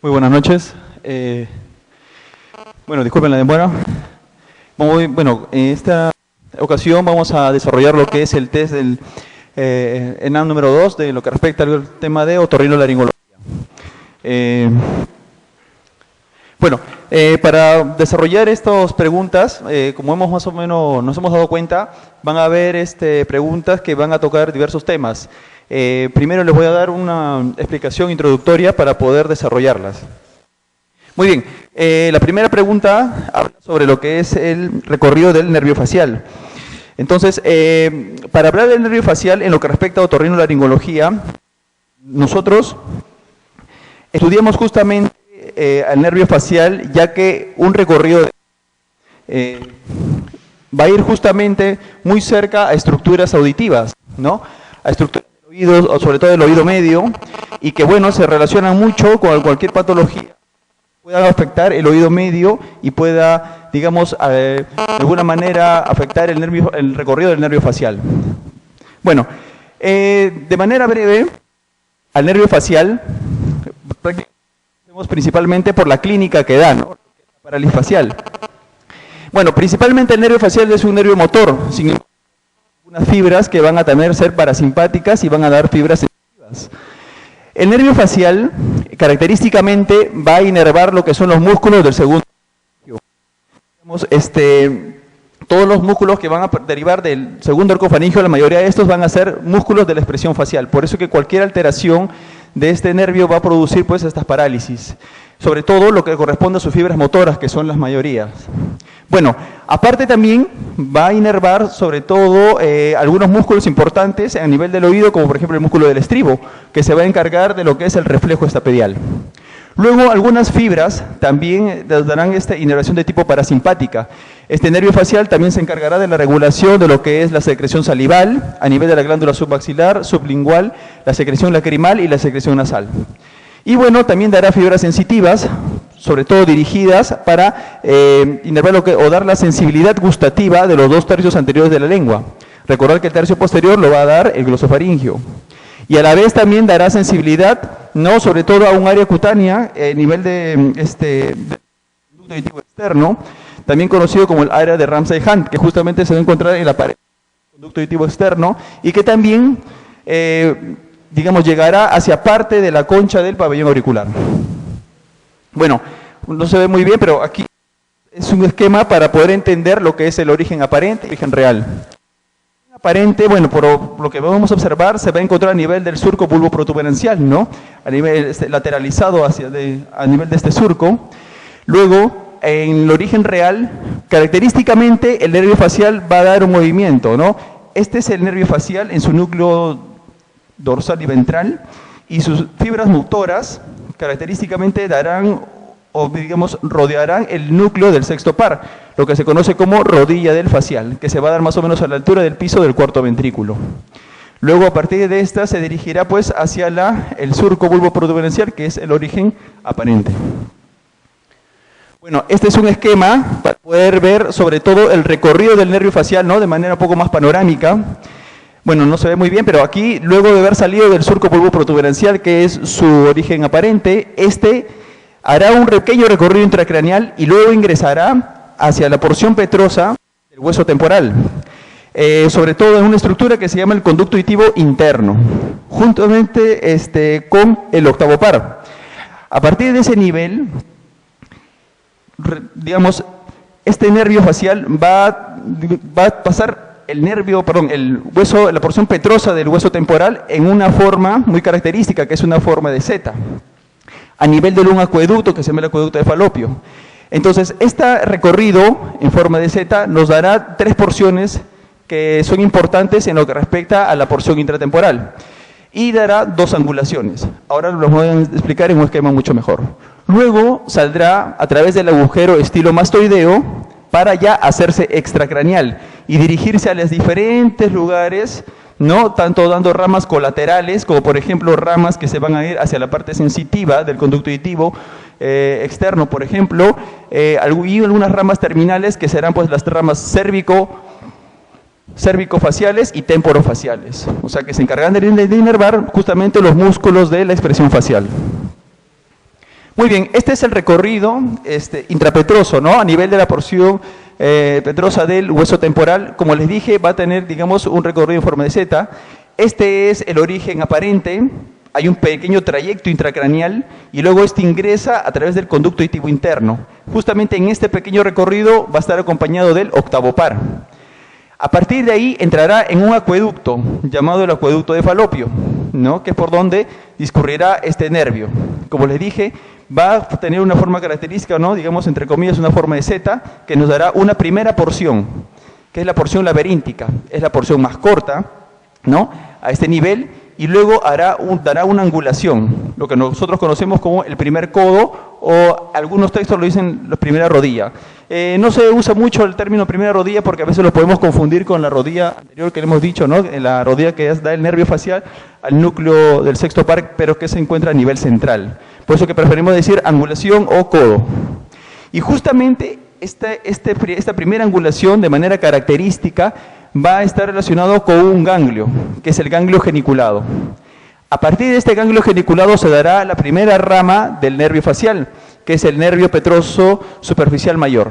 Muy buenas noches. Bueno, disculpen la demora. Bueno, en esta ocasión vamos a desarrollar lo que es el test del ENAM número 2 de lo que respecta al tema de otorrinolaringología. Para desarrollar estas preguntas, como hemos más o menos nos hemos dado cuenta, van a haber preguntas que van a tocar diversos temas. Primero les voy a dar una explicación introductoria para poder desarrollarlas. Muy bien, la primera pregunta habla sobre lo que es el recorrido del nervio facial. Entonces, para hablar del nervio facial en lo que respecta a otorrinolaringología, nosotros estudiamos justamente al nervio facial, ya que un recorrido va a ir justamente muy cerca a estructuras auditivas, ¿no? A estructuras del oído, sobre todo del oído medio, y que, bueno, se relacionan mucho con cualquier patología que pueda afectar el oído medio y pueda, digamos, de alguna manera afectar el recorrido del nervio facial. Bueno, de manera breve, al nervio facial, principalmente por la clínica que da, ¿no? La parálisis facial. Bueno, principalmente el nervio facial es un nervio motor, sin unas fibras que van a también ser parasimpáticas y van a dar fibras sensitivas. El nervio facial característicamente va a inervar lo que son los músculos del segundo. Todos los músculos que van a derivar del segundo arcofaringio, la mayoría de estos van a ser músculos de la expresión facial. Por eso que cualquier alteración de este nervio va a producir pues estas parálisis, sobre todo lo que corresponde a sus fibras motoras, que son las mayorías. Bueno, aparte también va a inervar sobre todo algunos músculos importantes a nivel del oído, como por ejemplo el músculo del estribo, que se va a encargar de lo que es el reflejo estapedial. Luego, algunas fibras también darán esta inervación de tipo parasimpática. Este nervio facial también se encargará de la regulación de lo que es la secreción salival a nivel de la glándula submaxilar, sublingual, la secreción lacrimal y la secreción nasal. Y bueno, también dará fibras sensitivas, sobre todo dirigidas para inervar o dar la sensibilidad gustativa de los 2 tercios anteriores de la lengua. Recordar que el tercio posterior lo va a dar el glosofaringio. Y a la vez también dará sensibilidad, no sobre todo a un área cutánea, a nivel de conducto auditivo externo, también conocido como el área de Ramsay-Hunt, que justamente se va a encontrar en la pared del conducto auditivo externo y que también, digamos, llegará hacia parte de la concha del pabellón auricular. Bueno, no se ve muy bien, pero aquí es un esquema para poder entender lo que es el origen aparente y el origen real. Aparente, bueno, por lo que vamos a observar, se va a encontrar a nivel del surco bulboprotuberancial, ¿no? A nivel lateralizado a nivel de este surco. Luego, en el origen real, característicamente el nervio facial va a dar un movimiento, ¿no? Este es el nervio facial en su núcleo dorsal y ventral, y sus fibras motoras característicamente darán o digamos rodearán el núcleo del sexto par, lo que se conoce como rodilla del facial, que se va a dar más o menos a la altura del piso del cuarto ventrículo. Luego, a partir de esta, se dirigirá pues hacia el surco bulboprotuberancial, que es el origen aparente. Bueno, este es un esquema para poder ver sobre todo el recorrido del nervio facial, ¿no? De manera un poco más panorámica. Bueno, no se ve muy bien, pero aquí, luego de haber salido del surco bulboprotuberancial, que es su origen aparente, hará un pequeño recorrido intracraneal y luego ingresará hacia la porción petrosa del hueso temporal, sobre todo en una estructura que se llama el conducto auditivo interno, juntamente con el octavo par. A partir de ese nivel, digamos, este nervio facial va a pasar el hueso, la porción petrosa del hueso temporal en una forma muy característica, que es una forma de Z, a nivel de un acueducto que se llama el acueducto de Falopio. Entonces, este recorrido en forma de Z nos dará 3 porciones que son importantes en lo que respecta a la porción intratemporal y dará 2 angulaciones. Ahora los voy a explicar en un esquema mucho mejor. Luego saldrá a través del agujero estilomastoideo para ya hacerse extracraneal y dirigirse a los diferentes lugares, ¿no? Tanto dando ramas colaterales, como por ejemplo ramas que se van a ir hacia la parte sensitiva del conducto auditivo, externo, por ejemplo, y algunas ramas terminales que serán pues las ramas cérvico-faciales y temporofaciales, o sea que se encargan de inervar justamente los músculos de la expresión facial. Muy bien, este es el recorrido intrapetroso, ¿no? A nivel de la porción petrosa del hueso temporal. Como les dije, va a tener, digamos, un recorrido en forma de Z. Este es el origen aparente. Hay un pequeño trayecto intracraneal y luego este ingresa a través del conducto auditivo interno. Justamente en este pequeño recorrido va a estar acompañado del octavo par. A partir de ahí entrará en un acueducto llamado el acueducto de Falopio, ¿no? Que es por donde discurrirá este nervio. Como les dije, va a tener una forma característica, ¿no? Digamos, entre comillas, una forma de Z, que nos dará una primera porción, que es la porción laberíntica. Es la porción más corta, ¿no? A este nivel, y luego dará una angulación, lo que nosotros conocemos como el primer codo, o algunos textos lo dicen la primera rodilla. No se usa mucho el término primera rodilla porque a veces lo podemos confundir con la rodilla anterior que le hemos dicho, ¿no? La rodilla que da el nervio facial al núcleo del sexto par, pero que se encuentra a nivel central. Por eso que preferimos decir angulación o codo. Y justamente esta primera angulación de manera característica va a estar relacionado con un ganglio, que es el ganglio geniculado. A partir de este ganglio geniculado se dará la primera rama del nervio facial, que es el nervio petroso superficial mayor.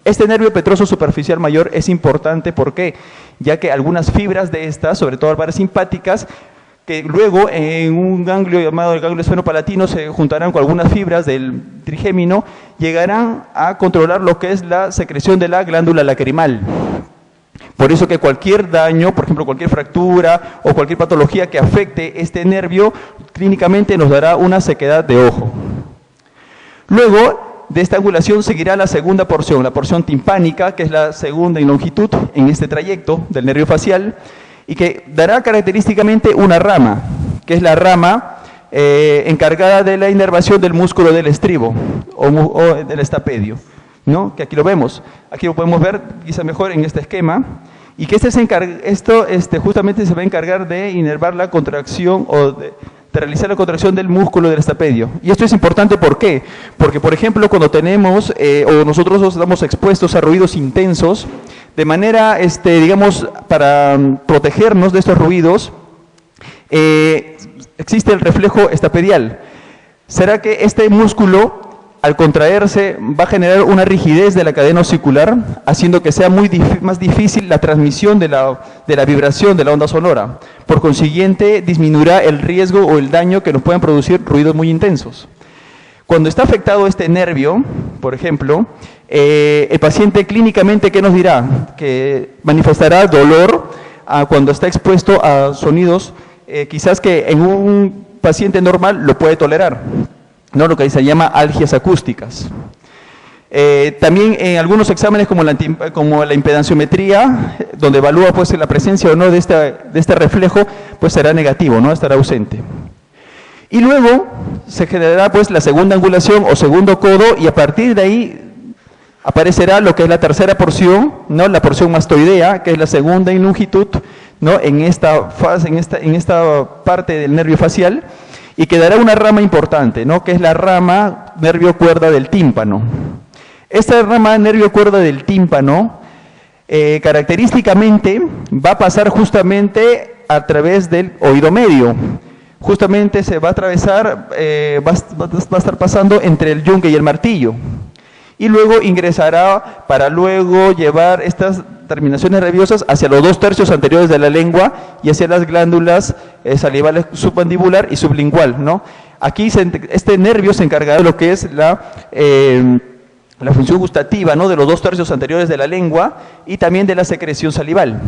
Este nervio petroso superficial mayor es importante, ¿por qué? Ya que algunas fibras de estas, sobre todo las simpáticas, que luego en un ganglio llamado el ganglio esfenopalatino se juntarán con algunas fibras del trigémino, llegarán a controlar lo que es la secreción de la glándula lacrimal. Por eso que cualquier daño, por ejemplo cualquier fractura o cualquier patología que afecte este nervio, clínicamente nos dará una sequedad de ojo. Luego de esta angulación seguirá la segunda porción, la porción timpánica, que es la segunda en longitud en este trayecto del nervio facial, y que dará característicamente una rama, que es la rama encargada de la inervación del músculo del estribo o del estapedio, ¿no? Que aquí lo vemos, aquí lo podemos ver quizá mejor en este esquema, y que esto justamente se va a encargar de inervar la contracción o de realizar la contracción del músculo del estapedio. Y esto es importante, ¿por qué? Porque, por ejemplo, cuando tenemos o nosotros estamos expuestos a ruidos intensos, de manera, digamos, para protegernos de estos ruidos, existe el reflejo estapedial. ¿Será que este músculo, al contraerse, va a generar una rigidez de la cadena osicular, haciendo que sea más difícil la transmisión de la vibración de la onda sonora? Por consiguiente, disminuirá el riesgo o el daño que nos pueden producir ruidos muy intensos. Cuando está afectado este nervio, por ejemplo, el paciente clínicamente, ¿qué nos dirá? Que manifestará dolor cuando está expuesto a sonidos, quizás que en un paciente normal lo puede tolerar, ¿no? Lo que se llama algias acústicas. También en algunos exámenes como la impedanciometría, donde evalúa pues la presencia o no de este reflejo, pues será negativo, ¿no? Estará ausente. Y luego se generará pues la segunda angulación o segundo codo, y a partir de ahí aparecerá lo que es la tercera porción, ¿no? La porción mastoidea, que es la segunda en longitud, ¿no? En esta fase, en esta parte del nervio facial, y quedará una rama importante, ¿no? Que es la rama nervio cuerda del tímpano. Esta rama nervio cuerda del tímpano característicamente va a pasar justamente a través del oído medio. Justamente se va a atravesar, va a estar pasando entre el yunque y el martillo. Y luego ingresará para luego llevar estas terminaciones nerviosas hacia los 2/3 anteriores de la lengua y hacia las glándulas salivales submandibular y sublingual, ¿no? Aquí este nervio se encargará de lo que es la función gustativa, ¿no? De los 2/3 anteriores de la lengua y también de la secreción salival.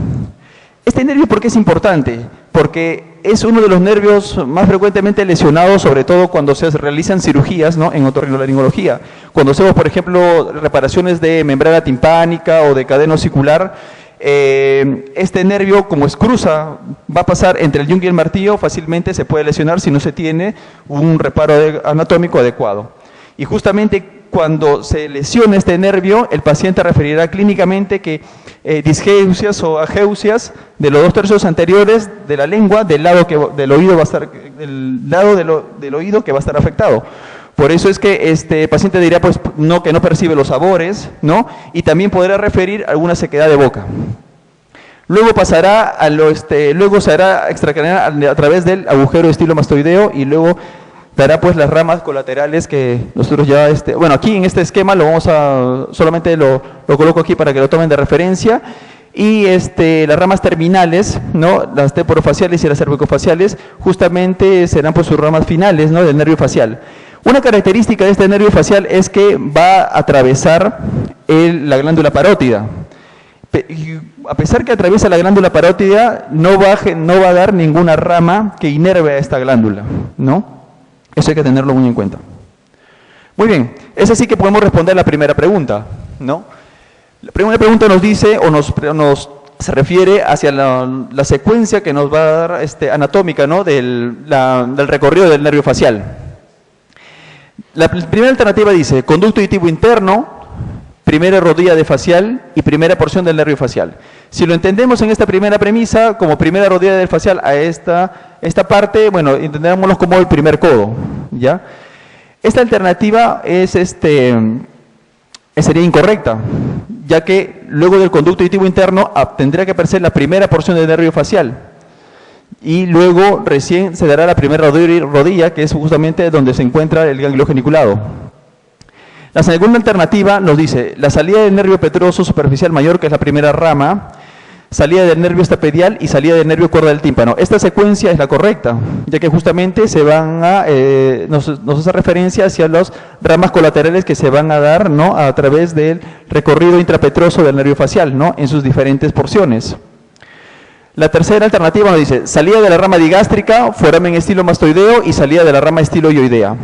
Este nervio, ¿por qué es importante? Porque es uno de los nervios más frecuentemente lesionados, sobre todo cuando se realizan cirugías, ¿no? En otorrinolaringología. Cuando hacemos, por ejemplo, reparaciones de membrana timpánica o de cadena osicular, este nervio, como cruza, va a pasar entre el yunque y el martillo, fácilmente se puede lesionar si no se tiene un reparo anatómico adecuado. Y justamente cuando se lesiona este nervio, el paciente referirá clínicamente que disgeusias o ageusias de los 2/3 anteriores de la lengua, del lado del oído que va a estar afectado. Por eso es que este paciente dirá pues, no, que no percibe los sabores, ¿no? Y también podrá referir alguna sequedad de boca. Luego pasará a luego se hará extracraneal a través del agujero estilomastoideo y luego dará pues las ramas colaterales que nosotros ya, bueno, aquí en este esquema lo vamos a, solamente lo coloco aquí para que lo tomen de referencia. Y las ramas terminales, ¿no? Las temporofaciales y las cervicofaciales, justamente serán pues sus ramas finales, ¿no? Del nervio facial. Una característica de este nervio facial es que va a atravesar la glándula parótida. A pesar que atraviesa la glándula parótida, no va a dar ninguna rama que inerve a esta glándula, ¿no? Eso hay que tenerlo muy en cuenta. Muy bien, es así que podemos responder la primera pregunta, ¿no? La primera pregunta nos dice, o se refiere hacia la secuencia que nos va a dar anatómica, ¿no? del recorrido del nervio facial. La primera alternativa dice, conducto auditivo interno, primera rodilla de facial y primera porción del nervio facial. Si lo entendemos en esta primera premisa, como primera rodilla del facial a esta parte, bueno, entendámoslo como el primer codo, ¿ya? Esta alternativa sería incorrecta, ya que luego del conducto auditivo interno tendría que aparecer la primera porción del nervio facial y luego recién se dará la primera rodilla, que es justamente donde se encuentra el ganglio geniculado. La segunda alternativa nos dice la salida del nervio petroso superficial mayor, que es la primera rama, salida del nervio estapedial y salida del nervio cuerda del tímpano. Esta secuencia es la correcta, ya que justamente se van a, nos hace referencia hacia las ramas colaterales que se van a dar, ¿no? A través del recorrido intrapetroso del nervio facial, ¿no? En sus diferentes porciones. La tercera alternativa nos dice salida de la rama digástrica, foramen estilomastoideo y salida de la rama estiloioidea.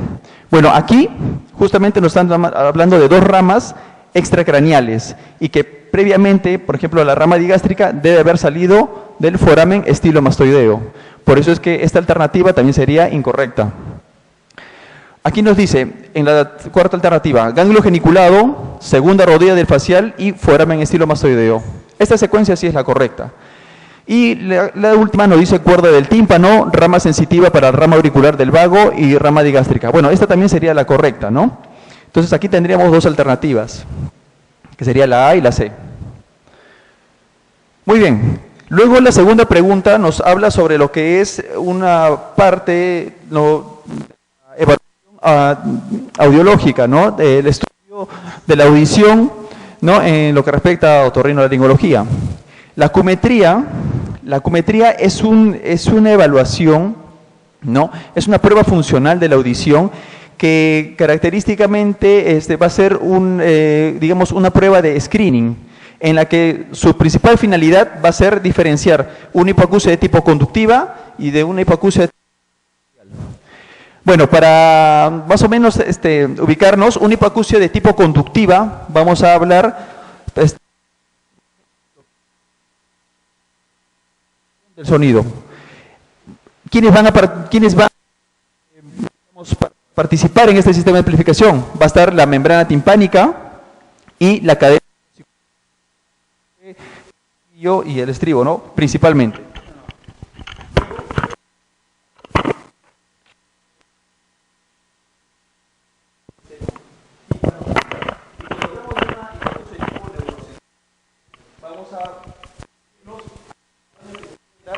Bueno, aquí justamente nos están hablando de dos ramas extracraneales y que previamente, por ejemplo, la rama digástrica debe haber salido del foramen estilomastoideo. Por eso es que esta alternativa también sería incorrecta. Aquí nos dice, en la cuarta alternativa, ganglio geniculado, segunda rodilla del facial y foramen estilomastoideo. Esta secuencia sí es la correcta. Y la última nos dice cuerda del tímpano, rama sensitiva para rama auricular del vago y rama digástrica. Bueno, esta también sería la correcta, ¿no? Entonces aquí tendríamos dos alternativas, que sería la A y la C. Muy bien. Luego la segunda pregunta nos habla sobre lo que es una parte, evaluación audiológica, ¿no? Del estudio de la audición, ¿no? En lo que respecta a otorrinolaringología. La acumetría es una evaluación, ¿no? Es una prueba funcional de la audición que característicamente va a ser digamos, una prueba de screening, en la que su principal finalidad va a ser diferenciar una hipoacusia de tipo conductiva y de una hipoacusia de tipo facial. Bueno, para más o menos ubicarnos, una hipoacusia de tipo conductiva, vamos a hablar del sonido. ¿Quiénes van a participar en este sistema de amplificación? Va a estar la membrana timpánica y la cadena y el estribo, ¿no? Principalmente. Vamos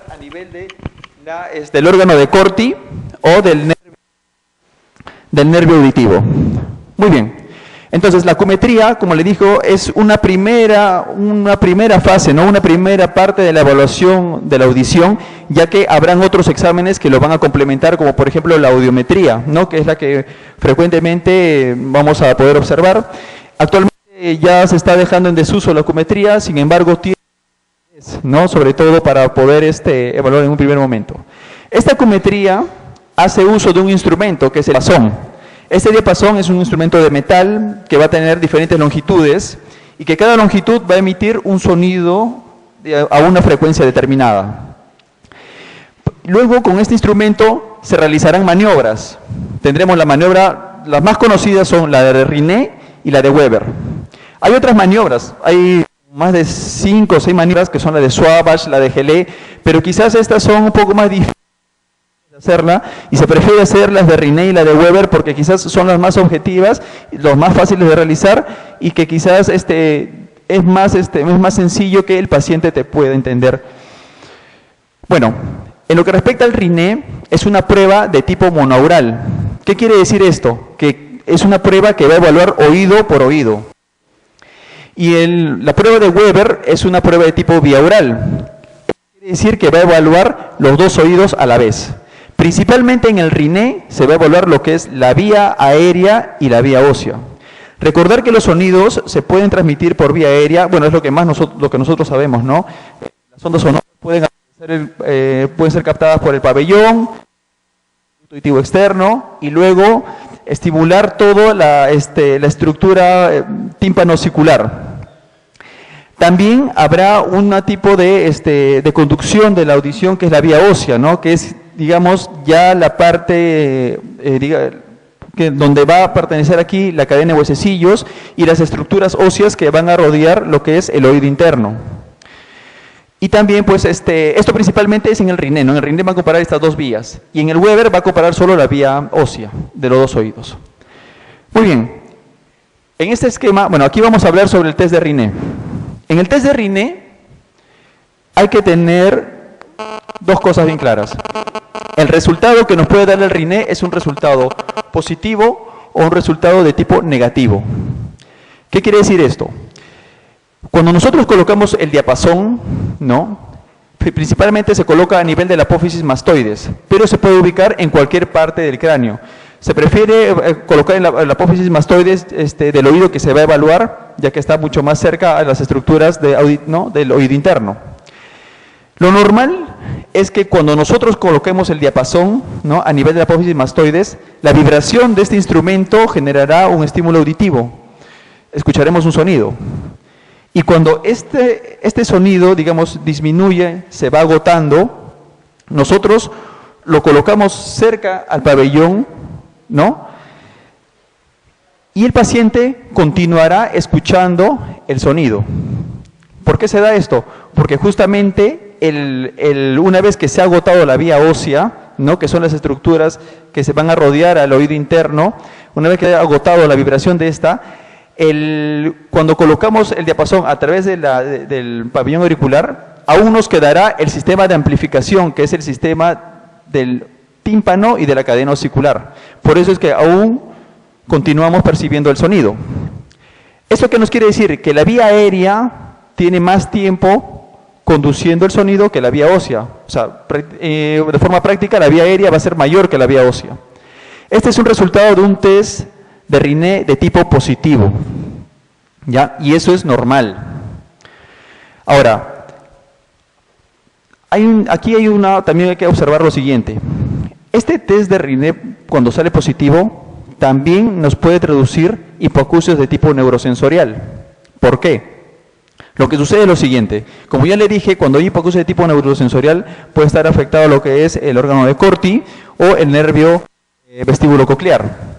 a nivel del órgano de Corti o del nervio auditivo. Muy bien. Entonces, la acumetría, como le dijo, es una primera fase, ¿no? Una primera parte de la evaluación de la audición, ya que habrán otros exámenes que lo van a complementar, como por ejemplo la audiometría, ¿no? Que es la que frecuentemente vamos a poder observar. Actualmente ya se está dejando en desuso la acumetría, sin embargo, tiene, ¿no? Sobre todo para poder evaluar en un primer momento. Esta acumetría hace uso de un instrumento que es el diapasón. Este diapasón es un instrumento de metal que va a tener diferentes longitudes y que cada longitud va a emitir un sonido a una frecuencia determinada. Luego, con este instrumento se realizarán maniobras. Tendremos la maniobra, las más conocidas son la de Riné y la de Weber. Hay otras maniobras, hay más de 5 o 6 maniobras que son la de Swabash, la de Gelé, pero quizás estas son un poco más difíciles de hacerla, y se prefiere hacer las de Rinné y la de Weber porque quizás son las más objetivas, los más fáciles de realizar y que quizás es más sencillo que el paciente te pueda entender. Bueno, en lo que respecta al Rinné, es una prueba de tipo monaural. ¿Qué quiere decir esto? Que es una prueba que va a evaluar oído por oído. Y la prueba de Weber es una prueba de tipo biaural. Quiere decir que va a evaluar los dos oídos a la vez. Principalmente en el Rinné se va a evaluar lo que es la vía aérea y la vía ósea. Recordar que los sonidos se pueden transmitir por vía aérea, bueno, es lo que nosotros sabemos, ¿no? Las ondas sonoras pueden ser captadas por el pabellón, auditivo externo, y luego estimular toda la estructura tímpano-ocicular. También habrá un tipo de conducción de la audición que es la vía ósea, ¿no? Que es, digamos, ya la parte donde va a pertenecer aquí la cadena de huesecillos y las estructuras óseas que van a rodear lo que es el oído interno. Y también, pues, esto principalmente es en el Rinné, ¿no? En el Rinné va a comparar estas dos vías, y en el Weber va a comparar solo la vía ósea de los dos oídos. Muy bien, en este esquema, bueno, aquí vamos a hablar sobre el test de Rinné. En el test de Rinné hay que tener dos cosas bien claras. El resultado que nos puede dar el Rinné es un resultado positivo o un resultado de tipo negativo. ¿Qué quiere decir esto? Cuando nosotros colocamos el diapasón, ¿no? Principalmente se coloca a nivel de la apófisis mastoides, pero se puede ubicar en cualquier parte del cráneo. Se prefiere colocar en la apófisis mastoides del oído que se va a evaluar, ya que está mucho más cerca a las estructuras del oído interno. Lo normal es que cuando nosotros coloquemos el diapasón, ¿no? A nivel de la apófisis mastoides, la vibración de este instrumento generará un estímulo auditivo. Escucharemos un sonido. Y cuando este sonido, digamos, disminuye, se va agotando, nosotros lo colocamos cerca al pabellón, ¿no? Y el paciente continuará escuchando el sonido. ¿Por qué se da esto? Porque justamente una vez que se ha agotado la vía ósea, ¿no? Que son las estructuras que se van a rodear al oído interno, una vez que ha agotado la vibración de esta, cuando colocamos el diapasón a través del pabellón auricular, aún nos quedará el sistema de amplificación, que es el sistema del tímpano y de la cadena ocicular. Por eso es que aún continuamos percibiendo el sonido. ¿Esto qué nos quiere decir? Que la vía aérea tiene más tiempo conduciendo el sonido que la vía ósea. O sea, de forma práctica, la vía aérea va a ser mayor que la vía ósea. Este es un resultado de un test de Rinné de tipo positivo, ¿ya? Y eso es normal. Ahora, también hay que observar lo siguiente. Este test de Rinné, cuando sale positivo, también nos puede traducir hipoacusias de tipo neurosensorial. ¿Por qué? Lo que sucede es lo siguiente. Como ya le dije, cuando hay hipoacusia de tipo neurosensorial, puede estar afectado lo que es el órgano de Corti o el nervio vestíbulo-coclear.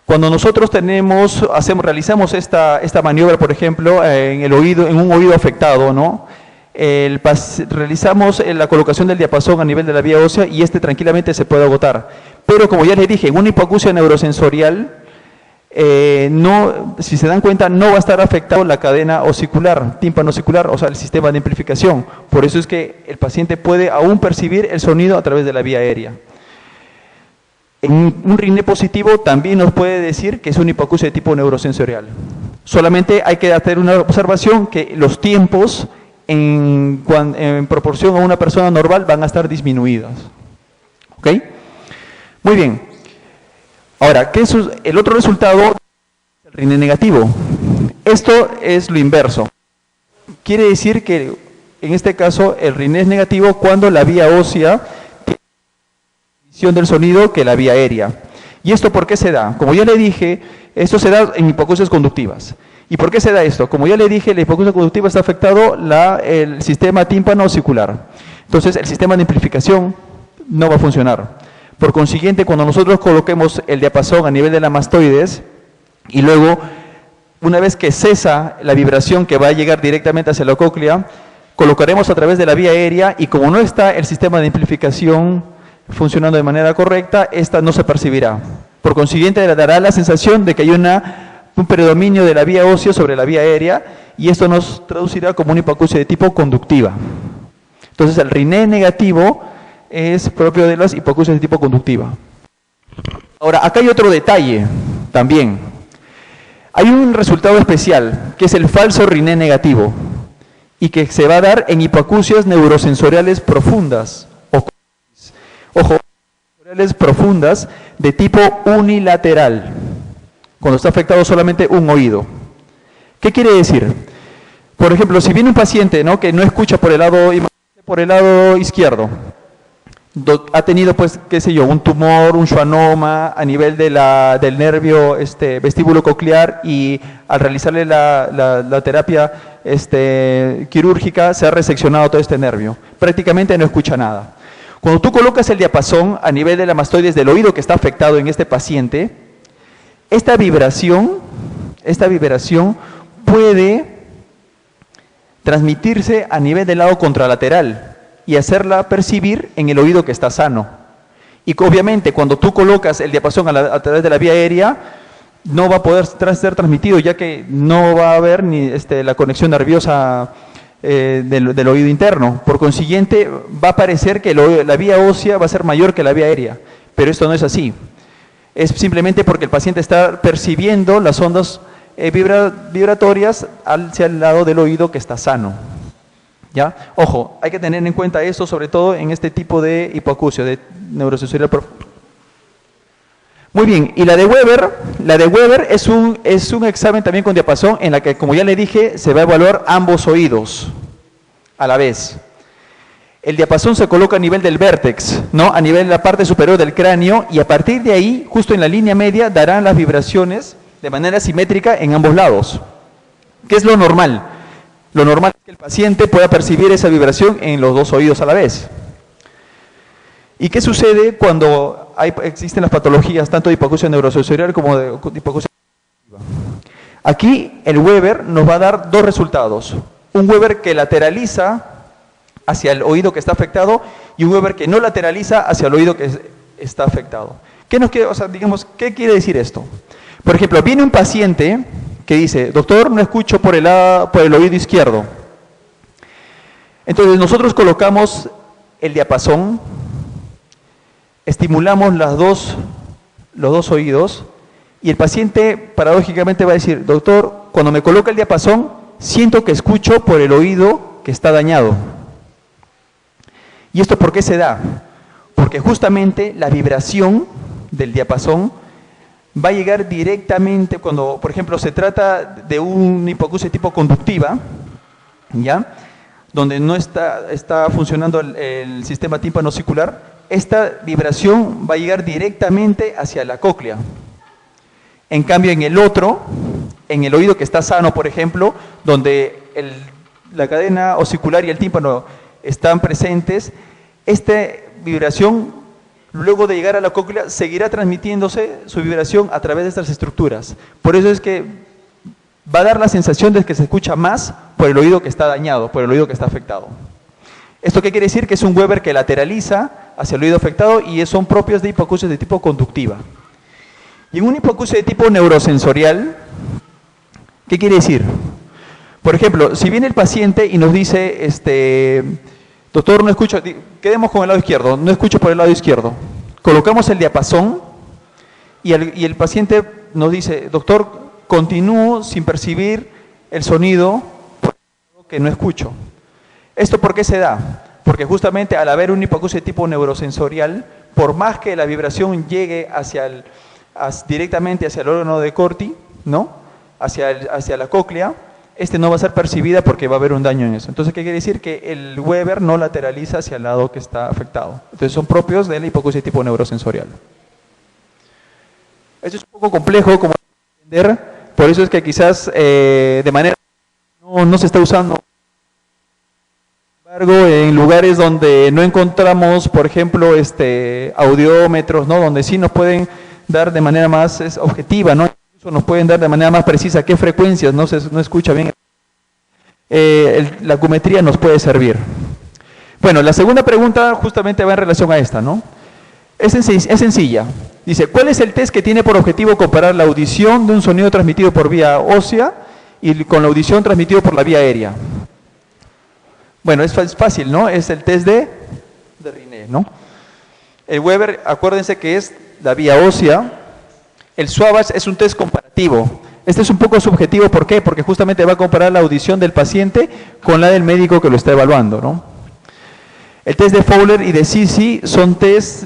Cuando nosotros realizamos esta maniobra, por ejemplo, en un oído afectado, ¿no? Realizamos la colocación del diapasón a nivel de la vía ósea y tranquilamente se puede agotar. Pero como ya les dije, en una hipoacusia neurosensorial, si se dan cuenta, no va a estar afectado la cadena ocicular, tímpano-ocicular, o sea, el sistema de amplificación. Por eso es que el paciente puede aún percibir el sonido a través de la vía aérea. En un Rinné positivo también nos puede decir que es una hipoacusia de tipo neurosensorial. Solamente hay que hacer una observación que los tiempos en proporción a una persona normal van a estar disminuidos. ¿Ok? Muy bien. Ahora, ¿qué es el otro resultado? El Rinné negativo. Esto es lo inverso. Quiere decir que en este caso el Rinné es negativo cuando la vía ósea del sonido que la vía aérea. ¿Y esto por qué se da? Como ya le dije, esto se da en hipoacusias conductivas. ¿Y por qué se da esto? Como ya le dije, la hipoacusia conductiva está afectado el sistema tímpano-ocicular. Entonces, el sistema de amplificación no va a funcionar. Por consiguiente, cuando nosotros coloquemos el diapasón a nivel de la mastoides y luego, una vez que cesa la vibración que va a llegar directamente hacia la cóclea, colocaremos a través de la vía aérea y como no está el sistema de amplificación funcionando de manera correcta, esta no se percibirá. Por consiguiente, dará la sensación de que hay un predominio de la vía ósea sobre la vía aérea, y esto nos traducirá como una hipoacusia de tipo conductiva. Entonces, el RINE negativo es propio de las hipoacusias de tipo conductiva. Ahora, acá hay otro detalle también. Hay un resultado especial, que es el falso RINE negativo, y que se va a dar en hipoacusias neurosensoriales profundas, ojo, neurosensoriales profundas de tipo unilateral, cuando está afectado solamente un oído. ¿Qué quiere decir? Por ejemplo, si viene un paciente, ¿no?, que no escucha por el lado izquierdo, ha tenido, pues, qué sé yo, un tumor, un schwannoma a nivel del nervio vestíbulo coclear, y al realizarle la terapia quirúrgica se ha reseccionado todo este nervio. Prácticamente no escucha nada. Cuando tú colocas el diapasón a nivel de la mastoides del oído que está afectado en este paciente, esta vibración puede transmitirse a nivel del lado contralateral y hacerla percibir en el oído que está sano. Y obviamente cuando tú colocas el diapasón a través de la vía aérea, no va a poder ser transmitido, ya que no va a haber ni la conexión nerviosa del oído interno. Por consiguiente, va a parecer que la vía ósea va a ser mayor que la vía aérea, pero esto no es así. Es simplemente porque el paciente está percibiendo las ondas vibratorias hacia el lado del oído que está sano. ¿Ya? Ojo, hay que tener en cuenta esto, sobre todo en este tipo de hipoacusia, de neurosensorial profundo. Muy bien, y la de Weber es un examen también con diapasón, en la que, como ya le dije, se va a evaluar ambos oídos a la vez. El diapasón se coloca a nivel del vértex, ¿no?, a nivel de la parte superior del cráneo, y a partir de ahí, justo en la línea media, darán las vibraciones de manera simétrica en ambos lados. ¿Qué es lo normal? Lo normal es que el paciente pueda percibir esa vibración en los dos oídos a la vez. ¿Y qué sucede cuando existen las patologías tanto de hipoacusia neurosensorial como de hipoacusia conductiva? Aquí el Weber nos va a dar dos resultados. Un Weber que lateraliza hacia el oído que está afectado y un Weber que no lateraliza hacia el oído que está afectado. ¿Qué quiere decir esto? Por ejemplo, viene un paciente que dice: doctor, no escucho por el oído izquierdo. Entonces nosotros colocamos el diapasón, estimulamos los dos oídos, y el paciente paradójicamente va a decir: doctor, cuando me coloca el diapasón, siento que escucho por el oído que está dañado. ¿Y esto por qué se da? Porque justamente la vibración del diapasón va a llegar directamente cuando, por ejemplo, se trata de una hipoacusia tipo conductiva, ¿ya?, donde no está funcionando el sistema tímpano-ocicular. Esta vibración va a llegar directamente hacia la cóclea. En cambio, en el oído que está sano, por ejemplo, donde la cadena ocicular y el tímpano están presentes, esta vibración, luego de llegar a la cóclea, seguirá transmitiéndose su vibración a través de estas estructuras. Por eso es que va a dar la sensación de que se escucha más por el oído que está dañado, por el oído que está afectado. ¿Esto qué quiere decir? Que es un Weber que lateraliza hacia el oído afectado y son propios de hipoacusias de tipo conductiva. Y en una hipoacusia de tipo neurosensorial, ¿qué quiere decir? Por ejemplo, si viene el paciente y nos dice: doctor, no escucho, quedemos con el lado izquierdo, no escucho por el lado izquierdo. Colocamos el diapasón y el paciente nos dice: doctor, continúo sin percibir el sonido que no escucho. ¿Esto por qué se da? Porque justamente al haber una hipoacusia de tipo neurosensorial, por más que la vibración llegue directamente hacia el órgano de Corti, ¿no?, hacia la cóclea, no va a ser percibida porque va a haber un daño en eso. Entonces, ¿qué quiere decir? Que el Weber no lateraliza hacia el lado que está afectado. Entonces, son propios de la hipoacusia de tipo neurosensorial. Esto es un poco complejo como entender, por eso es que quizás de manera no se está usando. Sin embargo, en lugares donde no encontramos, por ejemplo, audiómetros, ¿no?, donde sí nos pueden dar de manera más objetiva, ¿no?, incluso nos pueden dar de manera más precisa qué frecuencias no escucha bien, la acumetría nos puede servir. Bueno, la segunda pregunta justamente va en relación a esta, ¿no? Es sencilla. Dice, ¿cuál es el test que tiene por objetivo comparar la audición de un sonido transmitido por vía ósea y con la audición transmitido por la vía aérea? Bueno, es fácil, ¿no? Es el test de Rinne, ¿no? El Weber, acuérdense que es la vía ósea. El Swabash es un test comparativo. Este es un poco subjetivo, ¿por qué? Porque justamente va a comparar la audición del paciente con la del médico que lo está evaluando, ¿no? El test de Fowler y de Sisi son test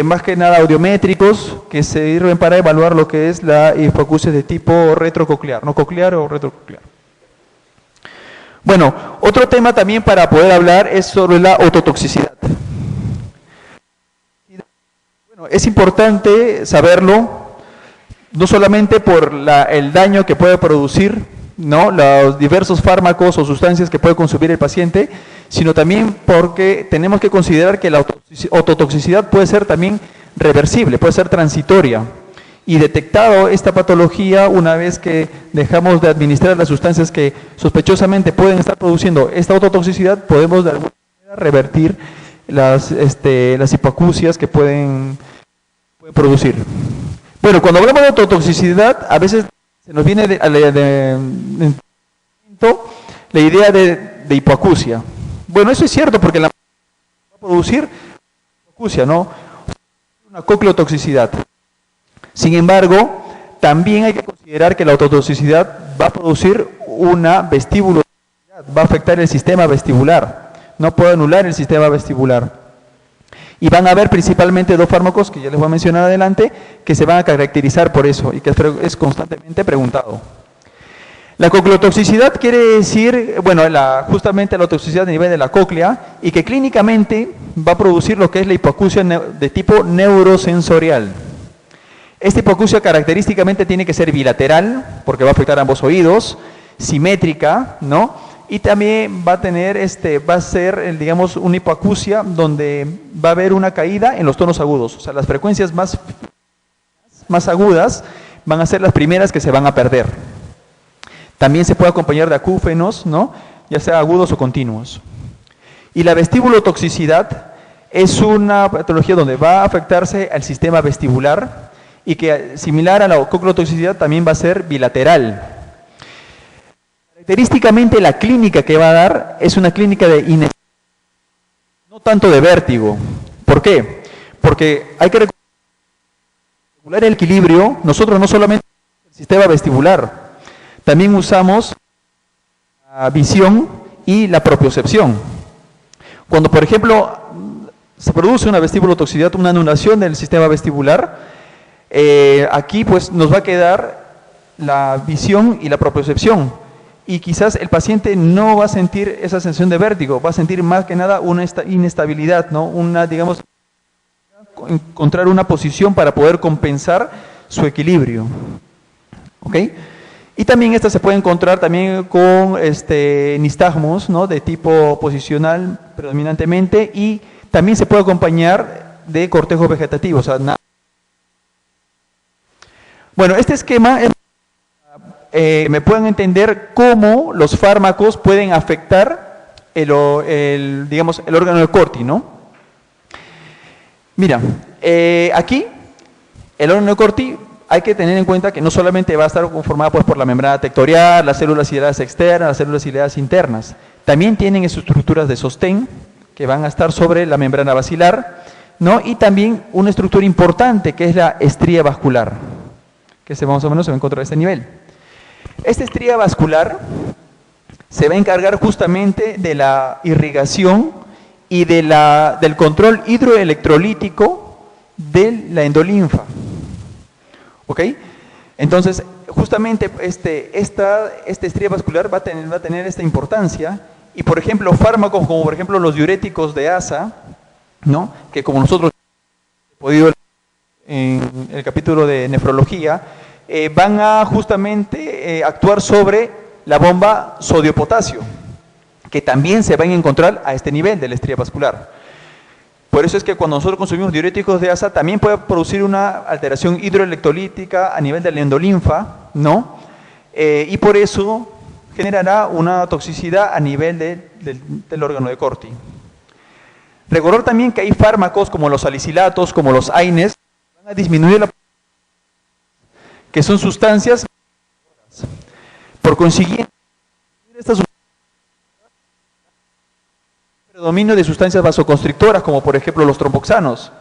más que nada audiométricos que sirven para evaluar lo que es la hipoacusia de tipo retrococlear, no coclear o retrococlear. Bueno, otro tema también para poder hablar es sobre la ototoxicidad. Bueno, es importante saberlo, no solamente por el daño que puede producir, ¿no?, los diversos fármacos o sustancias que puede consumir el paciente, sino también porque tenemos que considerar que la ototoxicidad puede ser también reversible, puede ser transitoria. Y detectado esta patología, una vez que dejamos de administrar las sustancias que sospechosamente pueden estar produciendo esta ototoxicidad, podemos de alguna manera revertir las hipoacusias que pueden producir. Bueno, cuando hablamos de ototoxicidad, a veces se nos viene la idea de hipoacusia. Bueno, eso es cierto porque la va a producir hipoacusia, ¿no? Una cocleotoxicidad. Sin embargo, también hay que considerar que la ototoxicidad va a producir una vestibulotoxicidad, va a afectar el sistema vestibular, no puede anular el sistema vestibular. Y van a haber principalmente dos fármacos, que ya les voy a mencionar adelante, que se van a caracterizar por eso y que es constantemente preguntado. La cocleotoxicidad quiere decir, bueno, justamente la toxicidad a nivel de la cóclea y que clínicamente va a producir lo que es la hipoacusia de tipo neurosensorial. Esta hipoacusia característicamente tiene que ser bilateral, porque va a afectar a ambos oídos, simétrica, ¿no? Y también va a tener, va a ser, digamos, una hipoacusia donde va a haber una caída en los tonos agudos. O sea, las frecuencias más agudas van a ser las primeras que se van a perder. También se puede acompañar de acúfenos, ¿no?, ya sea agudos o continuos. Y la vestibulotoxicidad es una patología donde va a afectarse al sistema vestibular y que, similar a la cocleotoxicidad, también va a ser bilateral. Característicamente la clínica que va a dar es una clínica de inestabilidad, no tanto de vértigo. ¿Por qué? Porque hay que regular el equilibrio. Nosotros no solamente el sistema vestibular, también usamos la visión y la propiocepción. Cuando, por ejemplo, se produce una vestibulotoxicidad, una anulación del sistema vestibular, aquí pues nos va a quedar la visión y la propiocepción. Y quizás el paciente no va a sentir esa sensación de vértigo, va a sentir más que nada una inestabilidad, ¿no? Digamos, encontrar una posición para poder compensar su equilibrio. ¿Ok? Y también esta se puede encontrar también con nistagmos, ¿no?, de tipo posicional predominantemente, y también se puede acompañar de cortejo vegetativo. O sea, bueno, este esquema me pueden entender cómo los fármacos pueden afectar digamos, el órgano de Corti, ¿no? Mira, aquí el órgano de Corti hay que tener en cuenta que no solamente va a estar conformada pues por la membrana tectorial, las células ciliadas externas, las células ciliadas internas. También tienen estructuras de sostén que van a estar sobre la membrana basilar, ¿no? Y también una estructura importante que es la estría vascular, que más o menos se va a encontrar a este nivel. Esta estría vascular se va a encargar justamente de la irrigación y del control hidroelectrolítico de la endolinfa. ¿Ok? Entonces, justamente esta estría vascular va a tener esta importancia, y por ejemplo, fármacos como por ejemplo los diuréticos de ASA, ¿no?, que como nosotros hemos podido en el capítulo de nefrología, van a justamente actuar sobre la bomba sodio-potasio, que también se van a encontrar a este nivel de la estría vascular. Por eso es que cuando nosotros consumimos diuréticos de ASA, también puede producir una alteración hidroelectrolítica a nivel de la endolinfa, ¿no? Y por eso generará una toxicidad a nivel del órgano de Corti. Recordar también que hay fármacos como los salicilatos, como los AINES, que van a disminuir que son sustancias. Por consiguiente, estas predominio de sustancias vasoconstrictoras, como por ejemplo los tromboxanos.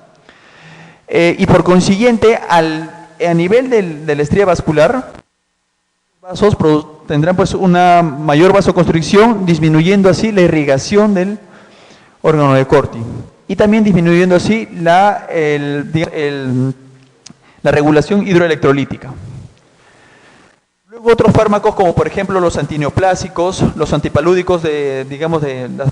Y por consiguiente, a nivel de la estría vascular, los vasos tendrán pues una mayor vasoconstricción, disminuyendo así la irrigación del órgano de Corti. Y también disminuyendo así la regulación hidroelectrolítica. Luego otros fármacos como por ejemplo los antineoplásicos, los antipalúdicos de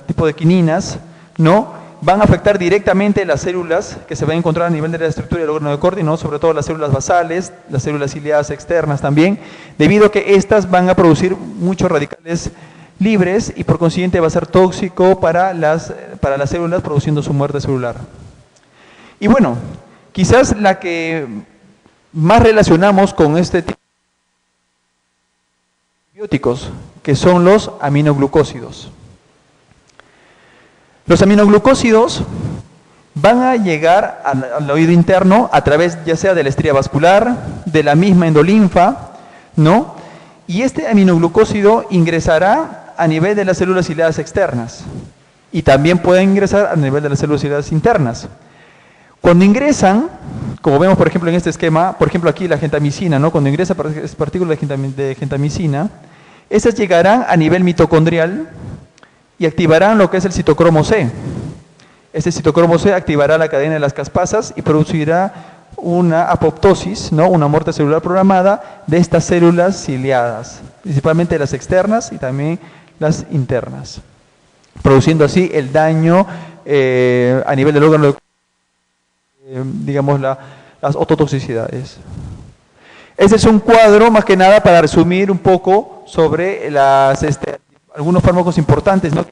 tipo de quininas, ¿no? Van a afectar directamente las células que se van a encontrar a nivel de la estructura del órgano de Corti, ¿no? Sobre todo las células basales, las células ciliadas externas también, debido a que estas van a producir muchos radicales libres y por consiguiente va a ser tóxico para las células, produciendo su muerte celular. Y bueno, quizás la que más relacionamos con este tipo antibióticos, que son los aminoglucósidos. Los aminoglucósidos van a llegar al oído interno a través ya sea de la estría vascular, de la misma endolinfa, ¿no? Y este aminoglucósido ingresará a nivel de las células ciliadas externas y también puede ingresar a nivel de las células ciliadas internas. Cuando ingresan, como vemos por ejemplo en este esquema, por ejemplo aquí la gentamicina, ¿no? Cuando ingresa partículas de gentamicina, esas llegarán a nivel mitocondrial y activarán lo que es el citocromo C. Este citocromo C activará la cadena de las caspasas y producirá una apoptosis, ¿no? Una muerte celular programada de estas células ciliadas, principalmente las externas y también las internas, produciendo así el daño a nivel del órgano, las ototoxicidades. Ese es un cuadro más que nada para resumir un poco sobre algunos fármacos importantes, ¿no?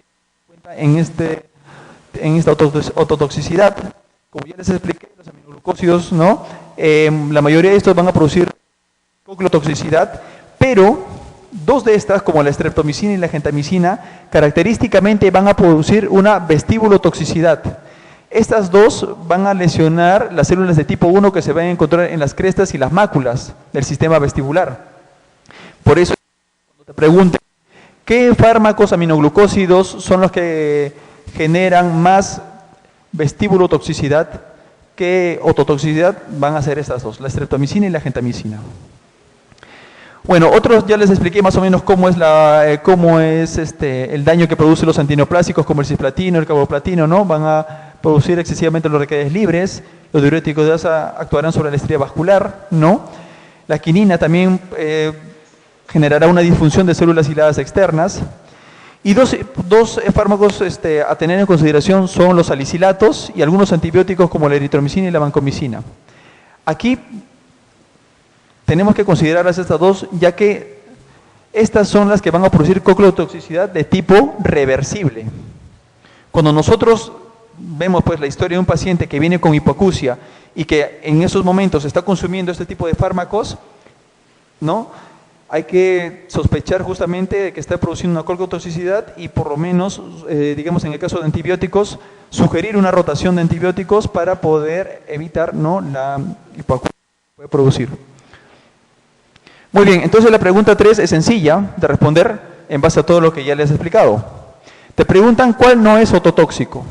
en esta ototoxicidad. Como ya les expliqué, los aminoglucósidos, ¿no? La mayoría de estos van a producir coclotoxicidad, pero dos de estas, como la streptomicina y la gentamicina, característicamente van a producir una vestíbulotoxicidad. Estas dos van a lesionar las células de tipo 1 que se van a encontrar en las crestas y las máculas del sistema vestibular. Por eso, cuando te pregunten, ¿qué fármacos aminoglucósidos son los que generan más vestíbulotoxicidad? ¿Qué ototoxicidad van a ser estas dos? La streptomicina y la gentamicina. Bueno, otros ya les expliqué más o menos cómo es el daño que producen los antineoplásicos como el cisplatino, el carboplatino, ¿no? Van a producir excesivamente los radicales libres, los diuréticos de asa actuarán sobre la estría vascular, ¿no? La quinina también generará una disfunción de células hiladas externas. Y dos fármacos a tener en consideración son los salicilatos y algunos antibióticos como la eritromicina y la vancomicina. Aquí tenemos que considerarlas estas dos, ya que estas son las que van a producir coclotoxicidad de tipo reversible. Cuando nosotros vemos pues la historia de un paciente que viene con hipoacusia y que en esos momentos está consumiendo este tipo de fármacos, ¿no? Hay que sospechar justamente de que está produciendo una coclotoxicidad y por lo menos, digamos en el caso de antibióticos, sugerir una rotación de antibióticos para poder evitar, ¿no?, la hipoacusia que puede producir. Muy bien, entonces la pregunta 3 es sencilla de responder en base a todo lo que ya les he explicado. Te preguntan cuál no es ototóxico.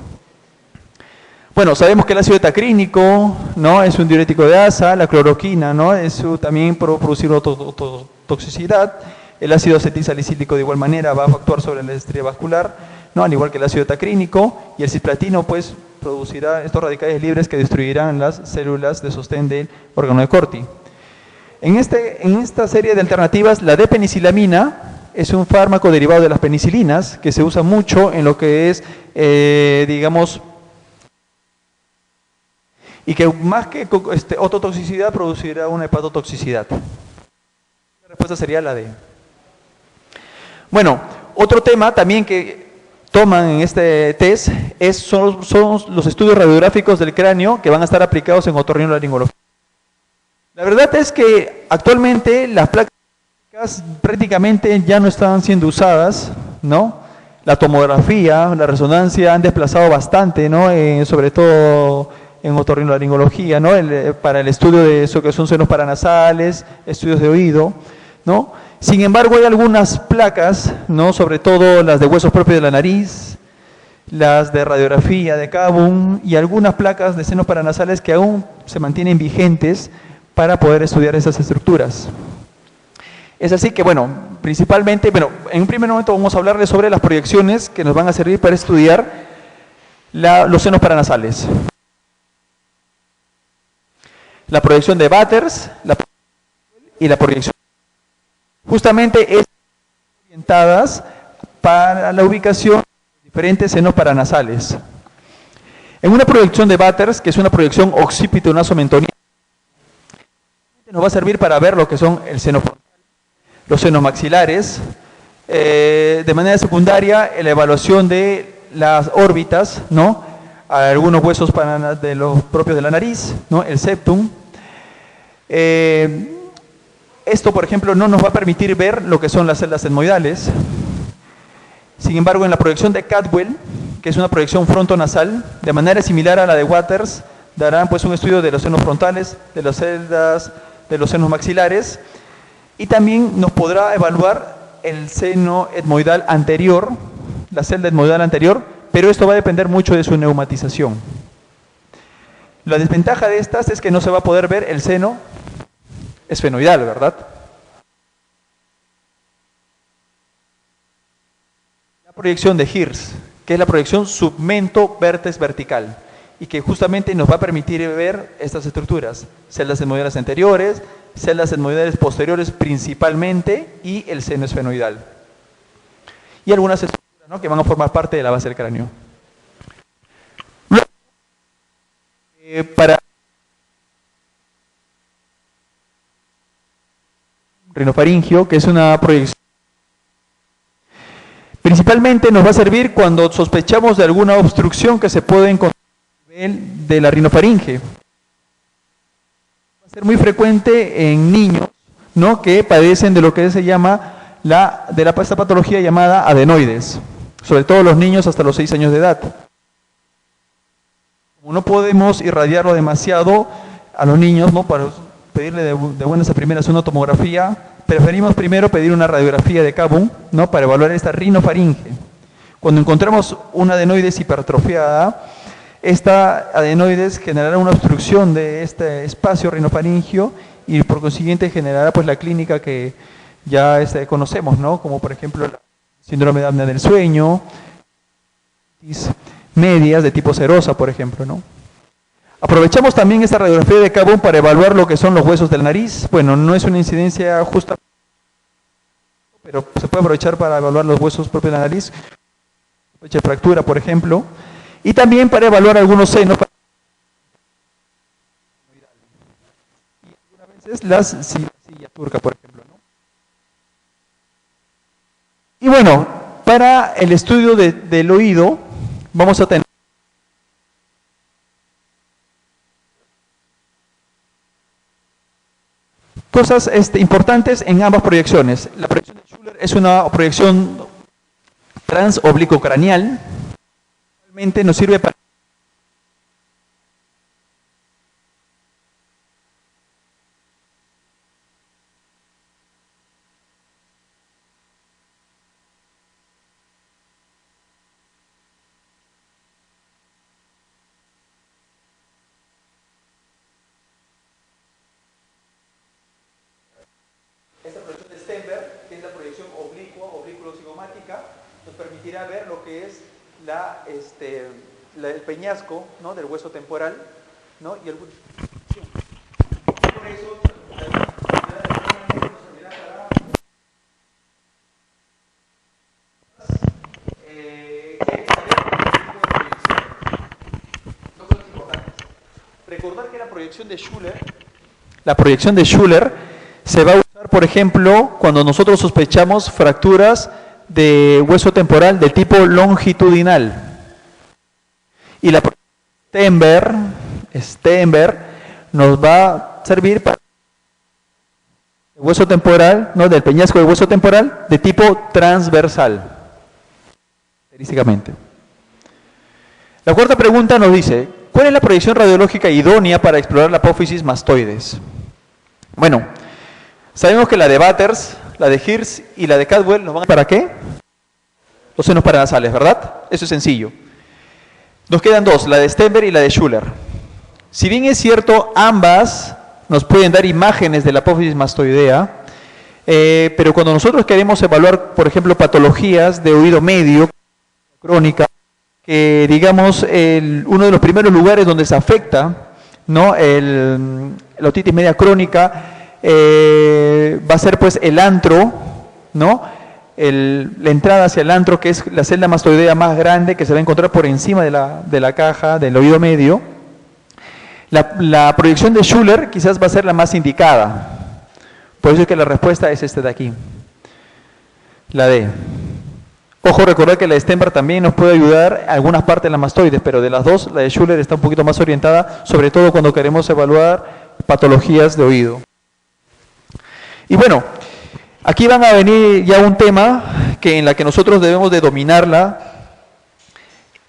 Bueno, sabemos que el ácido etacrínico, ¿no?, es un diurético de asa, la cloroquina, ¿no?, también puede producir ototoxicidad, el ácido acetilsalicílico de igual manera va a actuar sobre la estría vascular, ¿no?, al igual que el ácido etacrínico, y el cisplatino pues producirá estos radicales libres que destruirán las células de sostén del órgano de Corti. En esta serie de alternativas, la D-penicilamina es un fármaco derivado de las penicilinas que se usa mucho en lo que es, y que más que ototoxicidad producirá una hepatotoxicidad. La respuesta sería la D. Bueno, otro tema también que toman en este test son los estudios radiográficos del cráneo que van a estar aplicados en otorrinolaringología. La verdad es que actualmente las placas prácticamente ya no están siendo usadas, ¿no? La tomografía, la resonancia han desplazado bastante, ¿no? Sobre todo en otorrinolaringología, ¿no? Para el estudio de eso que son senos paranasales, estudios de oído, ¿no? Sin embargo, hay algunas placas, ¿no? Sobre todo las de huesos propios de la nariz, las de radiografía de Kabum y algunas placas de senos paranasales que aún se mantienen vigentes para poder estudiar esas estructuras. Es así que, bueno, principalmente, en un primer momento vamos a hablarles sobre las proyecciones que nos van a servir para estudiar los senos paranasales. La proyección de Batters y la proyección justamente es orientadas para la ubicación de diferentes senos paranasales. En una proyección de Batters, que es una proyección occipito-nasomentoniana, nos va a servir para ver lo que son el seno frontal, los senos maxilares, de manera secundaria la evaluación de las órbitas, ¿no? Algunos huesos de los propios de la nariz, ¿no? El septum. Esto, por ejemplo, no nos va a permitir ver lo que son las celdas etmoidales. Sin embargo, en la proyección de Cadwell, que es una proyección frontonasal, de manera similar a la de Waters, darán pues un estudio de los senos frontales, de las celdas, de los senos maxilares, y también nos podrá evaluar el seno etmoidal anterior, la celda etmoidal anterior, pero esto va a depender mucho de su neumatización. La desventaja de estas es que no se va a poder ver el seno esfenoidal, ¿verdad? La proyección de Hirsch, que es la proyección submento-vértex vertical, y que justamente nos va a permitir ver estas estructuras, celdas etmoidales anteriores, celdas etmoidales posteriores principalmente, y el seno esfenoidal. Y algunas estructuras, ¿no?, que van a formar parte de la base del cráneo. Para rinofaringio, que es una proyección, principalmente nos va a servir cuando sospechamos de alguna obstrucción que se puede encontrar a nivel de la rinofaringe. Va a ser muy frecuente en niños, ¿no?, que padecen de lo que se llama esta patología llamada adenoides, sobre todo los niños hasta los 6 años de edad. Como no podemos irradiarlo demasiado a los niños, ¿no?, para pedirle de buenas a primeras una tomografía, preferimos primero pedir una radiografía de Kabum, ¿no?, para evaluar esta rinofaringe. Cuando encontramos una adenoides hipertrofiada, esta adenoides generará una obstrucción de este espacio rinofaringio y por consiguiente generará pues la clínica que ya conocemos, ¿no?, como por ejemplo el síndrome de apnea del sueño, medias de tipo serosa, por ejemplo, ¿no? Aprovechamos también esta radiografía de Kabum para evaluar lo que son los huesos de la nariz. Bueno, no es una incidencia justa, pero se puede aprovechar para evaluar los huesos propios de la nariz, fractura, por ejemplo, y también para evaluar algunos senos. Y algunas veces las silla turca, por ejemplo, ¿no? Y bueno, para el estudio del oído, vamos a tener cosas importantes en ambas proyecciones. La proyección de Schuller es una proyección transoblicuocraneal. Realmente nos sirve para esta proyección de Stenberg, que es la proyección oblicua, obliculo-cigomática, nos permitirá ver lo que es el peñasco, ¿no?, del hueso temporal, ¿no?, y por eso recordar que la proyección de Schuller se va a usar, por ejemplo, cuando nosotros sospechamos fracturas de hueso temporal de tipo longitudinal. Y la Stenberg nos va a servir para el hueso temporal, ¿no?, del peñasco del hueso temporal de tipo transversal. característicamente. La cuarta pregunta nos dice, ¿cuál es la proyección radiológica idónea para explorar la apófisis mastoides? Bueno, sabemos que la de Batters, la de Hirsch y la de Cadwell nos van ¿para qué? Los senos paranasales, ¿verdad? Eso es sencillo. Nos quedan dos, la de Stenberg y la de Schuller. Si bien es cierto, ambas nos pueden dar imágenes de la apófisis mastoidea, pero cuando nosotros queremos evaluar, por ejemplo, patologías de oído medio, crónica, que digamos uno de los primeros lugares donde se afecta, ¿no?, la otitis media crónica, va a ser pues el antro, ¿no?, la entrada hacia el antro, que es la celda mastoidea más grande que se va a encontrar por encima de la caja del oído medio. La proyección de Schuller quizás va a ser la más indicada. Por eso es que la respuesta es esta de aquí, la D. Ojo, recordar que la de Stenberg también nos puede ayudar en algunas partes de la mastoides, pero de las dos, la de Schuller está un poquito más orientada, sobre todo cuando queremos evaluar patologías de oído. Y bueno, aquí van a venir ya un tema en la que nosotros debemos de dominarla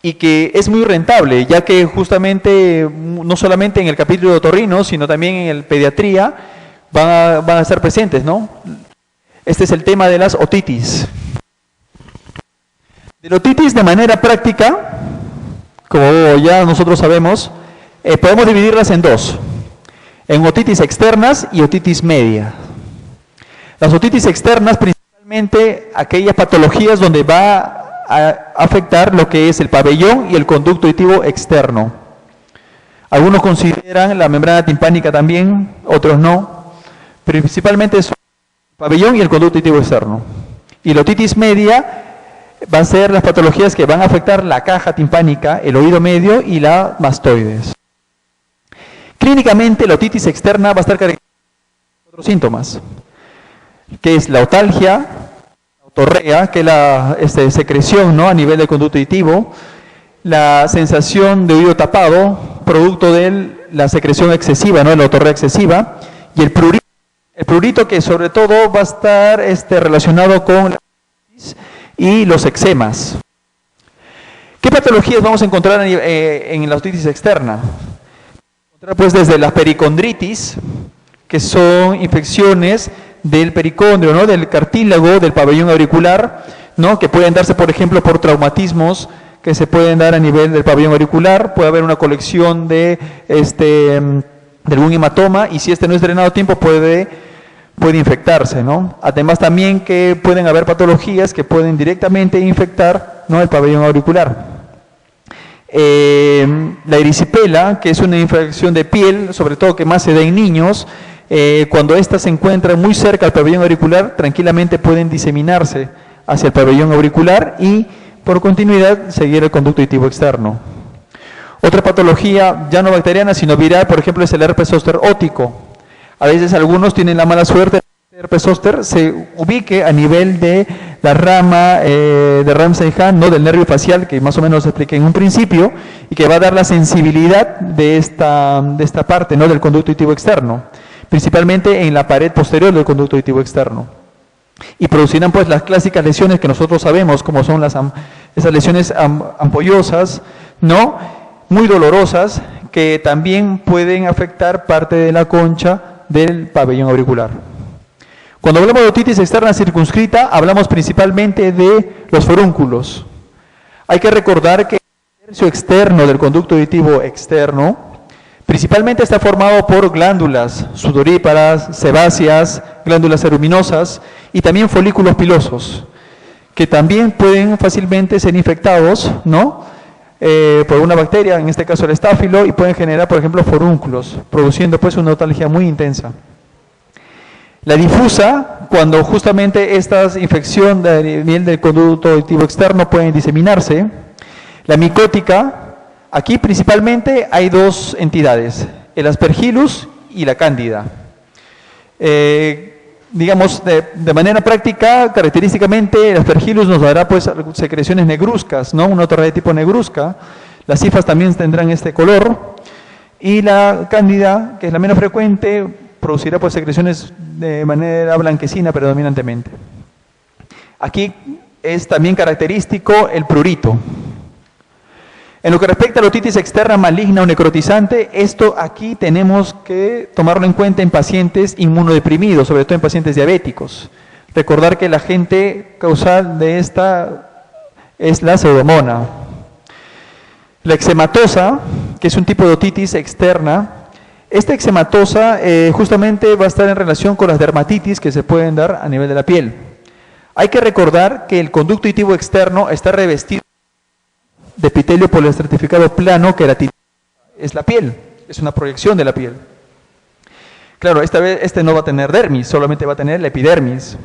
y que es muy rentable, ya que justamente, no solamente en el capítulo de otorrino, sino también en el pediatría, van a estar presentes, ¿no? Este es el tema de las otitis. De la otitis de manera práctica, como ya nosotros sabemos, podemos dividirlas en dos, en otitis externas y otitis media. Las otitis externas, principalmente aquellas patologías donde va a afectar lo que es el pabellón y el conducto auditivo externo. Algunos consideran la membrana timpánica también, otros no. Principalmente son el pabellón y el conducto auditivo externo. Y la otitis media van a ser las patologías que van a afectar la caja timpánica, el oído medio y la mastoides. Clínicamente, la otitis externa va a estar caracterizada por otros síntomas, que es la otalgia, la otorrea, que es la secreción, ¿no?, a nivel del conducto auditivo, la sensación de oído tapado, producto de la secreción excesiva, ¿no?, la otorrea excesiva, y el prurito que sobre todo va a estar relacionado con la otitis y los eczemas. ¿Qué patologías vamos a encontrar en la otitis externa? Pues desde la pericondritis, que son infecciones del pericondrio, ¿no?, del cartílago, del pabellón auricular, ¿no?, que pueden darse, por ejemplo, por traumatismos que se pueden dar a nivel del pabellón auricular. Puede haber una colección de algún hematoma, y si no es drenado a tiempo puede infectarse, ¿no? Además también que pueden haber patologías que pueden directamente infectar, ¿no?, el pabellón auricular. La erisipela, que es una infección de piel, sobre todo que más se da en niños, cuando ésta se encuentra muy cerca al pabellón auricular, tranquilamente pueden diseminarse hacia el pabellón auricular y por continuidad seguir el conducto auditivo externo. Otra patología, ya no bacteriana, sino viral, por ejemplo, es el herpes zóster ótico. A veces algunos tienen la mala suerte de que el herpes zóster se ubique a nivel de la rama de Ramsay-Hahn, ¿no?, del nervio facial, que más o menos expliqué en un principio, y que va a dar la sensibilidad de esta parte, ¿no?, del conducto auditivo externo, principalmente en la pared posterior del conducto auditivo externo. Y producirán pues las clásicas lesiones que nosotros sabemos, como son esas lesiones ampollosas, ¿no?, muy dolorosas, que también pueden afectar parte de la concha del pabellón auricular. Cuando hablamos de otitis externa circunscrita, hablamos principalmente de los forúnculos. Hay que recordar que el tercio externo del conducto auditivo externo principalmente está formado por glándulas sudoríparas, sebáceas, glándulas ceruminosas y también folículos pilosos, que también pueden fácilmente ser infectados, ¿no?, por una bacteria, en este caso el estáfilo, y pueden generar, por ejemplo, forúnculos, produciendo pues una otalgia muy intensa. La difusa, cuando justamente estas infecciones a nivel del conducto auditivo externo pueden diseminarse. La micótica, aquí principalmente hay dos entidades, el Aspergillus y la Cándida. Digamos, de manera práctica, característicamente, el Aspergillus nos dará pues secreciones negruzcas, ¿no?, una otorrea de tipo negruzca. Las cifas también tendrán este color. Y la Cándida, que es la menos frecuente, producirá pues secreciones de manera blanquecina predominantemente. Aquí es también característico el prurito. En lo que respecta a la otitis externa maligna o necrotizante, esto aquí tenemos que tomarlo en cuenta en pacientes inmunodeprimidos, sobre todo en pacientes diabéticos. Recordar que el agente causal de esta es la pseudomonas. La eczematosa, que es un tipo de otitis externa, esta eczematosa justamente va a estar en relación con las dermatitis que se pueden dar a nivel de la piel. Hay que recordar que el conducto auditivo externo está revestido de epitelio poliestratificado plano, queratinizado. Es la piel, es una proyección de la piel. Claro, esta vez no va a tener dermis, solamente va a tener la epidermis.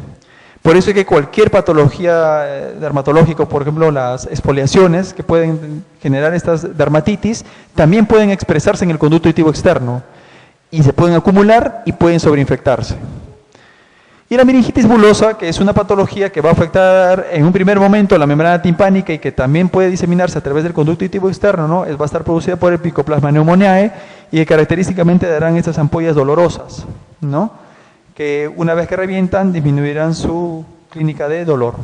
Por eso es que cualquier patología dermatológica, por ejemplo las exfoliaciones que pueden generar estas dermatitis, también pueden expresarse en el conducto auditivo externo y se pueden acumular y pueden sobreinfectarse. Y la meningitis bulosa, que es una patología que va a afectar en un primer momento la membrana timpánica y que también puede diseminarse a través del conducto auditivo externo, ¿no? Va a estar producida por el Mycoplasma pneumoniae y que característicamente darán estas ampollas dolorosas, ¿no? Que una vez que revientan disminuirán su clínica de dolor.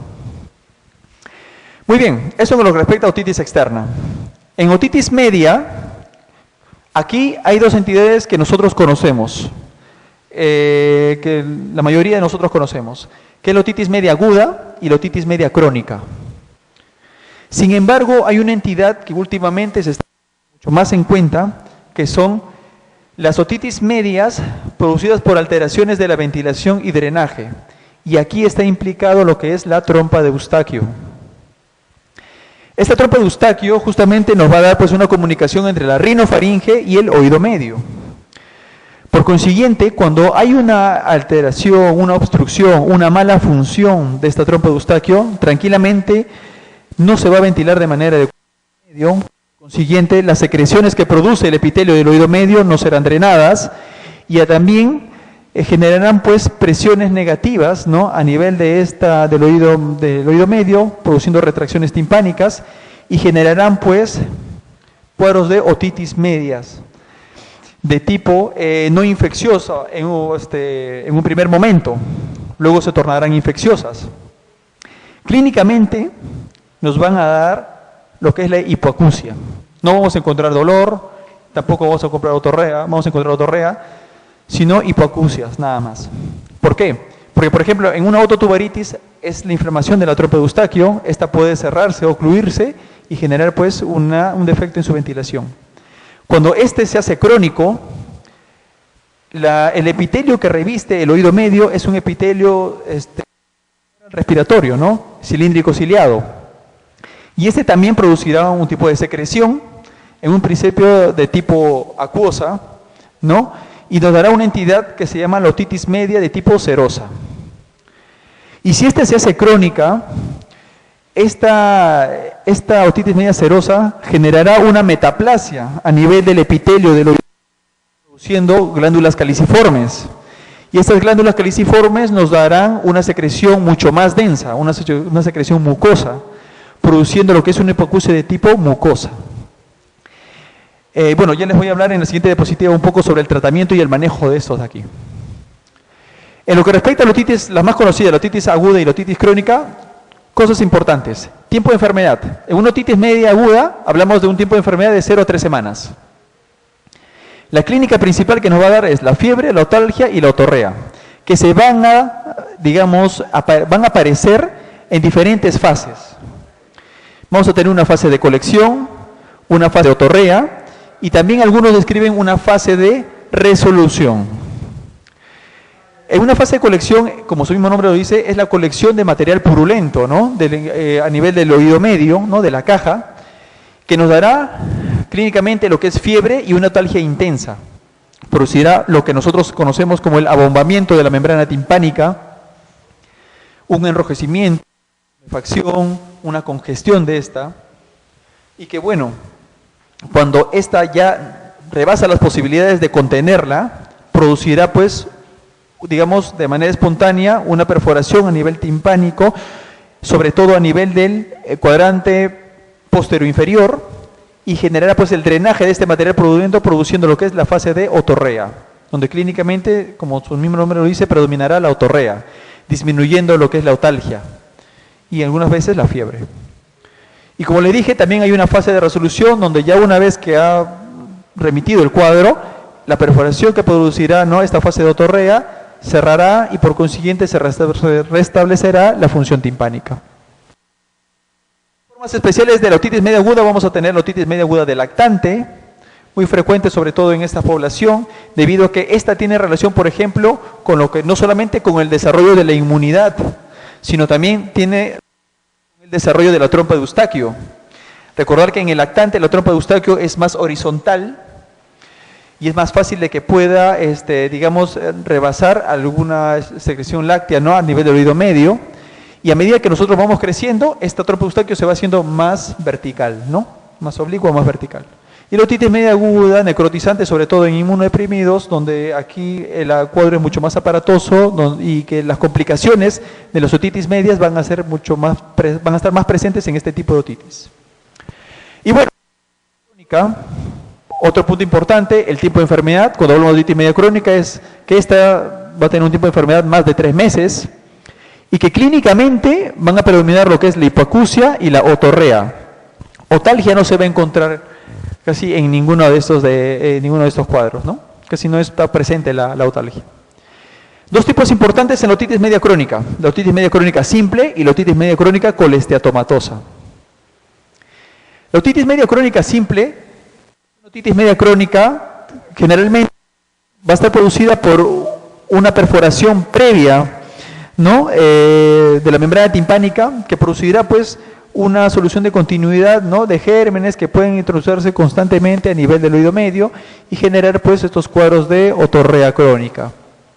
Muy bien, eso con lo que respecta a otitis externa. En otitis media, aquí hay dos entidades que nosotros conocemos, que la mayoría de nosotros conocemos, que es la otitis media aguda y la otitis media crónica. Sin embargo, hay una entidad que últimamente se está tomando mucho más en cuenta, que son las otitis medias producidas por alteraciones de la ventilación y drenaje. Y aquí está implicado lo que es la trompa de Eustaquio. Esta trompa de Eustaquio justamente nos va a dar pues una comunicación entre la rinofaringe y el oído medio. Por consiguiente, cuando hay una alteración, una obstrucción, una mala función de esta trompa de Eustaquio, tranquilamente no se va a ventilar de manera adecuada. Por consiguiente, las secreciones que produce el epitelio del oído medio no serán drenadas y también generarán pues presiones negativas, ¿no? A nivel de del oído medio, produciendo retracciones timpánicas y generarán pues cuadros de otitis medias de tipo no infecciosa en un primer momento, luego se tornarán infecciosas. Clínicamente nos van a dar lo que es la hipoacusia. No vamos a encontrar dolor, tampoco vamos a encontrar otorrea, sino hipoacusias, nada más. ¿Por qué? Porque, por ejemplo, en una ototubaritis es la inflamación de la trompa de Eustaquio, esta puede cerrarse o ocluirse y generar pues un defecto en su ventilación. Cuando este se hace crónico, el epitelio que reviste el oído medio es un epitelio respiratorio, ¿no? Cilíndrico ciliado. Y este también producirá un tipo de secreción, en un principio de tipo acuosa, ¿no? Y nos dará una entidad que se llama la otitis media de tipo serosa. Y si esta se hace crónica, esta otitis media serosa generará una metaplasia a nivel del epitelio del oído, produciendo glándulas caliciformes. Y estas glándulas caliciformes nos darán una secreción mucho más densa, una secreción mucosa, produciendo lo que es una hipoacusia de tipo mucosa. Bueno, ya les voy a hablar en la siguiente diapositiva un poco sobre el tratamiento y el manejo de estos de aquí. En lo que respecta a la otitis, la más conocida, la otitis aguda y la otitis crónica, cosas importantes. Tiempo de enfermedad. En una otitis media aguda hablamos de un tiempo de enfermedad de 0 a 3 semanas. La clínica principal que nos va a dar es la fiebre, la otalgia y la otorrea, que se van a, van a aparecer en diferentes fases. Vamos a tener una fase de colección, una fase de otorrea y también algunos describen una fase de resolución. En una fase de colección, como su mismo nombre lo dice, es la colección de material purulento, ¿no? A nivel del oído medio, ¿no? De la caja, que nos dará clínicamente lo que es fiebre y una otalgia intensa. Producirá lo que nosotros conocemos como el abombamiento de la membrana timpánica, un enrojecimiento, una facción, una congestión de esta, y que bueno, cuando esta ya rebasa las posibilidades de contenerla, producirá pues, digamos, de manera espontánea, una perforación a nivel timpánico, sobre todo a nivel del cuadrante posterior-inferior, y generará pues el drenaje de este material purulento, produciendo lo que es la fase de otorrea, donde clínicamente, como su mismo nombre lo dice, predominará la otorrea, disminuyendo lo que es la otalgia. y algunas veces la fiebre. Y como le dije, también hay una fase de resolución donde ya una vez que ha remitido el cuadro, la perforación que producirá, ¿no?, esta fase de otorrea cerrará y por consiguiente se restablecerá la función timpánica. Formas especiales de la otitis media aguda, vamos a tener la otitis media aguda de lactante, muy frecuente sobre todo en esta población, debido a que esta tiene relación, por ejemplo, con lo que no solamente con el desarrollo de la inmunidad, sino también tiene el desarrollo de la trompa de Eustaquio. Recordar que en el lactante la trompa de Eustaquio es más horizontal y es más fácil de que pueda, digamos, rebasar alguna secreción láctea, ¿no?, a nivel del oído medio, y a medida que nosotros vamos creciendo, esta trompa de Eustaquio se va haciendo más vertical, ¿no?, más oblicua, más vertical. Y la otitis media aguda, necrotizante, sobre todo en inmunodeprimidos, donde aquí el cuadro es mucho más aparatoso y que las complicaciones de las otitis medias van a estar más presentes en este tipo de otitis. Y bueno, otro punto importante, el tipo de enfermedad. Cuando hablamos de otitis media crónica es que esta va a tener un tipo de enfermedad más de 3 meses y que clínicamente van a predominar lo que es la hipoacusia y la otorrea. Otalgia no se va a encontrar casi en ninguno de estos cuadros, ¿no? Casi no está presente la otalgia. Dos tipos importantes en la otitis media crónica: la otitis media crónica simple y la otitis media crónica colesteatomatosa. La otitis media crónica simple, la otitis media crónica generalmente va a estar producida por una perforación previa, ¿no?, de la membrana timpánica, que producirá pues una solución de continuidad, ¿no?, de gérmenes que pueden introducirse constantemente a nivel del oído medio y generar pues estos cuadros de otorrea crónica,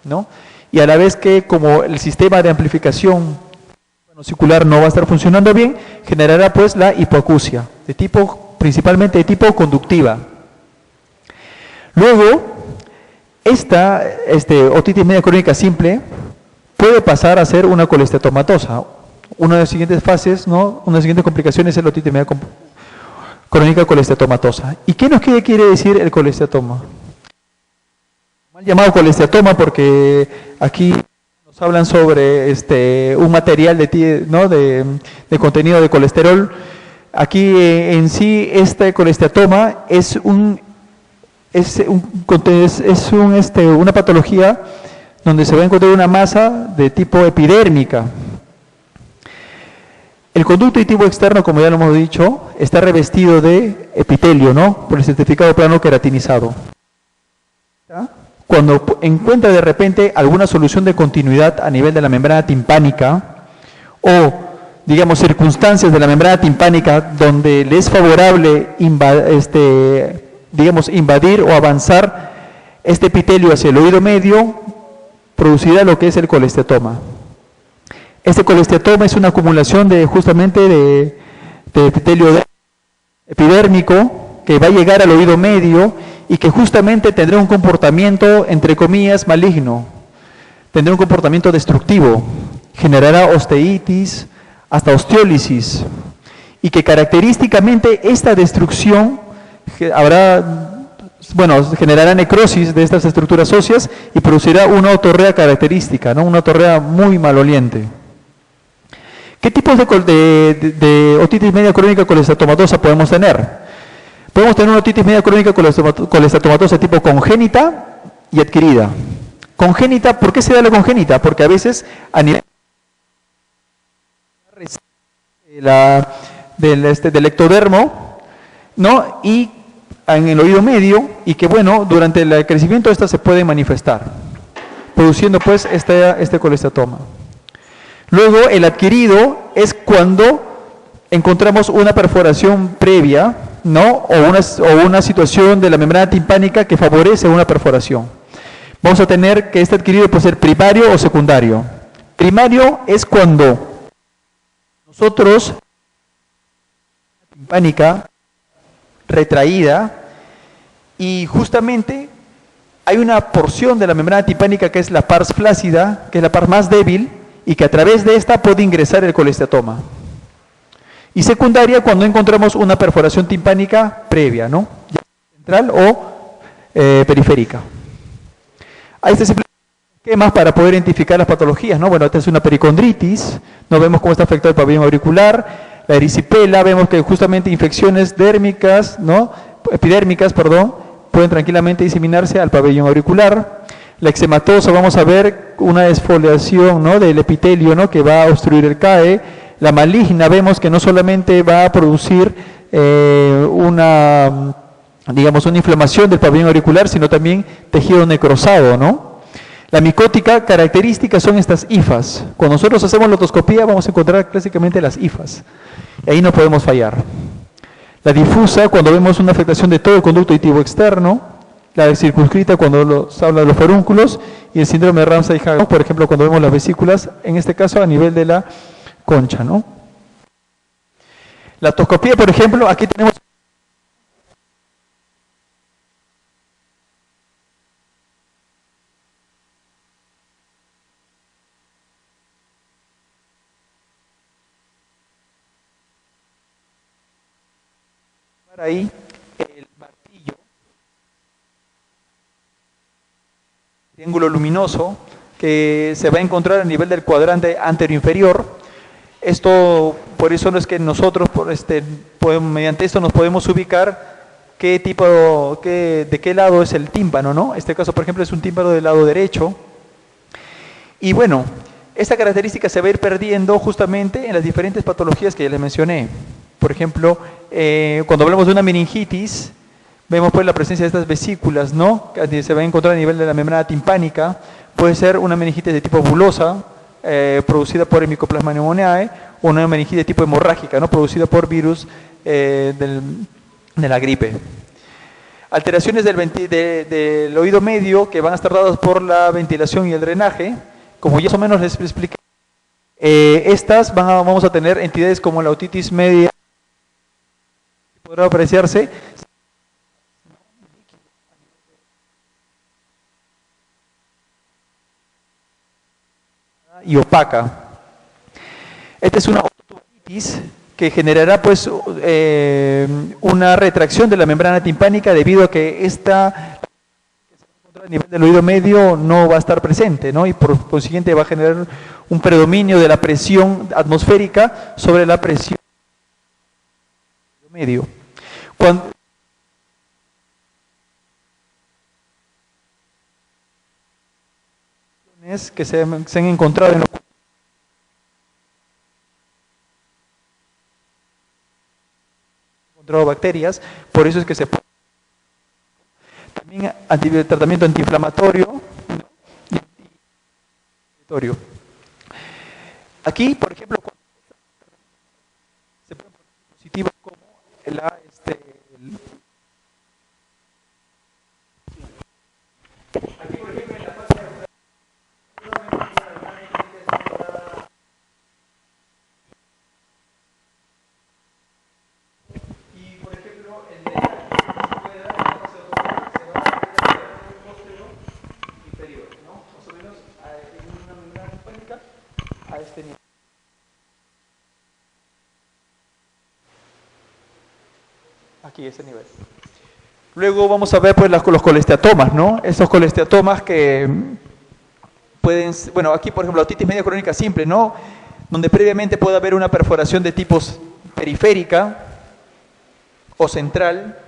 ¿no? Y a la vez que, como el sistema de amplificación vesicular no va a estar funcionando bien, generará pues la hipoacusia, principalmente de tipo conductiva. Luego, esta otitis media crónica simple puede pasar a ser una colesteatomatosa. Una de las siguientes fases, ¿no?, una de las siguientes complicaciones es la otitis media crónica colesteatomatosa. ¿Y qué nos quiere decir el colesteatoma? Mal llamado colesteatoma porque aquí nos hablan sobre un material de contenido de colesterol. Aquí en sí este colesteatoma es una patología donde se va a encontrar una masa de tipo epidérmica. El conducto auditivo externo, como ya lo hemos dicho, está revestido de epitelio, ¿no?, por el certificado plano queratinizado. Cuando encuentra de repente alguna solución de continuidad a nivel de la membrana timpánica o, digamos, circunstancias de la membrana timpánica donde le es favorable invadir o avanzar este epitelio hacia el oído medio, producirá lo que es el colesteatoma. Este colesteatoma es una acumulación justamente de epitelio epidérmico que va a llegar al oído medio y que justamente tendrá un comportamiento, entre comillas, maligno. Tendrá un comportamiento destructivo, generará osteitis, hasta osteólisis, y que característicamente esta destrucción generará necrosis de estas estructuras óseas y producirá una otorrea característica, ¿no?, una otorrea muy maloliente. ¿Qué tipos de otitis media crónica colesteatomatosa podemos tener? Podemos tener una otitis media crónica colesteatomatosa tipo congénita y adquirida. Congénita, ¿por qué se da la congénita? Porque a veces a nivel del ectodermo, ¿no?, y en el oído medio, y que bueno, durante el crecimiento esta se puede manifestar, produciendo pues este colesteatoma. Luego, el adquirido es cuando encontramos una perforación previa, ¿no?, o una situación de la membrana timpánica que favorece una perforación. Vamos a tener que este adquirido puede ser primario o secundario. Primario es cuando nosotros, timpánica retraída, y justamente hay una porción de la membrana timpánica que es la pars flácida, que es la parte más débil, y que a través de esta puede ingresar el colesteatoma. Y secundaria cuando encontramos una perforación timpánica previa, ¿no?, ya central o periférica. Ahí está simplemente esquemas para poder identificar las patologías, ¿no? Bueno, esta es una pericondritis, no vemos cómo está afectado el pabellón auricular, la erisipela, vemos que justamente infecciones dérmicas, ¿no? Epidérmicas, perdón, pueden tranquilamente diseminarse al pabellón auricular. La eczematosa, vamos a ver una desfoliación, ¿no? Del epitelio, ¿no? Que va a obstruir el CAE. La maligna, vemos que no solamente va a producir una inflamación del pabellón auricular, sino también tejido necrosado, ¿no? La micótica, características son estas hifas. Cuando nosotros hacemos la otoscopía vamos a encontrar clásicamente las hifas. Y ahí no podemos fallar. La difusa, cuando vemos una afectación de todo el conducto auditivo externo. La circunscrita, cuando se habla de los forúnculos. Y el síndrome de Ramsay-Hagan, por ejemplo, cuando vemos las vesículas, en este caso a nivel de la concha, ¿no? La otoscopía, por ejemplo, aquí tenemos ahí el martillo, triángulo luminoso, que se va a encontrar a nivel del cuadrante anteroinferior. Esto, por eso no es que nosotros, mediante esto nos podemos ubicar de qué lado es el tímpano, ¿no? Este caso, por ejemplo, es un tímpano del lado derecho. Y bueno, esta característica se va a ir perdiendo justamente en las diferentes patologías que ya les mencioné. Por ejemplo, cuando hablamos de una meningitis, vemos pues la presencia de estas vesículas, ¿no? Que se va a encontrar a nivel de la membrana timpánica. Puede ser una meningitis de tipo bulosa, producida por el Mycoplasma pneumoniae, o una meningitis de tipo hemorrágica, ¿no? Producida por virus de la gripe. Alteraciones del oído medio que van a estar dadas por la ventilación y el drenaje, como ya más o menos les expliqué. Estas vamos a tener entidades como la otitis media, podrá apreciarse y opaca. Esta es una otitis que generará pues una retracción de la membrana timpánica debido a que esta a nivel del oído medio no va a estar presente, ¿no? Y por consiguiente va a generar un predominio de la presión atmosférica sobre la presión del oído medio. Cuando que se han encontrado bacterias, por eso es que se puede también tratamiento antiinflamatorio, ¿no? Aquí, por ejemplo, se pueden poner dispositivos como aquí, por ejemplo, en la parte de y por ejemplo el drenaje se puede dar en la fase automática, se va a hacer el costero inferior, ¿no? Más o menos en una membrana timpánica a este nivel. Aquí, ese nivel. Luego vamos a ver pues los colesteatomas, ¿no? Estos colesteatomas que pueden, bueno, aquí por ejemplo la otitis media crónica simple, ¿no? Donde previamente puede haber una perforación de tipos periférica o central.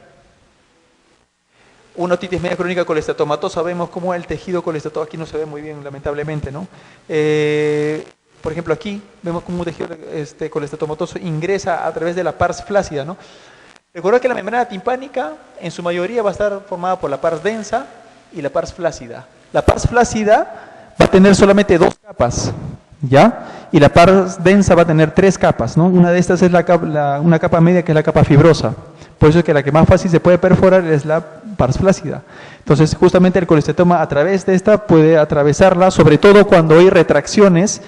Una otitis media crónica colesteatomatosa, vemos cómo el tejido colesteatoso, aquí no se ve muy bien lamentablemente, ¿no? Por ejemplo aquí vemos cómo un tejido colesteatomatoso ingresa a través de la pars flácida, ¿no? Recuerda que la membrana timpánica en su mayoría va a estar formada por la pars densa y la pars flácida. La pars flácida va a tener solamente 2 capas, ¿ya? Y la pars densa va a tener 3 capas, ¿no? Una de estas es una capa media que es la capa fibrosa. Por eso es que la que más fácil se puede perforar es la pars flácida. Entonces justamente el colesteatoma a través de esta puede atravesarla, sobre todo cuando hay retracciones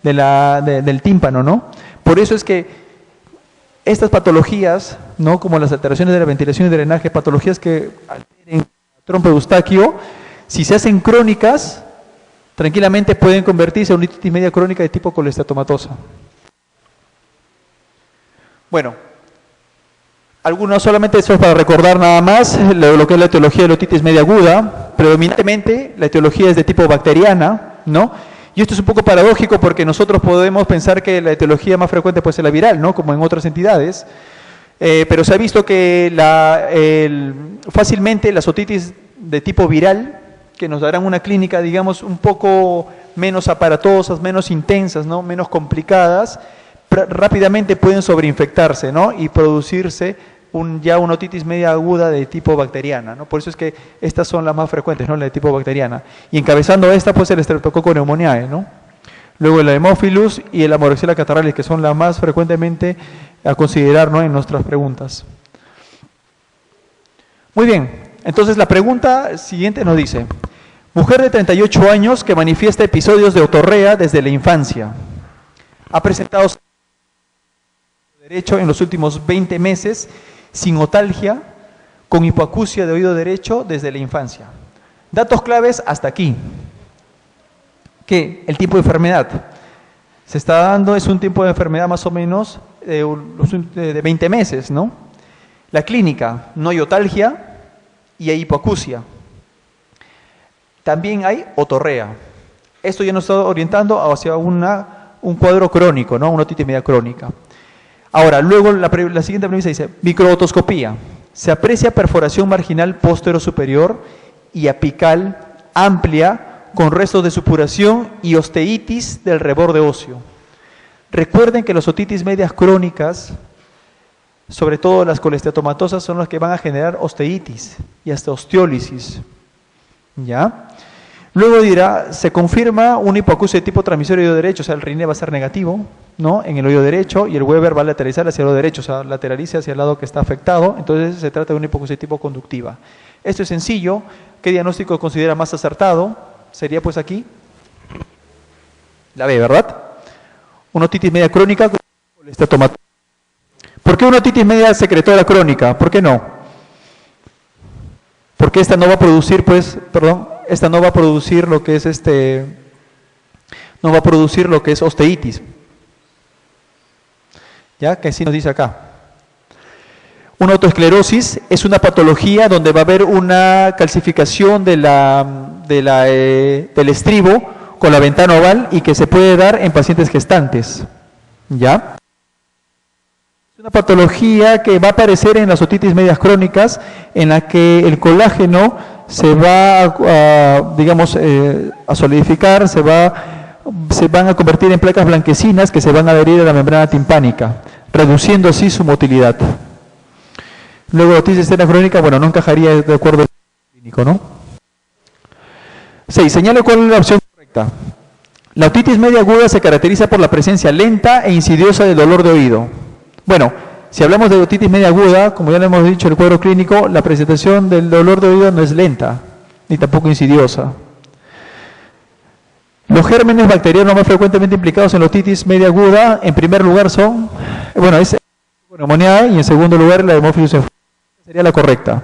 del tímpano, ¿no? Por eso es que estas patologías, ¿no? Como las alteraciones de la ventilación y drenaje, patologías que alteren el trompo de Eustaquio, si se hacen crónicas, tranquilamente pueden convertirse en una otitis media crónica de tipo colesteatomatosa. Bueno, algunos solamente eso es para recordar nada más lo que es la etiología de la otitis media aguda. predominantemente la etiología es de tipo bacteriana, ¿no? Y esto es un poco paradójico porque nosotros podemos pensar que la etiología más frecuente puede ser la viral, ¿no? Como en otras entidades, pero se ha visto que fácilmente las otitis de tipo viral, que nos darán una clínica, digamos, un poco menos aparatosas, menos intensas, ¿no? Menos complicadas, rápidamente pueden sobreinfectarse, ¿no? Y producirse ya una otitis media aguda de tipo bacteriana, ¿no? Por eso es que estas son las más frecuentes, ¿no? La de tipo bacteriana. Y encabezando esta, pues el Streptococcus pneumoniae, ¿no? Luego el Haemophilus y el Moraxella catarrhalis, que son las más frecuentemente a considerar, ¿no? En nuestras preguntas. Muy bien, entonces la pregunta siguiente nos dice: mujer de 38 años que manifiesta episodios de otorrea desde la infancia. Ha presentado derecho en los últimos 20 meses, sin otalgia, con hipoacusia de oído derecho desde la infancia. Datos claves hasta aquí. ¿Qué? El tipo de enfermedad. Se está dando, es un tipo de enfermedad más o menos de 20 meses, ¿no? La clínica, no hay otalgia y hay hipoacusia. También hay otorrea. Esto ya nos está orientando hacia un cuadro crónico, ¿no? Una otitis media crónica. Ahora, luego la siguiente premisa dice: microotoscopía. Se aprecia perforación marginal póstero-superior y apical amplia con restos de supuración y osteitis del reborde óseo. Recuerden que las otitis medias crónicas, sobre todo las colesteatomatosas, son las que van a generar osteitis y hasta osteólisis. ¿Ya? Luego dirá, se confirma una hipoacusia de tipo transmisorio de oído derecho, o sea, el RINE va a ser negativo, ¿no? En el oído derecho, y el Weber va a lateralizar hacia el oído derecho, o sea, lateraliza hacia el lado que está afectado, entonces se trata de una hipoacusia de tipo conductiva. Esto es sencillo. ¿Qué diagnóstico considera más acertado? Sería pues aquí la B, ¿verdad? Una otitis media crónica con colesteatomatoma. ¿Por qué una otitis media secretora crónica? ¿Por qué no? Porque esta no va a producir, esta no va a producir lo que es no va a producir lo que es osteitis. ¿Ya? Que así nos dice acá. Una autoesclerosis es una patología donde va a haber una calcificación del estribo con la ventana oval y que se puede dar en pacientes gestantes. ¿Ya? Es una patología que va a aparecer en las otitis medias crónicas, en la que el colágeno se va a solidificar, se van a convertir en placas blanquecinas que se van a adherir a la membrana timpánica, reduciendo así su motilidad. Luego, otitis externa crónica, bueno, no encajaría de acuerdo al clínico, ¿no? 6. Señale cuál es la opción correcta. La otitis media aguda se caracteriza por la presencia lenta e insidiosa del dolor de oído. Bueno, si hablamos de otitis media aguda, como ya le hemos dicho en el cuadro clínico, la presentación del dolor de oído no es lenta, ni tampoco insidiosa. Los gérmenes bacterianos más frecuentemente implicados en la otitis media aguda, en primer lugar son, es Pneumoniae, y en segundo lugar la Haemophilus influenzae. Sería la correcta.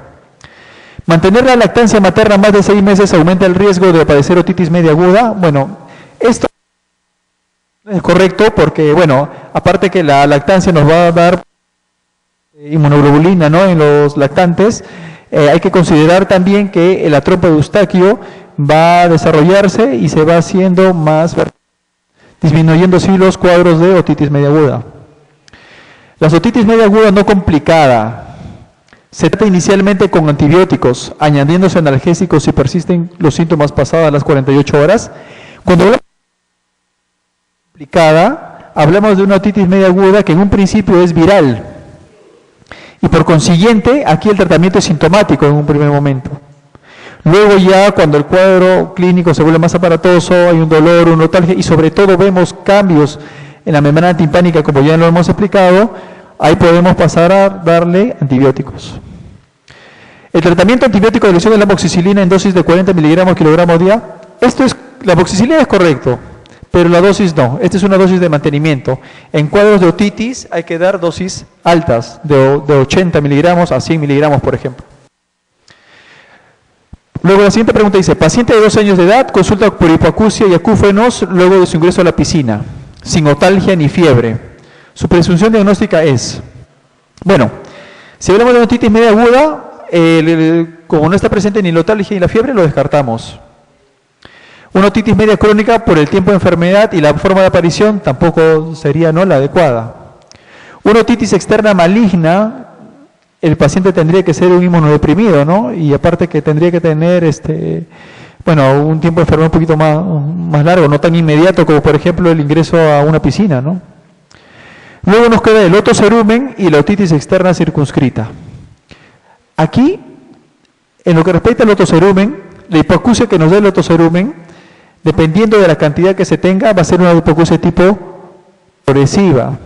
Mantener la lactancia materna más de 6 meses aumenta el riesgo de padecer otitis media aguda. Bueno, esto es correcto porque, aparte que la lactancia nos va a dar inmunoglobulina, ¿no? En los lactantes, hay que considerar también que la trompa de Eustaquio va a desarrollarse y se va haciendo más, disminuyendo así los cuadros de otitis media aguda. La otitis media aguda no complicada se trata inicialmente con antibióticos, añadiéndose analgésicos si persisten los síntomas pasadas las 48 horas. Cuando hablamos de complicada, hablamos de una otitis media aguda que en un principio es viral. Y por consiguiente, aquí el tratamiento es sintomático en un primer momento. Luego ya cuando el cuadro clínico se vuelve más aparatoso, hay un dolor, una otalgia y sobre todo vemos cambios en la membrana timpánica, como ya lo hemos explicado, ahí podemos pasar a darle antibióticos. El tratamiento antibiótico de lesión de la amoxicilina en dosis de 40 miligramos kilogramo día, la amoxicilina es correcto, pero la dosis no. Esta es una dosis de mantenimiento. En cuadros de otitis hay que dar dosis altas, de 80 miligramos a 100 miligramos, por ejemplo. Luego la siguiente pregunta dice, paciente de 2 años de edad consulta por hipoacusia y acúfenos luego de su ingreso a la piscina, sin otalgia ni fiebre. Su presunción diagnóstica es, si hablamos de otitis media aguda, el como no está presente ni la otalgia ni la fiebre, lo descartamos. Una otitis media crónica por el tiempo de enfermedad y la forma de aparición tampoco sería la adecuada. Una otitis externa maligna, el paciente tendría que ser un inmunodeprimido, ¿no? Y aparte que tendría que tener un tiempo de enfermedad un poquito más largo, no tan inmediato como por ejemplo el ingreso a una piscina, ¿no? Luego nos queda el otocerumen y la otitis externa circunscrita. Aquí, en lo que respecta al otocerumen, la hipoacusia que nos da el otocerumen, dependiendo de la cantidad que se tenga, va a ser una hipoacusia tipo progresiva,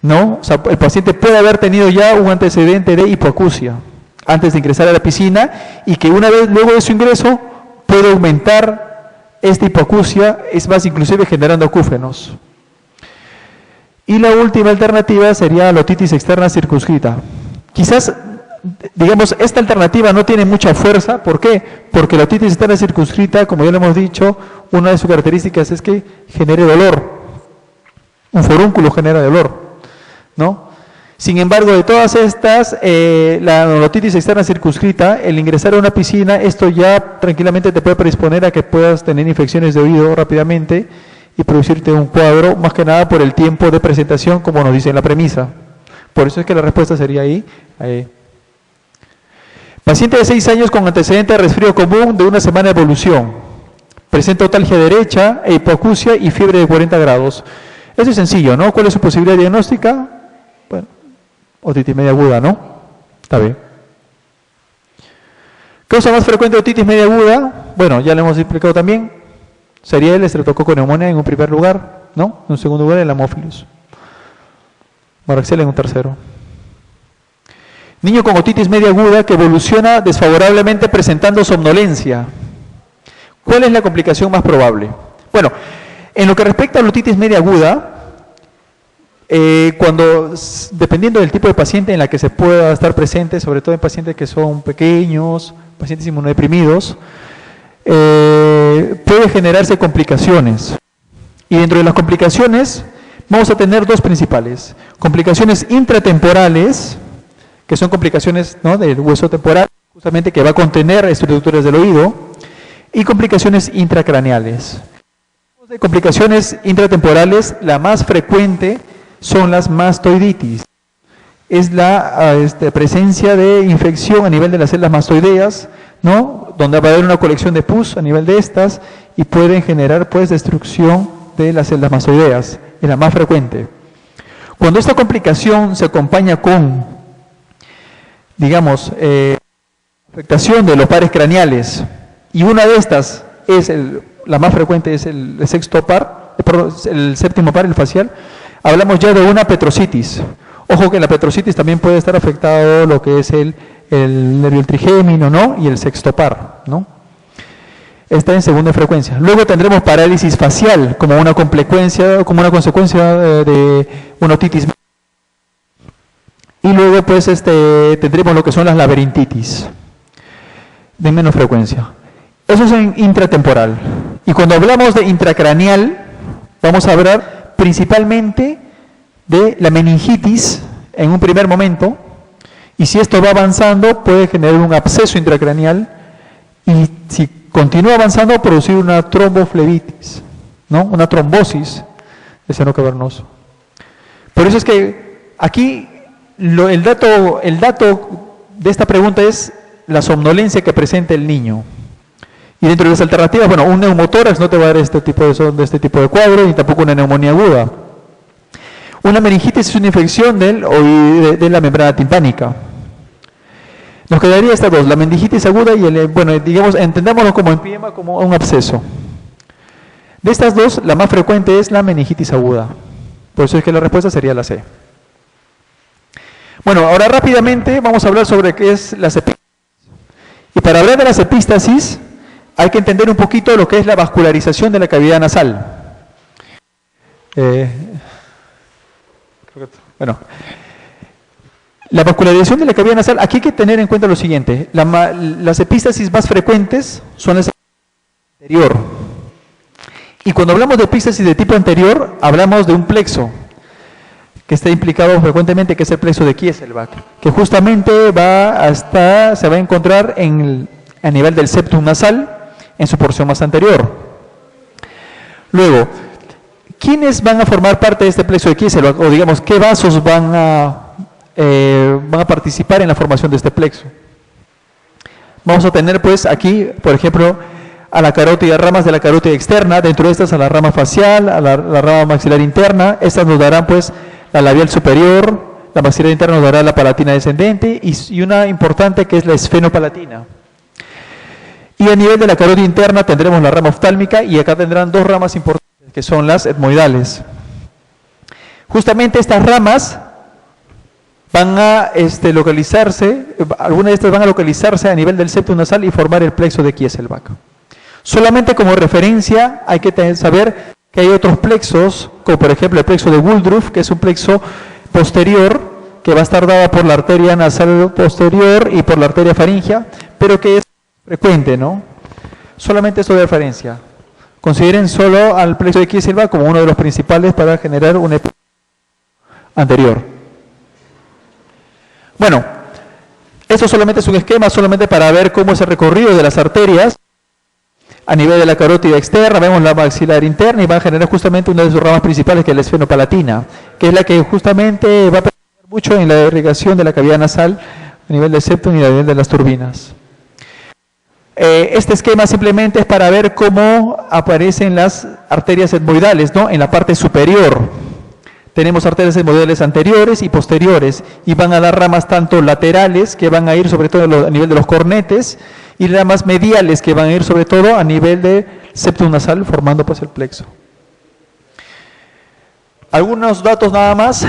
¿no? O sea, el paciente puede haber tenido ya un antecedente de hipoacusia antes de ingresar a la piscina y que una vez luego de su ingreso puede aumentar esta hipoacusia, es más, inclusive generando acúfenos. Y la última alternativa sería la otitis externa circunscrita. Quizás, digamos, esta alternativa no tiene mucha fuerza. ¿Por qué? Porque la otitis externa circunscrita, como ya lo hemos dicho, una de sus características es que genere dolor. Un forúnculo genera dolor, ¿no? Sin embargo, de todas estas, la otitis externa circunscrita, el ingresar a una piscina, esto ya tranquilamente te puede predisponer a que puedas tener infecciones de oído rápidamente y producirte un cuadro, más que nada por el tiempo de presentación, como nos dice en la premisa. Por eso es que la respuesta sería ahí. Paciente de 6 años con antecedente de resfrío común de una semana de evolución. Presenta otalgia derecha, hipoacusia y fiebre de 40 grados. Eso es sencillo, ¿no? ¿Cuál es su posibilidad diagnóstica? Bueno, otitis media aguda, ¿no? Está bien. Causa más frecuente de otitis media aguda, bueno, ya lo hemos explicado también. Sería el estreptococo neumonía en un primer lugar, ¿no? En un segundo lugar el Haemophilus. Moraxella en un tercero. Niño con otitis media aguda que evoluciona desfavorablemente presentando somnolencia. ¿Cuál es la complicación más probable? Bueno, en lo que respecta a la otitis media aguda, dependiendo del tipo de paciente en la que se pueda estar presente, sobre todo en pacientes que son pequeños, pacientes inmunodeprimidos, puede generarse complicaciones. Y dentro de las complicaciones vamos a tener dos principales. Complicaciones intratemporales, que son complicaciones, ¿no?, del hueso temporal, justamente que va a contener estructuras del oído, y complicaciones intracraneales. De complicaciones intratemporales, la más frecuente son las mastoiditis. Es la presencia de infección a nivel de las células mastoideas, ¿no?, donde va a haber una colección de pus a nivel de estas y pueden generar pues destrucción de las células mastoideas. Es la más frecuente. Cuando esta complicación se acompaña con, digamos, afectación de los pares craneales, y una de estas es la más frecuente es el séptimo par, el facial, hablamos ya de una petrocitis. Ojo que en la petrocitis también puede estar afectado lo que es el nervio trigémino, ¿no?, y el sexto par, ¿no? Está en segunda frecuencia. Luego tendremos parálisis facial como una consecuencia de una otitis. Y luego pues tendremos lo que son las laberintitis de menos frecuencia. Eso es en intratemporal. Y cuando hablamos de intracraneal, vamos a hablar principalmente de la meningitis en un primer momento, y si esto va avanzando puede generar un absceso intracraneal, y si continúa avanzando producir una tromboflebitis, ¿no?, una trombosis de seno cavernoso. Por eso es que aquí el dato de esta pregunta es la somnolencia que presenta el niño. Y dentro de las alternativas, bueno, un neumotórax no te va a dar este tipo de cuadro, ni tampoco una neumonía aguda. Una meningitis es una infección de la membrana timpánica. Nos quedaría estas dos, la meningitis aguda y digamos, entendámoslo como empiema, como un absceso. De estas dos, la más frecuente es la meningitis aguda. Por eso es que la respuesta sería la C. Bueno, ahora rápidamente vamos a hablar sobre qué es la epístasis. Y para hablar de las epístasis, hay que entender un poquito lo que es la vascularización de la cavidad nasal. La vascularización de la cavidad nasal, aquí hay que tener en cuenta lo siguiente. Las epístasis más frecuentes son las anterior. Y cuando hablamos de epístasis de tipo anterior, hablamos de un plexo que está implicado frecuentemente, que es el plexo de Kieselbach, que justamente se va a encontrar a nivel del septum nasal, en su porción más anterior. Luego, ¿quiénes van a formar parte de este plexo de Kieselbach? O digamos, ¿qué vasos van a participar en la formación de este plexo? Vamos a tener pues aquí, por ejemplo, a la carótida, ramas de la carótida externa, dentro de estas a la rama facial, a la rama maxilar interna. Estas nos darán pues la labial superior, la maxilar interna nos dará la palatina descendente y una importante que es la esfenopalatina. Y a nivel de la carótida interna tendremos la rama oftálmica y acá tendrán dos ramas importantes que son las etmoidales. Justamente estas ramas van a localizarse, algunas de estas van a localizarse a nivel del septum nasal y formar el plexo de Kieselbach. Solamente como referencia hay que saber que hay otros plexos, como por ejemplo el plexo de Wulfdruff, que es un plexo posterior, que va a estar dada por la arteria nasal posterior y por la arteria faríngea, pero que es frecuente, ¿no? Solamente esto de referencia. Consideren solo al plexo de Kieselbach como uno de los principales para generar un anterior. Bueno, esto solamente es un esquema, solamente para ver cómo es el recorrido de las arterias. A nivel de la carótida externa vemos la maxilar interna y va a generar justamente una de sus ramas principales, que es la esfenopalatina, que es la que justamente va a perjudicar mucho en la irrigación de la cavidad nasal a nivel del septum y a nivel de las turbinas. Este esquema simplemente es para ver cómo aparecen las arterias etmoidales, ¿no? En la parte superior. Tenemos arterias etmoidales anteriores y posteriores y van a dar ramas tanto laterales, que van a ir sobre todo a nivel de los cornetes, y ramas mediales que van a ir sobre todo a nivel de septum nasal, formando pues el plexo. Algunos datos nada más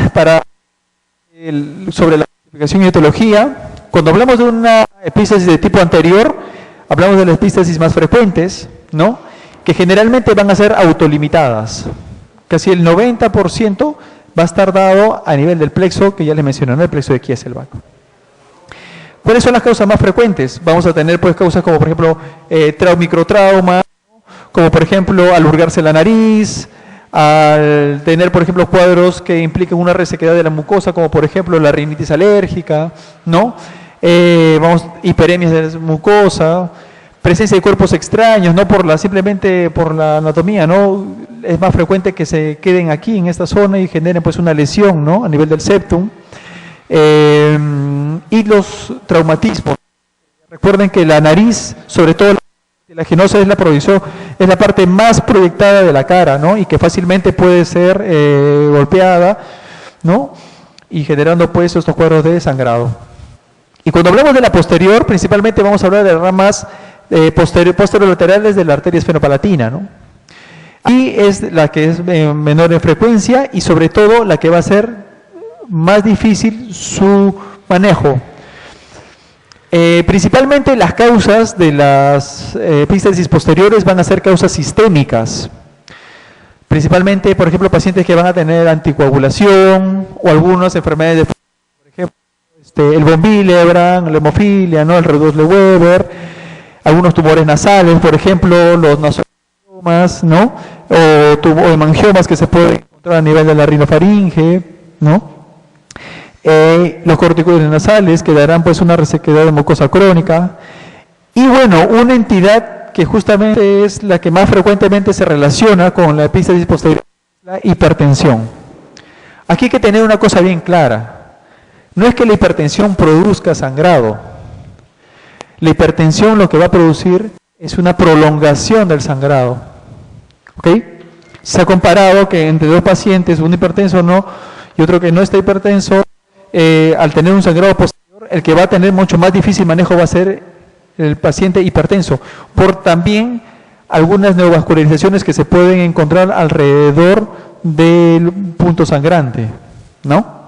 sobre la clasificación y etiología. Cuando hablamos de una epístasis de tipo anterior, hablamos de las epístasis más frecuentes, ¿no? Que generalmente van a ser autolimitadas. Casi el 90% va a estar dado a nivel del plexo, que ya les mencioné, ¿no? El plexo de Kieselbach. ¿Cuáles son las causas más frecuentes? Vamos a tener pues causas como por ejemplo microtrauma, como por ejemplo al hurgarse la nariz, al tener por ejemplo cuadros que implican una resequedad de la mucosa, como por ejemplo la rinitis alérgica, ¿no? Hiperemias de la mucosa, presencia de cuerpos extraños, no simplemente por la anatomía, ¿no? Es más frecuente que se queden aquí en esta zona y generen pues una lesión, ¿no? A nivel del septum. Y los traumatismos. Recuerden que la nariz, sobre todo la ginosa, es la parte más proyectada de la cara, ¿no? Y que fácilmente puede ser golpeada, ¿no? Y generando pues estos cuadros de sangrado. Y cuando hablamos de la posterior, principalmente vamos a hablar de las ramas posterolaterales de la arteria esfenopalatina, ¿no? Y es la que es menor en frecuencia y sobre todo la que va a ser más difícil su manejo. Principalmente las causas de las epístasis posteriores van a ser causas sistémicas. Principalmente, por ejemplo, pacientes que van a tener anticoagulación o algunas enfermedades de, por ejemplo, el von Willebrand, la hemofilia, ¿no? El redox de Weber, algunos tumores nasales, por ejemplo, los nasocitomas, ¿no? O hemangiomas que se pueden encontrar a nivel de la rinofaringe, ¿no? Los corticoides nasales que darán pues una resequedad de mucosa crónica. Y bueno, una entidad que justamente es la que más frecuentemente se relaciona con la epístasis posterior, la hipertensión. Aquí hay que tener una cosa bien clara. No es que la hipertensión produzca sangrado. La hipertensión lo que va a producir es una prolongación del sangrado. ¿Ok? Se ha comparado que entre dos pacientes, un hipertenso no y otro que no está hipertenso, al tener un sangrado posterior, el que va a tener mucho más difícil manejo va a ser el paciente hipertenso, por también algunas neovascularizaciones que se pueden encontrar alrededor del punto sangrante, ¿no?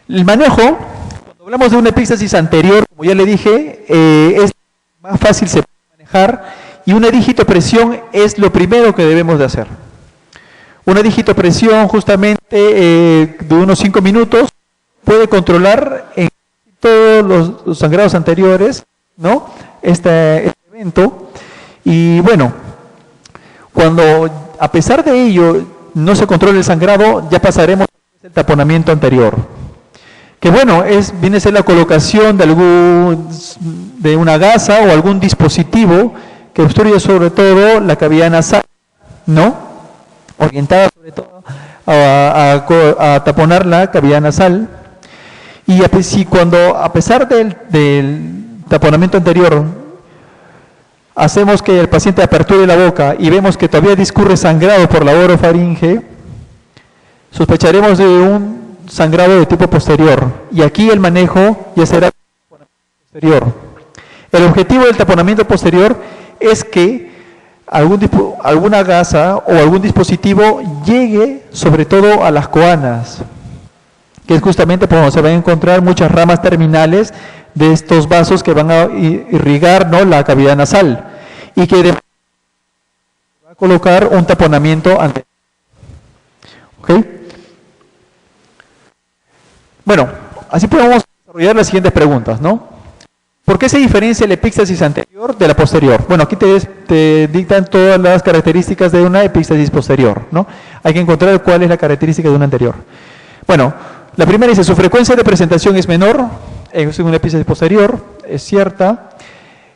El manejo, cuando hablamos de una epístasis anterior, como ya le dije, es más fácil se puede manejar y una digitopresión es lo primero que debemos de hacer. Una digitopresión justamente de unos 5 minutos puede controlar en todos los sangrados anteriores, ¿no? Este evento. Y bueno, cuando a pesar de ello no se controla el sangrado, ya pasaremos al taponamiento anterior. Que bueno, viene a ser la colocación de una gasa o algún dispositivo que obstruye sobre todo la cavidad nasal, ¿no? Orientada sobre todo a taponar la cavidad nasal. Y si cuando, a pesar del taponamiento anterior, hacemos que el paciente aperture la boca y vemos que todavía discurre sangrado por la orofaringe, sospecharemos de un sangrado de tipo posterior, y aquí el manejo ya será posterior. El objetivo del taponamiento posterior es que alguna gasa o algún dispositivo llegue sobre todo a las coanas, que es justamente por donde se van a encontrar muchas ramas terminales de estos vasos que van a irrigar, ¿no?, la cavidad nasal, y que va a colocar un taponamiento anterior. ¿Ok? Bueno, así podemos desarrollar las siguientes preguntas, ¿no? ¿Por qué se diferencia la epístasis anterior de la posterior? Bueno, aquí te dictan todas las características de una epístasis posterior, ¿no? Hay que encontrar cuál es la característica de una anterior. Bueno, la primera dice, su frecuencia de presentación es menor, es una epístasis posterior, es cierta.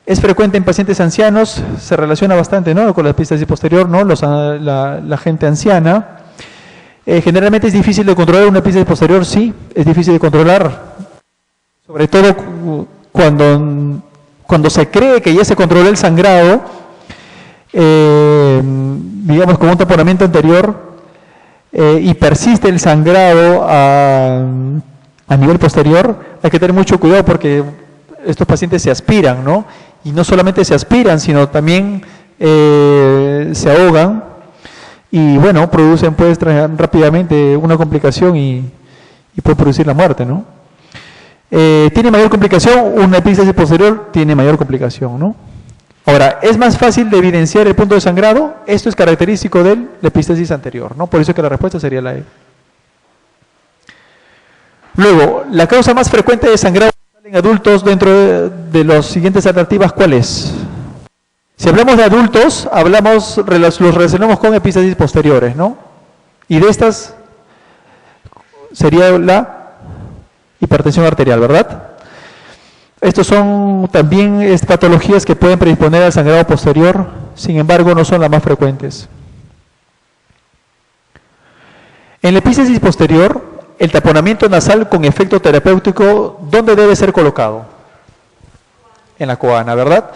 Es frecuente en pacientes ancianos, se relaciona bastante, ¿no?, con la epístasis posterior, ¿no?, la gente anciana. Generalmente es difícil de controlar una epístasis posterior, sí, es difícil de controlar, sobre todo cuando se cree que ya se controló el sangrado, digamos con un taponamiento anterior, y persiste el sangrado a nivel posterior. Hay que tener mucho cuidado porque estos pacientes se aspiran, ¿no? Y no solamente se aspiran, sino también se ahogan. Y bueno, producen pues rápidamente una complicación y puede producir la muerte, ¿no? ¿Tiene mayor complicación? Una epístasis posterior tiene mayor complicación, ¿no? Ahora, ¿es más fácil de evidenciar el punto de sangrado? Esto es característico de la epístasis anterior, ¿no? Por eso que la respuesta sería la E. Luego, la causa más frecuente de sangrado en adultos dentro de las siguientes alternativas, ¿cuál es? Si hablamos de adultos, los relacionamos con epístasis posteriores, ¿no? Y de estas sería la hipertensión arterial, ¿verdad? Estos son también patologías que pueden predisponer al sangrado posterior, sin embargo no son las más frecuentes. En la epístasis posterior, el taponamiento nasal con efecto terapéutico, ¿dónde debe ser colocado? En la coana, ¿verdad?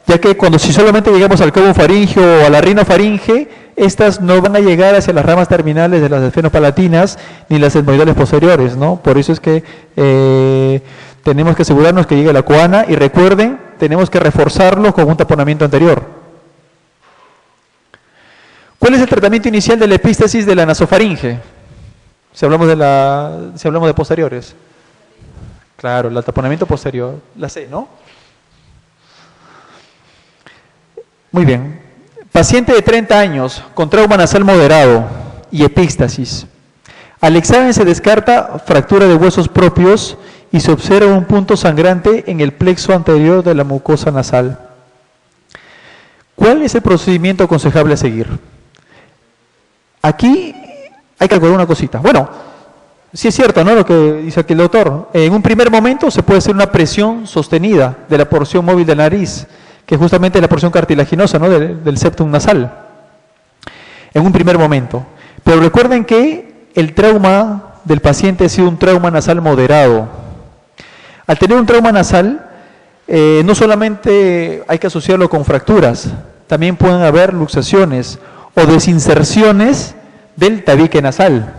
Ya que si solamente llegamos al cabo faríngeo o a la rinofaringe, estas no van a llegar hacia las ramas terminales de las esfenopalatinas ni las etmoidales posteriores, ¿no? Por eso es que tenemos que asegurarnos que llegue a la coana, y recuerden, tenemos que reforzarlo con un taponamiento anterior. ¿Cuál es el tratamiento inicial de la epístasis de la nasofaringe? Si hablamos de posteriores. Claro, el taponamiento posterior, la C, ¿no? Muy bien. Paciente de 30 años con trauma nasal moderado y epístasis. Al examen se descarta fractura de huesos propios y se observa un punto sangrante en el plexo anterior de la mucosa nasal. ¿Cuál es el procedimiento aconsejable a seguir? Aquí hay que calcular una cosita. Bueno, sí es cierto, ¿no?, lo que dice aquí el doctor. En un primer momento se puede hacer una presión sostenida de la porción móvil de la nariz, que es justamente la porción cartilaginosa, ¿no?, del septum nasal, en un primer momento. Pero recuerden que el trauma del paciente ha sido un trauma nasal moderado. Al tener un trauma nasal, no solamente hay que asociarlo con fracturas, también pueden haber luxaciones o desinserciones del tabique nasal.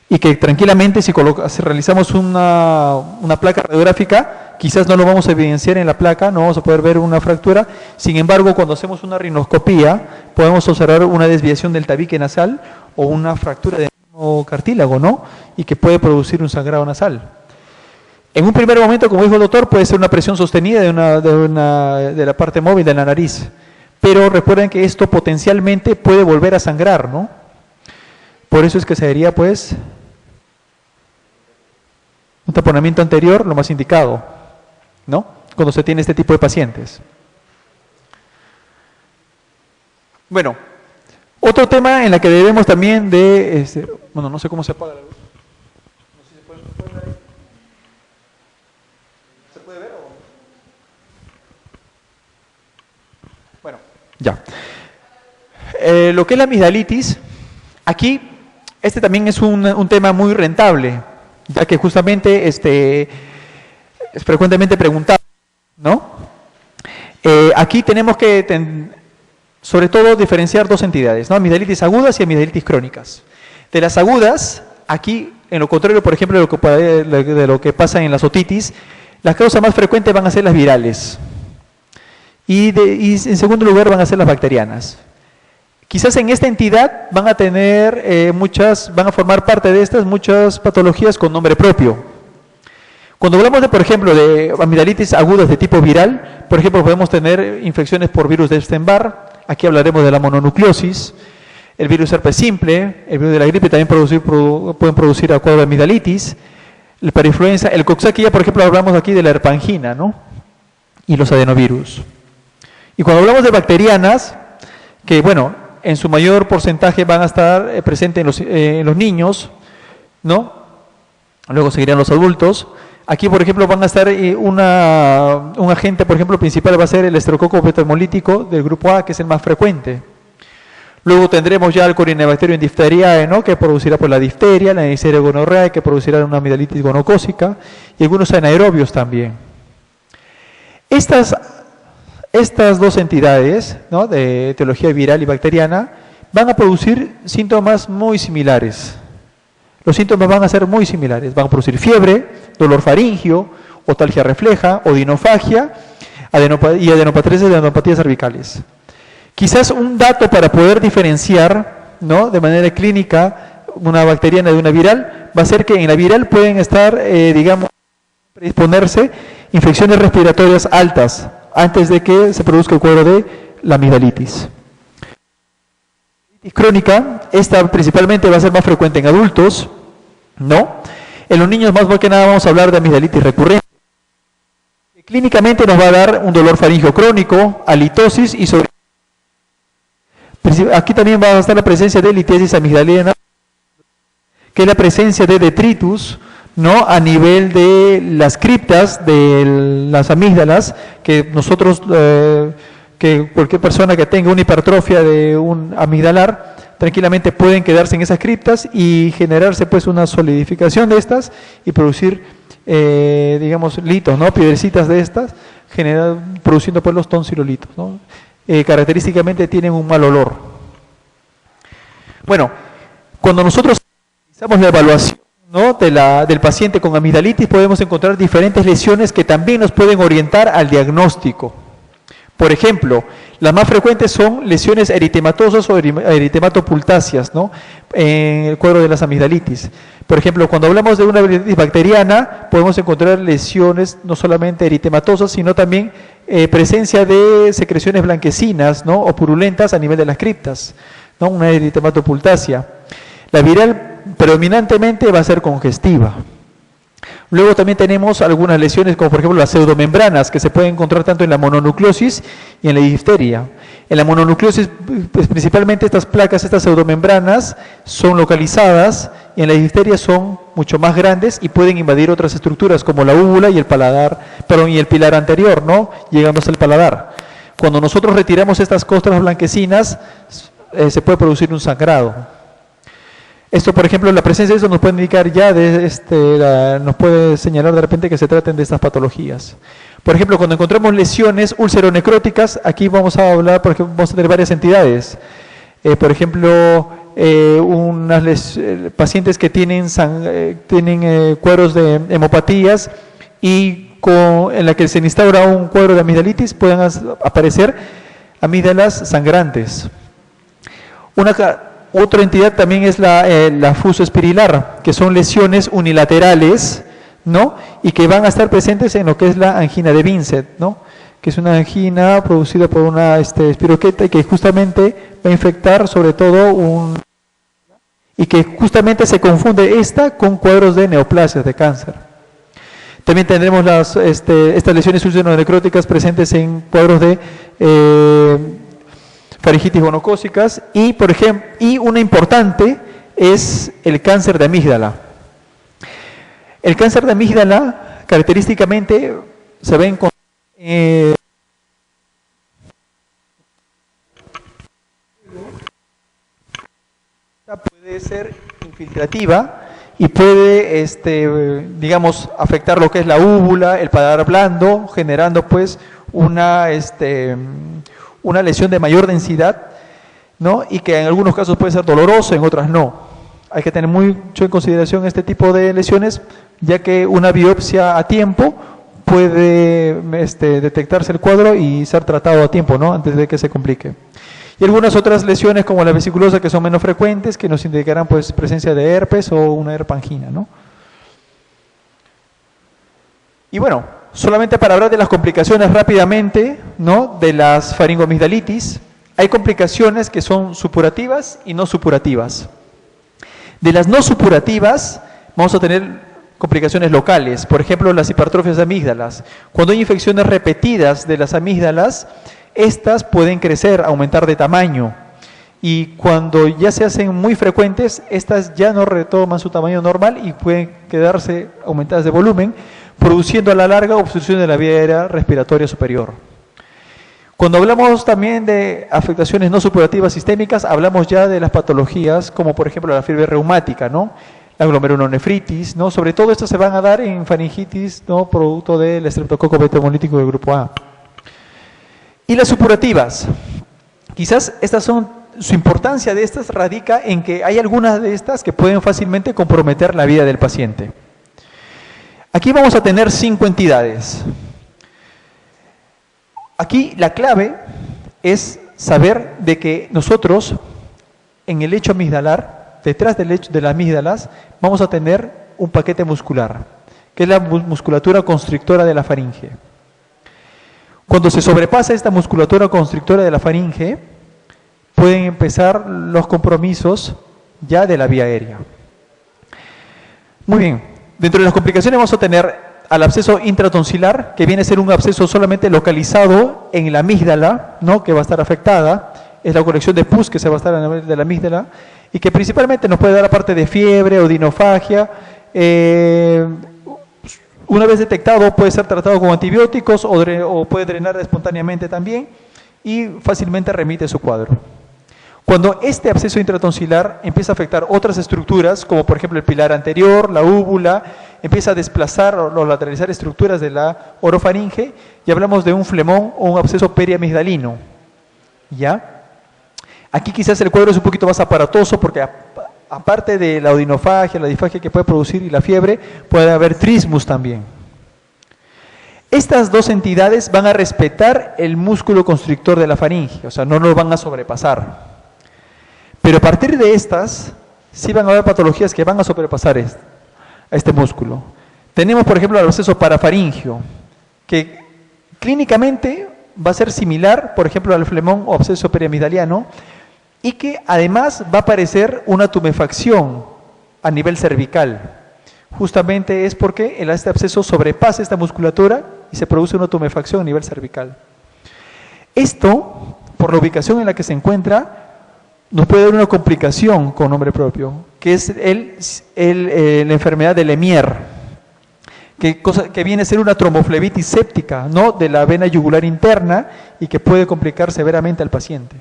Y que tranquilamente si realizamos una placa radiográfica, quizás no lo vamos a evidenciar en la placa, no vamos a poder ver una fractura. Sin embargo, cuando hacemos una rinoscopía, podemos observar una desviación del tabique nasal o una fractura del mismo cartílago, ¿no? Y que puede producir un sangrado nasal. En un primer momento, como dijo el doctor, puede ser una presión sostenida de la parte móvil de la nariz. Pero recuerden que esto potencialmente puede volver a sangrar, ¿no? Por eso es que sería, pues, un taponamiento anterior lo más indicado, ¿no?, cuando se tiene este tipo de pacientes. Bueno, Otro tema en la que debemos también de, bueno, no sé cómo se apaga la luz. No sé si puede ver ahí. ¿Se puede ver o? Bueno, ya. Lo que es la amigdalitis, aquí, este también es un tema muy rentable, ya que justamente es frecuentemente preguntado, ¿no? Aquí tenemos que, sobre todo, diferenciar dos entidades, ¿no? Amigdalitis agudas y amigdalitis crónicas. De las agudas, aquí, en lo contrario, por ejemplo, de lo que pasa en las otitis, las causas más frecuentes van a ser las virales. Y en segundo lugar van a ser las bacterianas. Quizás en esta entidad van a tener van a formar parte de estas muchas patologías con nombre propio. Cuando hablamos de, por ejemplo, de amigdalitis agudas de tipo viral, por ejemplo, podemos tener infecciones por virus de Epstein-Barr, aquí hablaremos de la mononucleosis, el virus herpes simple, el virus de la gripe también pueden producir cuadro de amigdalitis, el parainfluenza, el Coxsackie, por ejemplo, hablamos aquí de la herpangina, ¿no? Y los adenovirus. Y cuando hablamos de bacterianas, que bueno, en su mayor porcentaje van a estar presentes en los niños, ¿no? Luego seguirían los adultos. Aquí, por ejemplo, van a estar un agente, por ejemplo, principal va a ser el Streptococcus beta-hemolítico del grupo A, que es el más frecuente. Luego tendremos ya el Corynebacterium diphtheriae, ¿no? Que producirá por la difteria, la Neisseria gonorrhoeae, que producirá una amigdalitis gonocócica, y algunos anaerobios también. Estas dos entidades, ¿no? De etiología viral y bacteriana, van a producir síntomas muy similares. Los síntomas van a ser muy similares, van a producir fiebre, dolor faríngeo, otalgia refleja, odinofagia y adenopatías cervicales. Quizás un dato para poder diferenciar, ¿no? De manera clínica una bacteriana de una viral va a ser que en la viral pueden estar, predisponerse infecciones respiratorias altas antes de que se produzca el cuadro de la amigdalitis. Crónica, esta principalmente va a ser más frecuente en adultos, ¿no? En los niños más que nada vamos a hablar de amigdalitis recurrente. Clínicamente nos va a dar un dolor faríngeo crónico, halitosis y sobre... Aquí también va a estar la presencia de litiasis amigdaliana, que es la presencia de detritus, ¿no? A nivel de las criptas de las amígdalas, que nosotros... que cualquier persona que tenga una hipertrofia de un amigdalar tranquilamente pueden quedarse en esas criptas y generarse pues una solidificación de estas y producir litos, ¿no? Piedrecitas de estas, produciendo pues los tonsilolitos, ¿no? Característicamente tienen un mal olor. Bueno, cuando nosotros realizamos la evaluación, ¿no? del paciente con amigdalitis, podemos encontrar diferentes lesiones que también nos pueden orientar al diagnóstico. Por ejemplo, las más frecuentes son lesiones eritematosas o eritematopuláceas, ¿no? En el cuadro de las amigdalitis. Por ejemplo, cuando hablamos de una amigdalitis bacteriana, podemos encontrar lesiones no solamente eritematosas, sino también presencia de secreciones blanquecinas, ¿no? O purulentas a nivel de las criptas, ¿no? Una eritematopulácea. La viral predominantemente va a ser congestiva. Luego también tenemos algunas lesiones como por ejemplo las pseudomembranas que se pueden encontrar tanto en la mononucleosis y en la difteria. En la mononucleosis, pues, principalmente estas placas, estas pseudomembranas son localizadas y en la difteria son mucho más grandes y pueden invadir otras estructuras como la úvula y el paladar, y el pilar anterior, ¿no? Llegando hasta el paladar. Cuando nosotros retiramos estas costras blanquecinas, se puede producir un sangrado. Esto, por ejemplo, la presencia de eso nos puede indicar ya, nos puede señalar de repente que se traten de estas patologías. Por ejemplo, cuando encontramos lesiones úlceronecróticas, aquí vamos a hablar, porque vamos a tener varias entidades. Por ejemplo, pacientes que tienen cuadros de hemopatías y en la que se instaura un cuadro de amigdalitis, pueden aparecer amígdalas sangrantes. Otra entidad también es la fusoespirilar, que son lesiones unilaterales, ¿no? Y que van a estar presentes en lo que es la angina de Vincent, ¿no? Que es una angina producida por una espiroqueta y que justamente va a infectar sobre todo y que justamente se confunde esta con cuadros de neoplasias de cáncer. También tendremos estas lesiones ulceronecróticas presentes en cuadros de faringitis gonocócicas y, por ejemplo, y una importante es el cáncer de amígdala. El cáncer de amígdala característicamente se ve en puede ser infiltrativa y puede, digamos, afectar lo que es la úvula, el paladar blando, generando pues una lesión de mayor densidad, ¿no? Y que en algunos casos puede ser doloroso, en otras no. Hay que tener mucho en consideración este tipo de lesiones, ya que una biopsia a tiempo puede detectarse el cuadro y ser tratado a tiempo, ¿no? Antes de que se complique. Y algunas otras lesiones como la vesiculosa que son menos frecuentes, que nos indicarán pues presencia de herpes o una herpangina, ¿no? Y bueno, solamente para hablar de las complicaciones rápidamente, ¿no? De las faringoamigdalitis, hay complicaciones que son supurativas y no supurativas. De las no supurativas vamos a tener complicaciones locales, por ejemplo las hipertrofias de amígdalas. Cuando hay infecciones repetidas de las amígdalas, estas pueden crecer, aumentar de tamaño, y cuando ya se hacen muy frecuentes, estas ya no retoman su tamaño normal y pueden quedarse aumentadas de volumen, produciendo a la larga obstrucción de la vía aérea respiratoria superior. Cuando hablamos también de afectaciones no supurativas sistémicas, hablamos ya de las patologías como por ejemplo la fiebre reumática, ¿no? La glomerulonefritis, ¿no? Sobre todo estas se van a dar en faringitis, ¿no? Producto del estreptococo beta-hemolítico del grupo A. Y las supurativas, quizás su importancia de estas radica en que hay algunas de estas que pueden fácilmente comprometer la vida del paciente. Aquí vamos a tener 5 entidades. Aquí la clave es saber de que nosotros en el lecho amigdalar, detrás del lecho de las amígdalas, vamos a tener un paquete muscular, que es la musculatura constrictora de la faringe. Cuando se sobrepasa esta musculatura constrictora de la faringe, pueden empezar los compromisos ya de la vía aérea. Muy bien, dentro de las complicaciones vamos a tener al absceso intratonsilar, que viene a ser un absceso solamente localizado en la amígdala, ¿no? Que va a estar afectada, es la colección de pus que se va a estar a nivel de la amígdala, y que principalmente nos puede dar aparte de fiebre o dinofagia. Una vez detectado puede ser tratado con antibióticos o puede drenar espontáneamente también y fácilmente remite su cuadro. Cuando este absceso intratonsilar empieza a afectar otras estructuras, como por ejemplo el pilar anterior, la úvula, empieza a desplazar o lateralizar estructuras de la orofaringe, y hablamos de un flemón o un absceso periamigdalino. ¿Ya? Aquí quizás el cuadro es un poquito más aparatoso porque aparte de la odinofagia, la disfagia que puede producir y la fiebre, puede haber trismus también. Estas dos entidades van a respetar el músculo constrictor de la faringe, o sea, no lo van a sobrepasar. Pero a partir de estas, sí van a haber patologías que van a sobrepasar a este músculo. Tenemos, por ejemplo, el absceso parafaringio, que clínicamente va a ser similar, por ejemplo, al flemón o absceso periamigdaliano, y que además va a aparecer una tumefacción a nivel cervical. Justamente es porque este absceso sobrepasa esta musculatura y se produce una tumefacción a nivel cervical. Esto, por la ubicación en la que se encuentra, nos puede dar una complicación con nombre propio, que es la enfermedad de Lemierre, que viene a ser una tromboflebitis séptica, ¿no? De la vena yugular interna y que puede complicar severamente al paciente.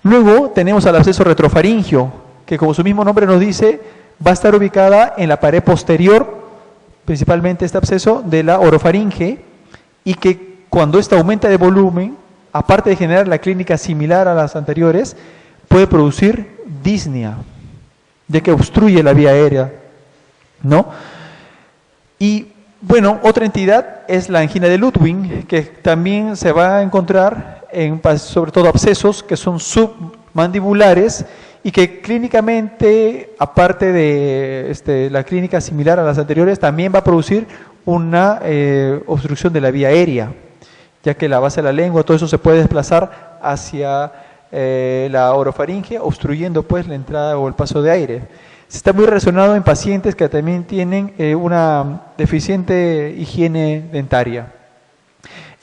Luego tenemos al absceso retrofaringio, que como su mismo nombre nos dice, va a estar ubicada en la pared posterior, principalmente este absceso de la orofaringe, y que cuando ésta aumenta de volumen, aparte de generar la clínica similar a las anteriores, puede producir disnea, ya que obstruye la vía aérea, ¿no? Y bueno, otra entidad es la angina de Ludwig, que también se va a encontrar en sobre todo abscesos que son submandibulares y que clínicamente, aparte de la clínica similar a las anteriores, también va a producir una obstrucción de la vía aérea, ya que la base de la lengua, todo eso se puede desplazar hacia la orofaringe, obstruyendo pues la entrada o el paso de aire. Está muy relacionado en pacientes que también tienen una deficiente higiene dentaria.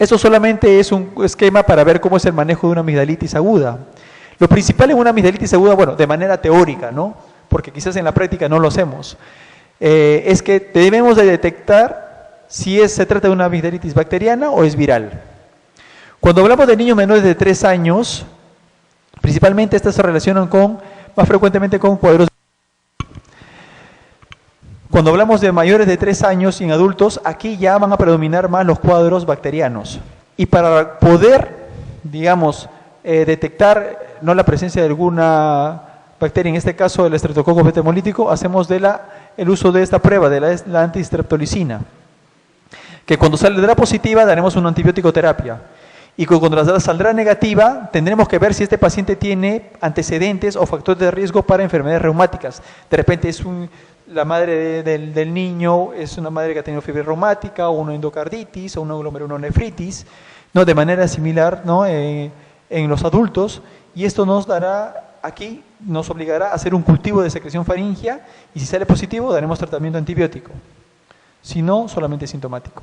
Eso solamente es un esquema para ver cómo es el manejo de una amigdalitis aguda. Lo principal en una amigdalitis aguda, bueno, de manera teórica, ¿no? Porque quizás en la práctica no lo hacemos, es que debemos de detectar si se trata de una amigdalitis bacteriana o es viral. Cuando hablamos de niños menores de 3 años, principalmente estas se relacionan más frecuentemente con cuadros. Cuando hablamos de mayores de 3 años y en adultos, aquí ya van a predominar más los cuadros bacterianos. Y para poder, digamos, detectar no la presencia de alguna bacteria, en este caso el Streptococcus beta hemolítico, hacemos el uso de esta prueba, de la antistreptolicina, que cuando saldrá positiva daremos una antibiótico terapia. Y cuando la saldrá negativa, tendremos que ver si este paciente tiene antecedentes o factores de riesgo para enfermedades reumáticas. De repente la madre del niño es una madre que ha tenido fiebre reumática, o una endocarditis, o una glomerulonefritis, ¿no? De manera similar, ¿no? En los adultos, y esto nos obligará a hacer un cultivo de secreción faríngea, y si sale positivo daremos tratamiento antibiótico, si no, solamente sintomático.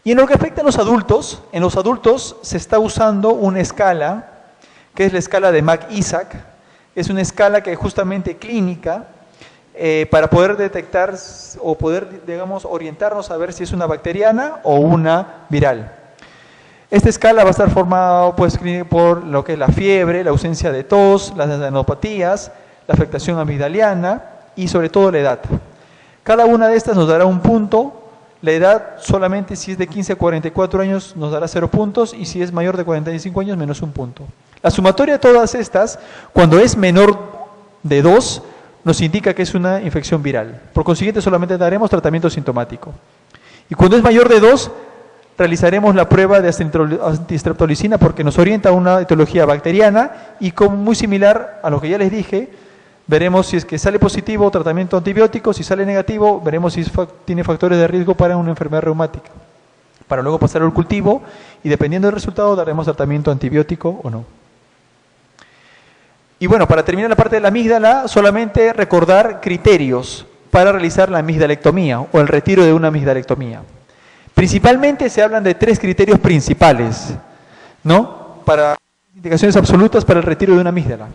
Y en lo que afecta a los adultos, en los adultos se está usando una escala, que es la escala de Mac-Isaac, es una escala que es justamente clínica, para poder detectar o poder, digamos, orientarnos a ver si es una bacteriana o una viral. Esta escala va a estar formada pues, por lo que es la fiebre, la ausencia de tos, las adenopatías, la afectación amigdaliana y sobre todo la edad. Cada una de estas nos dará un punto. La edad solamente si es de 15 a 44 años nos dará 0 puntos y si es mayor de 45 años menos 1 punto. La sumatoria de todas estas, cuando es menor de 2, nos indica que es una infección viral. Por consiguiente solamente daremos tratamiento sintomático. Y cuando es mayor de 2, realizaremos la prueba de antistreptolicina porque nos orienta a una etiología bacteriana y como muy similar a lo que ya les dije, veremos si es que sale positivo, tratamiento antibiótico, si sale negativo, veremos si tiene factores de riesgo para una enfermedad reumática. Para luego pasar al cultivo y dependiendo del resultado daremos tratamiento antibiótico o no. Y bueno, para terminar la parte de la amígdala, solamente recordar criterios para realizar la amigdalectomía o el retiro de una amigdalectomía. Principalmente se hablan de 3 criterios principales, ¿no? Para indicaciones absolutas para el retiro de una amígdala.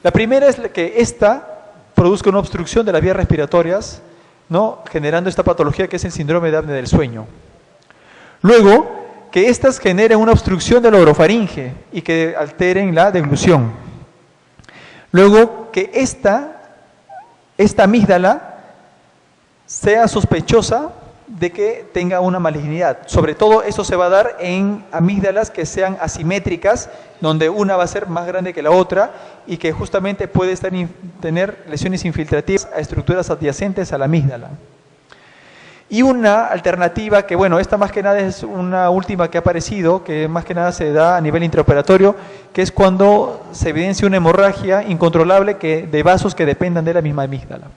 La primera es que ésta produzca una obstrucción de las vías respiratorias, ¿no? Generando esta patología que es el síndrome de apnea del sueño. Luego, que éstas generen una obstrucción de la orofaringe y que alteren la deglución. Luego, que esta amígdala sea sospechosa de que tenga una malignidad. Sobre todo eso se va a dar en amígdalas que sean asimétricas, donde una va a ser más grande que la otra y que justamente puede tener lesiones infiltrativas a estructuras adyacentes a la amígdala. Y una alternativa que, bueno, esta más que nada es una última que ha aparecido, que más que nada se da a nivel intraoperatorio, que es cuando se evidencia una hemorragia incontrolable de vasos que dependan de la misma amígdala.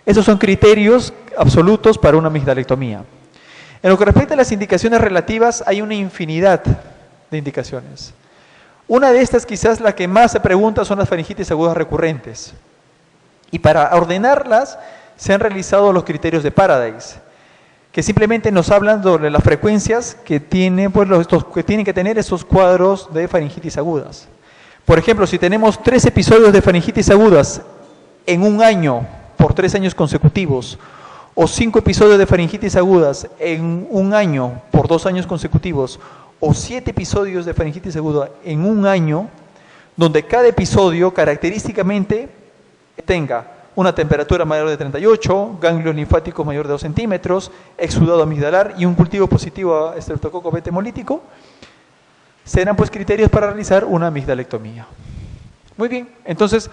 Esos son criterios absolutos para una amigdalectomía. En lo que respecta a las indicaciones relativas, hay una infinidad de indicaciones. Una de estas, quizás la que más se pregunta, son las faringitis agudas recurrentes. Y para ordenarlas, se han realizado los criterios de Paradise, que simplemente nos hablan sobre las frecuencias que tienen, pues, que tienen que tener esos cuadros de faringitis agudas. Por ejemplo, si tenemos 3 episodios de faringitis agudas en un año, por 3 años consecutivos, o 5 episodios de faringitis agudas en un año, por 2 años consecutivos, o 7 episodios de faringitis aguda en un año, donde cada episodio característicamente tenga una temperatura mayor de 38, ganglios linfáticos mayor de 2 centímetros, exudado amigdalar y un cultivo positivo a Streptococcus beta hemolítico, serán pues criterios para realizar una amigdalectomía. Muy bien, entonces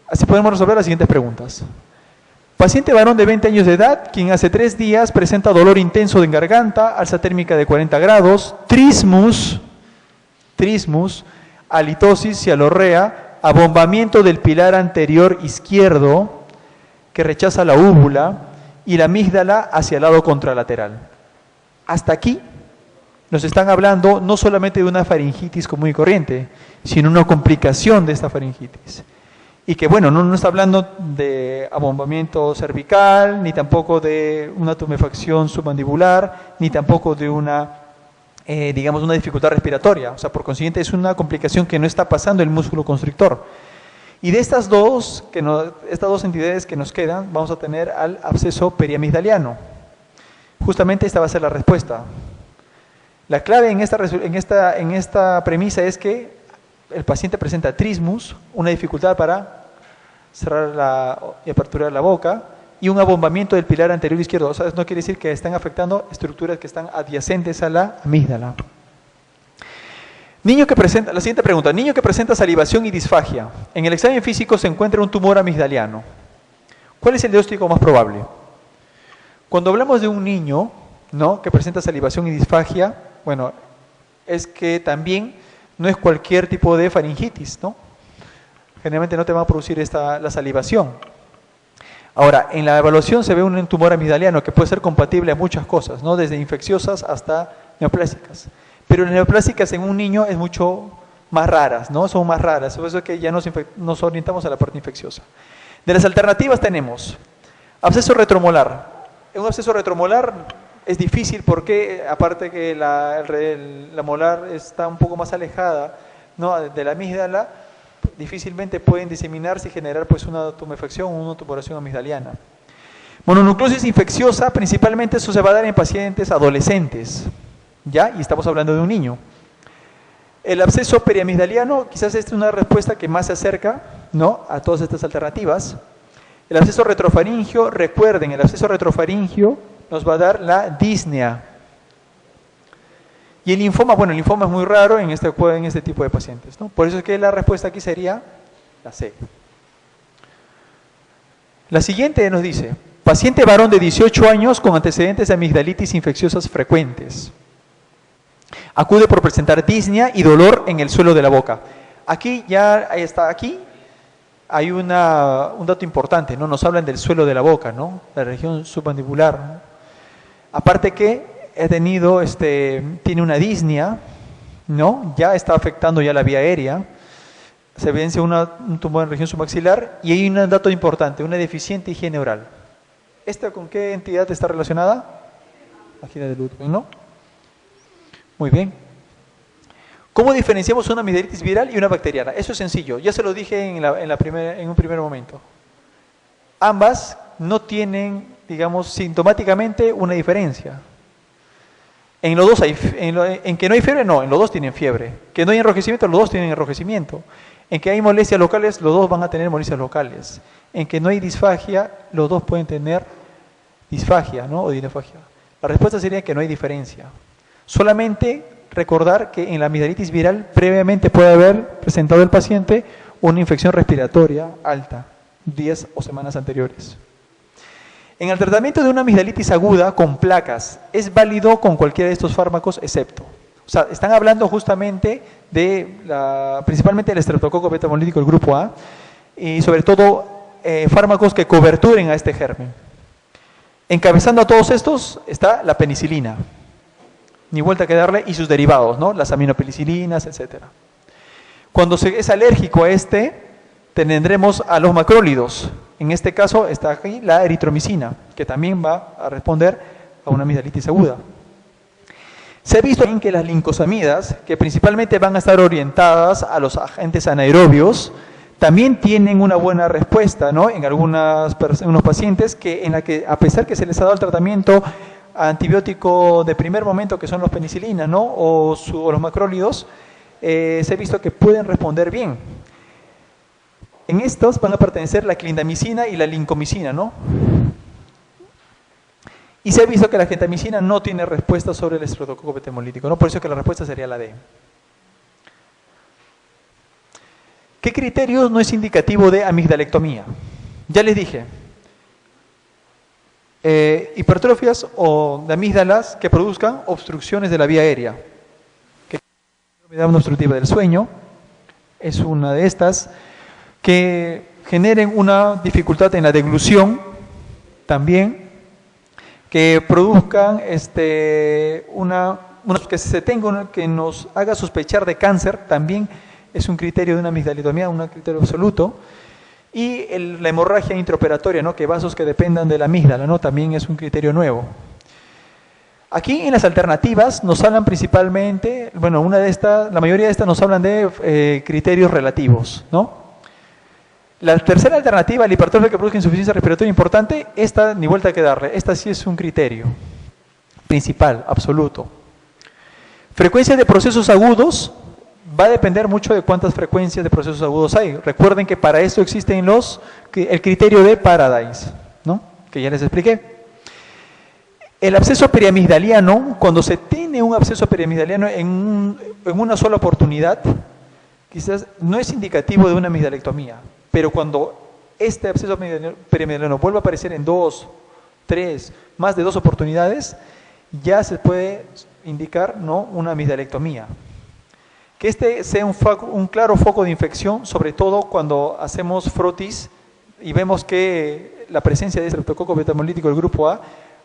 así podemos resolver las siguientes preguntas. Paciente varón de 20 años de edad, quien hace 3 días presenta dolor intenso en garganta, alza térmica de 40 grados, trismus, halitosis, cialorrea, abombamiento del pilar anterior izquierdo, que rechaza la úvula, y la amígdala hacia el lado contralateral. Hasta aquí nos están hablando no solamente de una faringitis común y corriente, sino una complicación de esta faringitis. Y que, bueno, no está hablando de abombamiento cervical, ni tampoco de una tumefacción submandibular, ni tampoco de una digamos, una dificultad respiratoria. O sea, por consiguiente es una complicación que no está pasando el músculo constrictor. Y de estas estas dos entidades que nos quedan, vamos a tener al absceso periamigdaliano. Justamente esta va a ser la respuesta. La clave en esta premisa es que el paciente presenta trismus, una dificultad para cerrar y aperturar la boca, y un abombamiento del pilar anterior izquierdo. O sea, no quiere decir que están afectando estructuras que están adyacentes a la amígdala. La siguiente pregunta, niño que presenta salivación y disfagia. En el examen físico se encuentra un tumor amigdaliano. ¿Cuál es el diagnóstico más probable? Cuando hablamos de un niño, ¿no?, que presenta salivación y disfagia, bueno, es que también no es cualquier tipo de faringitis, ¿no? Generalmente no te va a producir la salivación. Ahora, en la evaluación se ve un tumor amigdaliano que puede ser compatible a muchas cosas, ¿no?, desde infecciosas hasta neoplásicas. Pero las neoplásicas en un niño es mucho más raras, ¿no? Son más raras, por eso es que ya nos orientamos a la parte infecciosa. De las alternativas tenemos absceso retromolar. Un absceso retromolar es difícil porque, aparte que la molar está un poco más alejada, ¿no?, de la amígdala, difícilmente pueden diseminarse y generar pues una tumefacción o una tumoración amigdaliana. Mononucleosis infecciosa, principalmente eso se va a dar en pacientes adolescentes, ¿ya? Y estamos hablando de un niño. El absceso periamigdaliano, quizás esta es una respuesta que más se acerca, ¿no?, a todas estas alternativas. El absceso retrofaringio, recuerden, el absceso retrofaringio nos va a dar la disnea. Y el linfoma, bueno, el linfoma es muy raro en este tipo de pacientes, ¿no? Por eso es que la respuesta aquí sería la C. La siguiente nos dice, paciente varón de 18 años con antecedentes de amigdalitis infecciosas frecuentes. Acude por presentar disnea y dolor en el suelo de la boca. Aquí hay un dato importante, ¿no? Nos hablan del suelo de la boca, ¿no?, la región submandibular, ¿no? Aparte que tiene una disnea, ¿no?, ya está afectando ya la vía aérea, se evidencia un tumor en región submaxilar y hay un dato importante, una deficiente higiene oral. ¿Esta con qué entidad está relacionada? Angina de Ludwig, ¿no? Muy bien. ¿Cómo diferenciamos una amigdalitis viral y una bacteriana? Eso es sencillo, ya se lo dije en un primer momento. Ambas no tienen, digamos, sintomáticamente una diferencia. En los dos en que no hay fiebre, no, en los dos tienen fiebre. Que no hay enrojecimiento, los dos tienen enrojecimiento. En que hay molestias locales, los dos van a tener molestias locales. En que no hay disfagia, los dos pueden tener disfagia, ¿no?, o dinefagia. La respuesta sería que no hay diferencia. Solamente recordar que en la amigdalitis viral previamente puede haber presentado el paciente una infección respiratoria alta, días o semanas anteriores. En el tratamiento de una amigdalitis aguda con placas, es válido con cualquiera de estos fármacos excepto. O sea, están hablando justamente principalmente del estreptococo beta-hemolítico del grupo A y sobre todo fármacos que coberturen a este germen. Encabezando a todos estos está la penicilina, ni vuelta que darle, y sus derivados, ¿no?, las aminopenicilinas, etc. Cuando es alérgico a tendremos a los macrólidos. En este caso está aquí la eritromicina, que también va a responder a una amigdalitis aguda. Se ha visto también que las lincosamidas, que principalmente van a estar orientadas a los agentes anaerobios, también tienen una buena respuesta, ¿no?, en unos pacientes en la que, a pesar que se les ha dado el tratamiento antibiótico de primer momento, que son los penicilinas, ¿no?, o los macrólidos, se ha visto que pueden responder bien. En estos van a pertenecer la clindamicina y la lincomicina, ¿no? Y se ha visto que la gentamicina no tiene respuesta sobre el estreptococo beta-hemolítico, ¿no? Por eso que la respuesta sería la D. ¿Qué criterio no es indicativo de amigdalectomía? Ya les dije, hipertrofias o de amígdalas que produzcan obstrucciones de la vía aérea. Que la enfermedad obstructiva del sueño es una de estas, que generen una dificultad en la deglución también, que produzcan que nos haga sospechar de cáncer, también es un criterio de una amigdalectomía, un criterio absoluto. Y la hemorragia intraoperatoria, ¿no?, que vasos que dependan de la amígdala, ¿no?, también es un criterio nuevo. Aquí en las alternativas nos hablan principalmente, bueno, la mayoría de estas nos hablan de criterios relativos, ¿no? La tercera alternativa, el hipertrofia que produzca insuficiencia respiratoria importante, esta ni vuelta que darle, esta sí es un criterio principal, absoluto. Frecuencia de procesos agudos, va a depender mucho de cuántas frecuencias de procesos agudos hay. Recuerden que para esto existen el criterio de Paradise, ¿no? Que ya les expliqué. El absceso periamigdaliano, cuando se tiene un absceso periamigdaliano en una sola oportunidad, quizás no es indicativo de una amigdalectomía, pero cuando este absceso periamigdaliano vuelve a aparecer en 2, 3, más de 2 oportunidades, ya se puede indicar, ¿no?, una amigdalectomía. Que este sea un claro foco de infección, sobre todo cuando hacemos frotis y vemos que la presencia de estreptococo betamolítico del grupo A,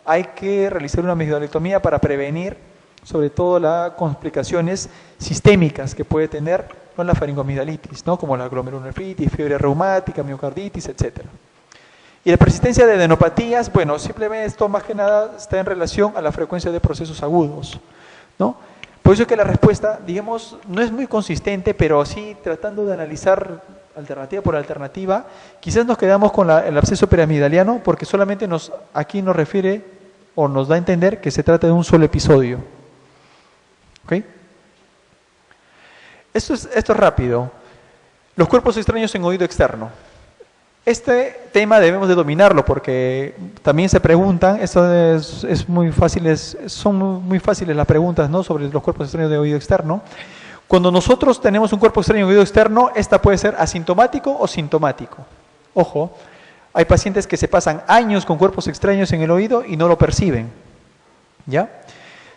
hay que realizar una amigdalectomía para prevenir sobre todo las complicaciones sistémicas que puede tener con la faringoamigdalitis, ¿no?, como la glomerulonefritis, fiebre reumática, miocarditis, etc. Y la persistencia de adenopatías, bueno, simplemente esto más que nada está en relación a la frecuencia de procesos agudos, ¿no? Por eso es que la respuesta, digamos, no es muy consistente, pero así tratando de analizar alternativa por alternativa, quizás nos quedamos con el absceso periamigdaliano porque solamente aquí nos refiere o nos da a entender que se trata de un solo episodio. ¿Ok? Esto es rápido. Los cuerpos extraños en oído externo. Este tema debemos de dominarlo porque también se preguntan, son muy fáciles las preguntas, ¿no?, sobre los cuerpos extraños de oído externo. Cuando nosotros tenemos un cuerpo extraño de oído externo, esta puede ser asintomático o sintomático. Ojo, hay pacientes que se pasan años con cuerpos extraños en el oído y no lo perciben, ¿ya?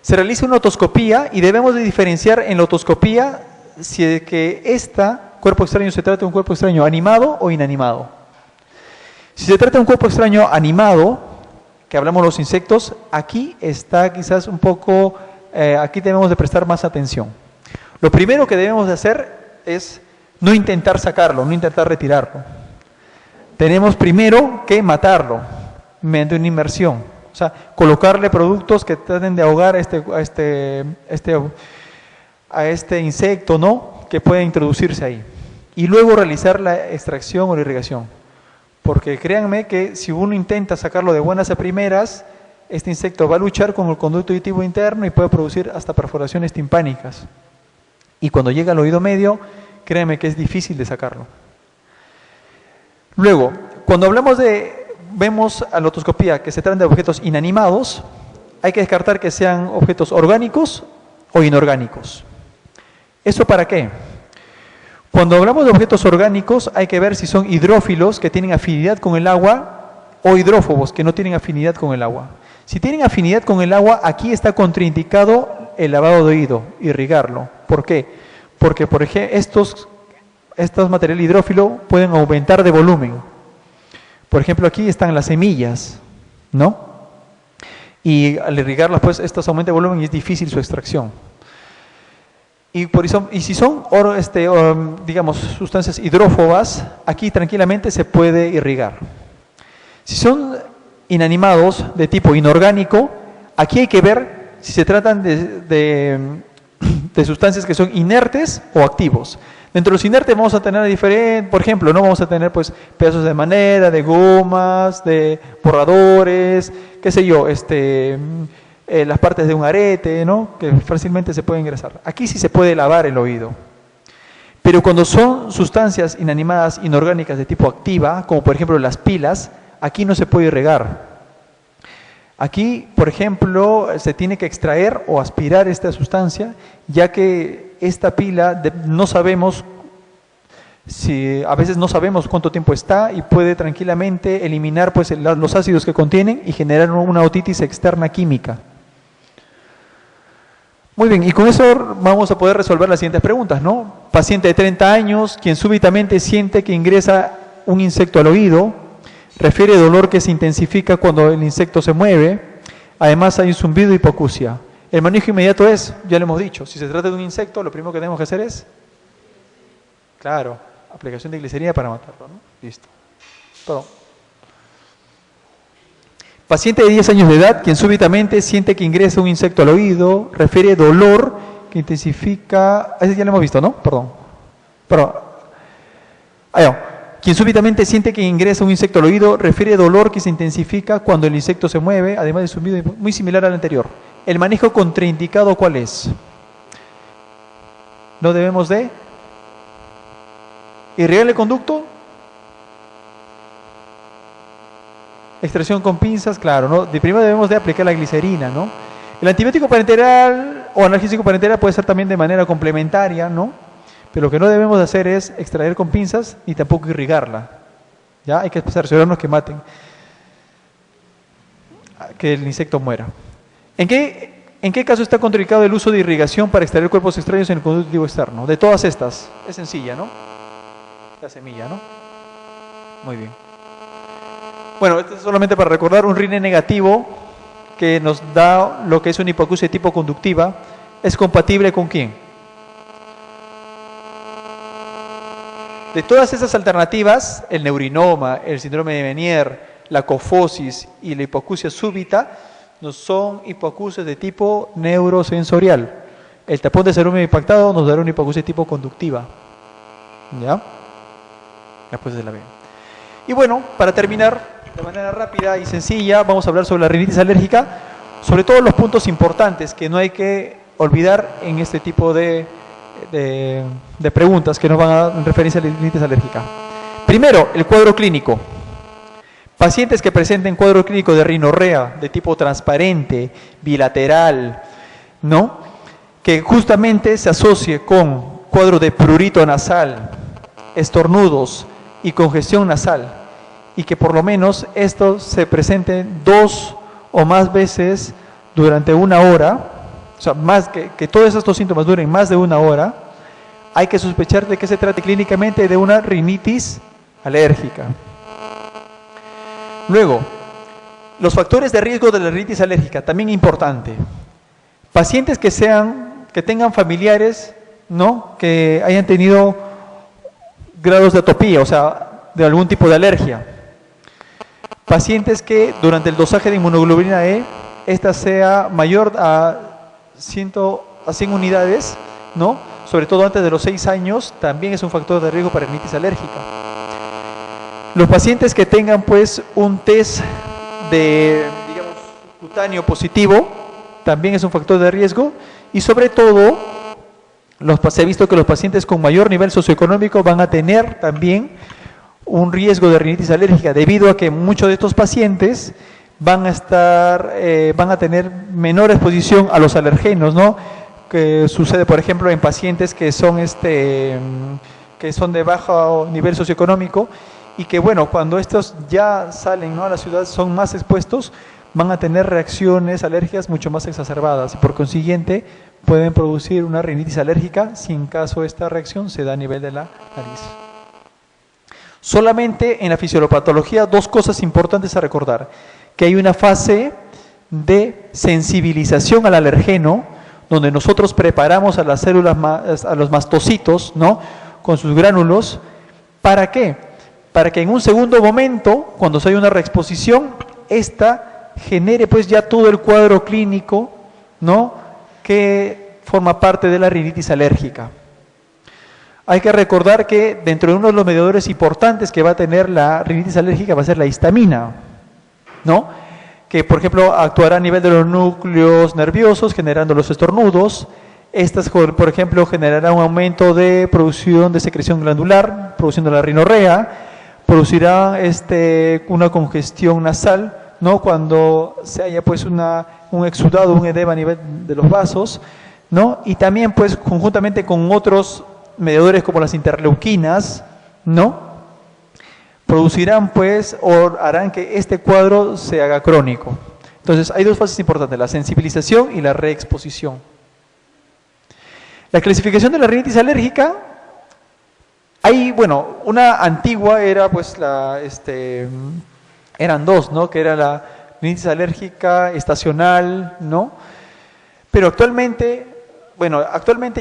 Se realiza una otoscopía y debemos de diferenciar en la otoscopía si es que cuerpo extraño se trata de un cuerpo extraño animado o inanimado. Si se trata de un cuerpo extraño animado, que hablamos de los insectos, aquí está quizás un poco, aquí debemos de prestar más atención. Lo primero que debemos de hacer es no intentar sacarlo, no intentar retirarlo. Tenemos primero que matarlo mediante una inmersión, o sea, colocarle productos que traten de ahogar a este insecto, ¿no?, que puede introducirse ahí. Y luego realizar la extracción o la irrigación. Porque créanme que si uno intenta sacarlo de buenas a primeras, este insecto va a luchar con el conducto auditivo interno y puede producir hasta perforaciones timpánicas. Y cuando llega al oído medio, créanme que es difícil de sacarlo. Luego, cuando vemos a la otoscopía que se tratan de objetos inanimados, hay que descartar que sean objetos orgánicos o inorgánicos. ¿Eso para qué? Cuando hablamos de objetos orgánicos hay que ver si son hidrófilos que tienen afinidad con el agua o hidrófobos que no tienen afinidad con el agua. Si tienen afinidad con el agua, aquí está contraindicado el lavado de oído, irrigarlo. ¿Por qué? Porque, por ejemplo, estos materiales hidrófilos pueden aumentar de volumen. Por ejemplo, aquí están las semillas, ¿no? Y al irrigarlas, pues, estos aumentan de volumen y es difícil su extracción. Y si son, digamos, sustancias hidrófobas, aquí tranquilamente se puede irrigar. Si son inanimados de tipo inorgánico, aquí hay que ver si se tratan de sustancias que son inertes o activos. Dentro de los inertes vamos a tener diferentes, por ejemplo, no vamos a tener pues pedazos de madera, de gomas, de borradores, qué sé yo, las partes de un arete, ¿no?, que fácilmente se puede ingresar. Aquí sí se puede lavar el oído. Pero cuando son sustancias inanimadas, inorgánicas de tipo activa, como por ejemplo las pilas, aquí no se puede irrigar. Aquí, por ejemplo, se tiene que extraer o aspirar esta sustancia, ya que esta pila no sabemos a veces no sabemos cuánto tiempo está y puede tranquilamente eliminar pues los ácidos que contienen y generar una otitis externa química. Muy bien, y con eso vamos a poder resolver las siguientes preguntas, ¿no? Paciente de 30 años, quien súbitamente siente que ingresa un insecto al oído, refiere dolor que se intensifica cuando el insecto se mueve, además hay un zumbido y hipoacusia. El manejo inmediato es, ya lo hemos dicho, si se trata de un insecto, lo primero que tenemos que hacer es, claro, aplicación de glicerina para matarlo, ¿no? Listo. Todo. Paciente de 10 años de edad, quien súbitamente siente que ingresa un insecto al oído, refiere dolor que intensifica... Ese ya lo hemos visto, ¿no? Perdón. Quien súbitamente siente que ingresa un insecto al oído, refiere dolor que se intensifica cuando el insecto se mueve, además de zumbido, muy similar al anterior. ¿El manejo contraindicado cuál es? ¿No debemos de irrigar el conducto? Extracción con pinzas, claro, ¿no? De primero debemos de aplicar la glicerina, ¿no? El antibiótico parenteral o analgésico parenteral puede ser también de manera complementaria, ¿no? Pero lo que no debemos de hacer es extraer con pinzas ni tampoco irrigarla. ¿Ya? Hay que cerciorarnos que maten, que el insecto muera. ¿En qué caso está contraindicado el uso de irrigación para extraer cuerpos extraños en el conducto externo? De todas estas, es sencilla, ¿no? La semilla, ¿no? Muy bien. Bueno, esto es solamente para recordar un RINE negativo que nos da lo que es una hipoacusia de tipo conductiva. ¿Es compatible con quién? De todas esas alternativas, el neurinoma, el síndrome de Menier, la cofosis y la hipoacusia súbita no son hipoacusias de tipo neurosensorial. El tapón de cerumen impactado nos dará una hipoacusia de tipo conductiva. ¿Ya? Después de la B. Y bueno, para terminar, de manera rápida y sencilla, vamos a hablar sobre la rinitis alérgica, sobre todos los puntos importantes que no hay que olvidar en este tipo de preguntas que nos van a dar en referencia a la rinitis alérgica. Primero, el cuadro clínico. Pacientes que presenten cuadro clínico de rinorrea de tipo transparente, bilateral, ¿no? Que justamente se asocie con cuadro de prurito nasal, estornudos y congestión nasal, y que por lo menos estos se presenten 2 o más veces durante una hora, o sea, más que todos estos síntomas duren más de una hora, hay que sospechar de que se trate clínicamente de una rinitis alérgica. Luego, los factores de riesgo de la rinitis alérgica, también importante. Pacientes que tengan familiares, ¿no?, que hayan tenido grados de atopía, o sea, de algún tipo de alergia. Pacientes que durante el dosaje de inmunoglobulina E, esta sea mayor a 100 unidades, ¿no?, sobre todo antes de los 6 años, también es un factor de riesgo para rinitis alérgica. Los pacientes que tengan pues un test de, digamos, cutáneo positivo, también es un factor de riesgo, y sobre todo, se ha visto que los pacientes con mayor nivel socioeconómico van a tener también un riesgo de rinitis alérgica, debido a que muchos de estos pacientes van a tener menor exposición a los alergenos, ¿no?, que sucede, por ejemplo, en pacientes que son de bajo nivel socioeconómico, y que, bueno, cuando estos ya salen, ¿no?, a la ciudad, son más expuestos, van a tener reacciones alérgicas mucho más exacerbadas, y por consiguiente pueden producir una rinitis alérgica si en caso esta reacción se da a nivel de la nariz. Solamente en la fisiopatología 2 cosas importantes a recordar: que hay una fase de sensibilización al alergeno, donde nosotros preparamos a las células, a los mastocitos, ¿no?, con sus gránulos. ¿Para qué? Para que en un segundo momento, cuando se haya una reexposición, esta genere pues ya todo el cuadro clínico, ¿no?, que forma parte de la rinitis alérgica. Hay que recordar que dentro de uno de los mediadores importantes que va a tener la rinitis alérgica va a ser la histamina, ¿no?, que por ejemplo actuará a nivel de los núcleos nerviosos generando los estornudos. Estas, por ejemplo, generarán un aumento de producción de secreción glandular, produciendo la rinorrea, producirá una congestión nasal, ¿no?, cuando se haya pues un exudado, un edema a nivel de los vasos, ¿no?, y también pues conjuntamente con otros mediadores como las interleuquinas, ¿no?, producirán pues o harán que este cuadro se haga crónico. Entonces hay 2 fases importantes: la sensibilización y la reexposición. La clasificación de la rinitis alérgica, bueno, una antigua era pues eran 2, ¿no?, que era la rinitis alérgica estacional, ¿no?, pero actualmente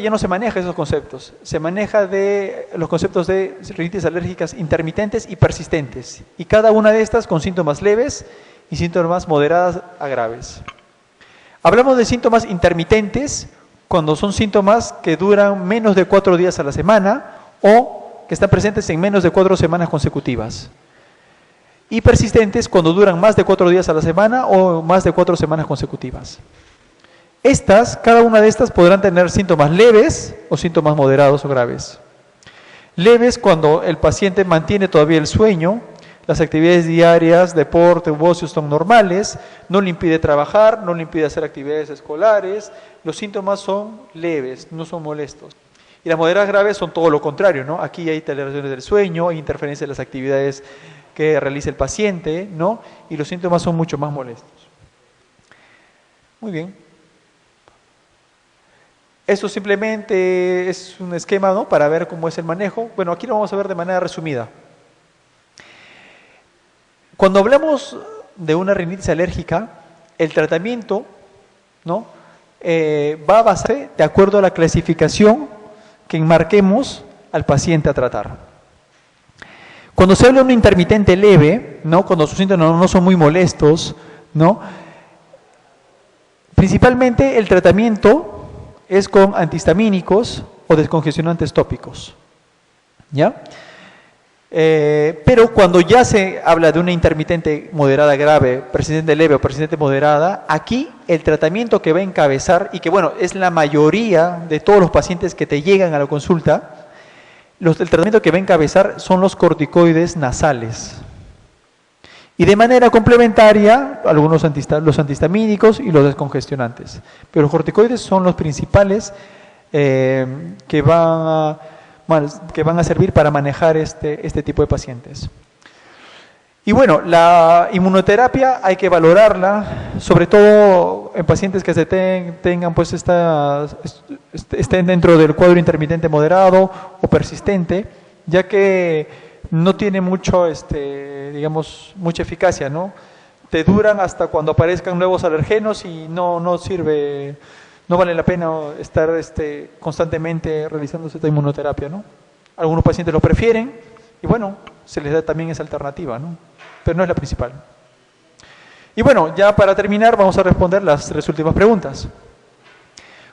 ya no se maneja esos conceptos, se maneja los conceptos de rinitis alérgicas intermitentes y persistentes, y cada una de estas con síntomas leves y síntomas moderadas a graves. Hablamos de síntomas intermitentes cuando son síntomas que duran menos de 4 días a la semana o que están presentes en menos de 4 semanas consecutivas. Y persistentes cuando duran más de 4 días a la semana o más de 4 semanas consecutivas. Cada una de estas podrán tener síntomas leves o síntomas moderados o graves. Leves cuando el paciente mantiene todavía el sueño, las actividades diarias, deporte u ocio son normales, no le impide trabajar, no le impide hacer actividades escolares, los síntomas son leves, no son molestos. Y las moderadas graves son todo lo contrario, ¿no? Aquí hay alteraciones del sueño, hay interferencia en las actividades que realiza el paciente, ¿no? Y los síntomas son mucho más molestos. Muy bien. Esto simplemente es un esquema, ¿no?, para ver cómo es el manejo. Bueno, aquí lo vamos a ver de manera resumida. Cuando hablamos de una rinitis alérgica, el tratamiento, ¿no?, va a basarse de acuerdo a la clasificación que enmarquemos al paciente a tratar. Cuando se habla de un intermitente leve, ¿no?, cuando sus síntomas no son muy molestos, ¿no?, principalmente el tratamiento es con antihistamínicos o descongestionantes tópicos, ¿ya? Pero cuando ya se habla de una intermitente moderada grave, persistente leve o persistente moderada, aquí el tratamiento que va a encabezar, y que bueno, es la mayoría de todos los pacientes que te llegan a la consulta, el tratamiento que va a encabezar son los corticoides nasales. Y de manera complementaria, los antihistamínicos y los descongestionantes. Pero los corticoides son los principales que van a servir para manejar este tipo de pacientes. Y bueno, la inmunoterapia hay que valorarla, sobre todo en pacientes que tengan pues estén dentro del cuadro intermitente moderado o persistente, ya que no tiene mucha eficacia, ¿no? Te duran hasta cuando aparezcan nuevos alergenos y no sirve, no vale la pena estar constantemente realizando esta inmunoterapia, ¿no? Algunos pacientes lo prefieren y bueno, se les da también esa alternativa, ¿no? Pero no es la principal. Y bueno, ya para terminar vamos a responder las 3 últimas preguntas.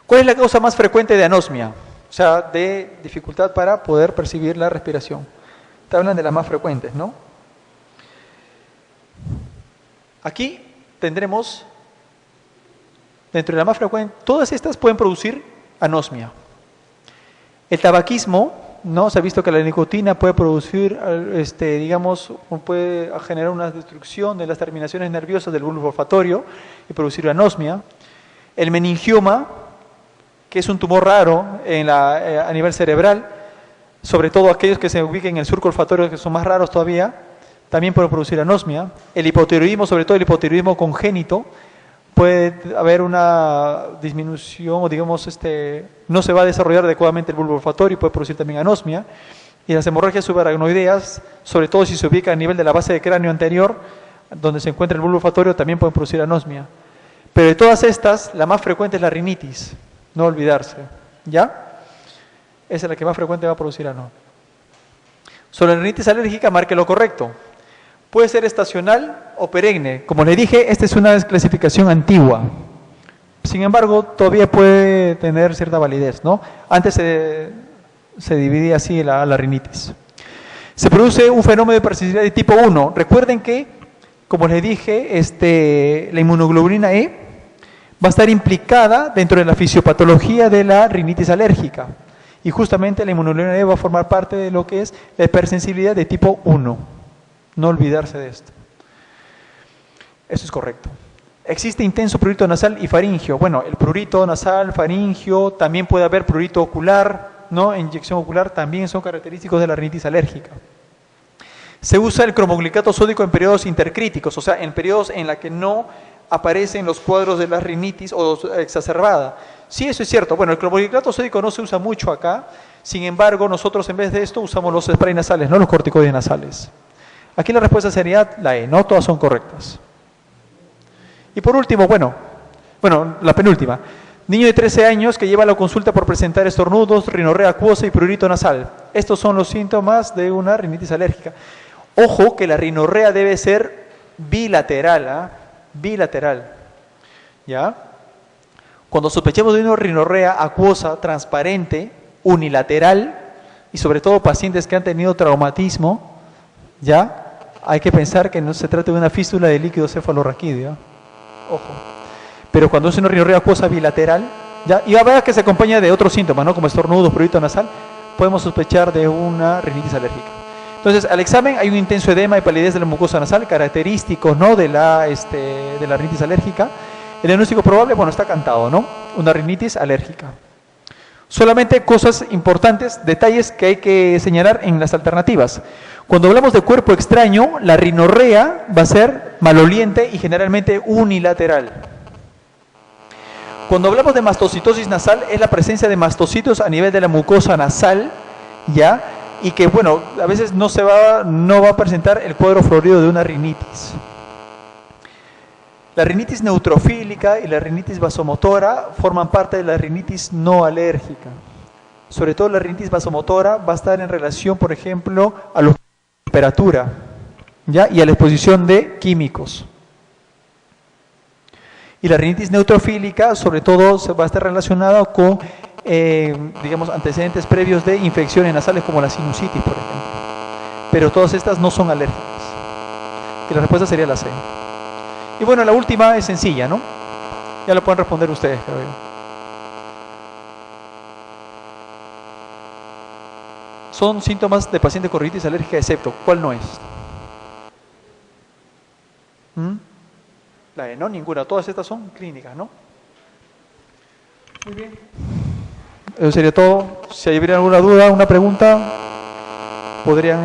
¿Cuál es la causa más frecuente de anosmia? O sea, de dificultad para poder percibir la respiración. Te hablan de las más frecuentes, ¿no? Aquí tendremos, dentro de las más frecuentes, todas estas pueden producir anosmia. El tabaquismo, ¿no? Se ha visto que la nicotina puede producir, puede generar una destrucción de las terminaciones nerviosas del bulbo olfatorio y producir anosmia. El meningioma, que es un tumor raro a nivel cerebral, sobre todo aquellos que se ubiquen en el surco olfatorio, que son más raros todavía, también pueden producir anosmia. El hipotiroidismo, sobre todo el hipotiroidismo congénito, puede haber una disminución, o no se va a desarrollar adecuadamente el bulbo olfatorio y puede producir también anosmia. Y las hemorragias subaracnoideas, sobre todo si se ubica a nivel de la base de cráneo anterior, donde se encuentra el bulbo olfatorio, también pueden producir anosmia. Pero de todas estas, la más frecuente es la rinitis, no olvidarse, ¿ya? Esa es la que más frecuente va a producir anosmia. Sobre la rinitis alérgica, marque lo correcto. Puede ser estacional o perenne. Como le dije, esta es una clasificación antigua. Sin embargo, todavía puede tener cierta validez, ¿no? Antes se dividía así la rinitis. Se produce un fenómeno de persistencia de tipo 1. Recuerden que, como les dije, la inmunoglobulina E va a estar implicada dentro de la fisiopatología de la rinitis alérgica. Y justamente la inmunoglobulina E va a formar parte de lo que es la hipersensibilidad de tipo 1. No olvidarse de esto. Eso es correcto. Existe intenso prurito nasal y faringio. Bueno, el prurito nasal, faringio, también puede haber prurito ocular, ¿no? Inyección ocular, también son característicos de la rinitis alérgica. Se usa el cromoglicato sódico en periodos intercríticos, o sea, en periodos en los que no aparecen los cuadros de la rinitis o exacerbada. Sí, eso es cierto. Bueno, el cromoglicato sódico no se usa mucho acá, sin embargo, nosotros en vez de esto usamos los sprays nasales, no los corticoides nasales. Aquí la respuesta sería la E, no todas son correctas. Y por último, bueno, la penúltima. Niño de 13 años que lleva a la consulta por presentar estornudos, rinorrea acuosa y prurito nasal. Estos son los síntomas de una rinitis alérgica. Ojo que la rinorrea debe ser bilateral, ¿ah? Bilateral, ¿ya? Cuando sospechemos de una rinorrea acuosa, transparente, unilateral, y sobre todo pacientes que han tenido traumatismo, ¿ya? Hay que pensar que no se trata de una fístula de líquido cefalorraquídeo, ojo. Pero cuando es una rinorrea acuosa bilateral, ¿ya? Y a ver que se acompaña de otros síntomas, ¿no? Como estornudos, prurito nasal, podemos sospechar de una rinitis alérgica. Entonces, al examen hay un intenso edema y palidez de la mucosa nasal, característicos, ¿no? de la rinitis alérgica. El diagnóstico probable, bueno, está cantado, ¿no? Una rinitis alérgica. Solamente cosas importantes, detalles que hay que señalar en las alternativas. Cuando hablamos de cuerpo extraño, la rinorrea va a ser maloliente y generalmente unilateral. Cuando hablamos de mastocitosis nasal, es la presencia de mastocitos a nivel de la mucosa nasal, ¿ya? Y que, bueno, a veces no va a presentar el cuadro florido de una rinitis. La rinitis neutrofílica y la rinitis vasomotora forman parte de la rinitis no alérgica. Sobre todo la rinitis vasomotora va a estar en relación, por ejemplo, a la temperatura, ¿ya? Y a la exposición de químicos. Y la rinitis neutrofílica, sobre todo, va a estar relacionada con digamos, antecedentes previos de infecciones nasales como la sinusitis, por ejemplo. Pero todas estas no son alérgicas. Que la respuesta sería la C. Y bueno, la última es sencilla, ¿no? Ya lo pueden responder ustedes, creo yo. Son síntomas de paciente con rinitis alérgica excepto. ¿Cuál no es? La de no, ninguna. Todas estas son clínicas, ¿no? Muy bien. Eso sería todo. Si hubiera alguna duda, una pregunta, podrían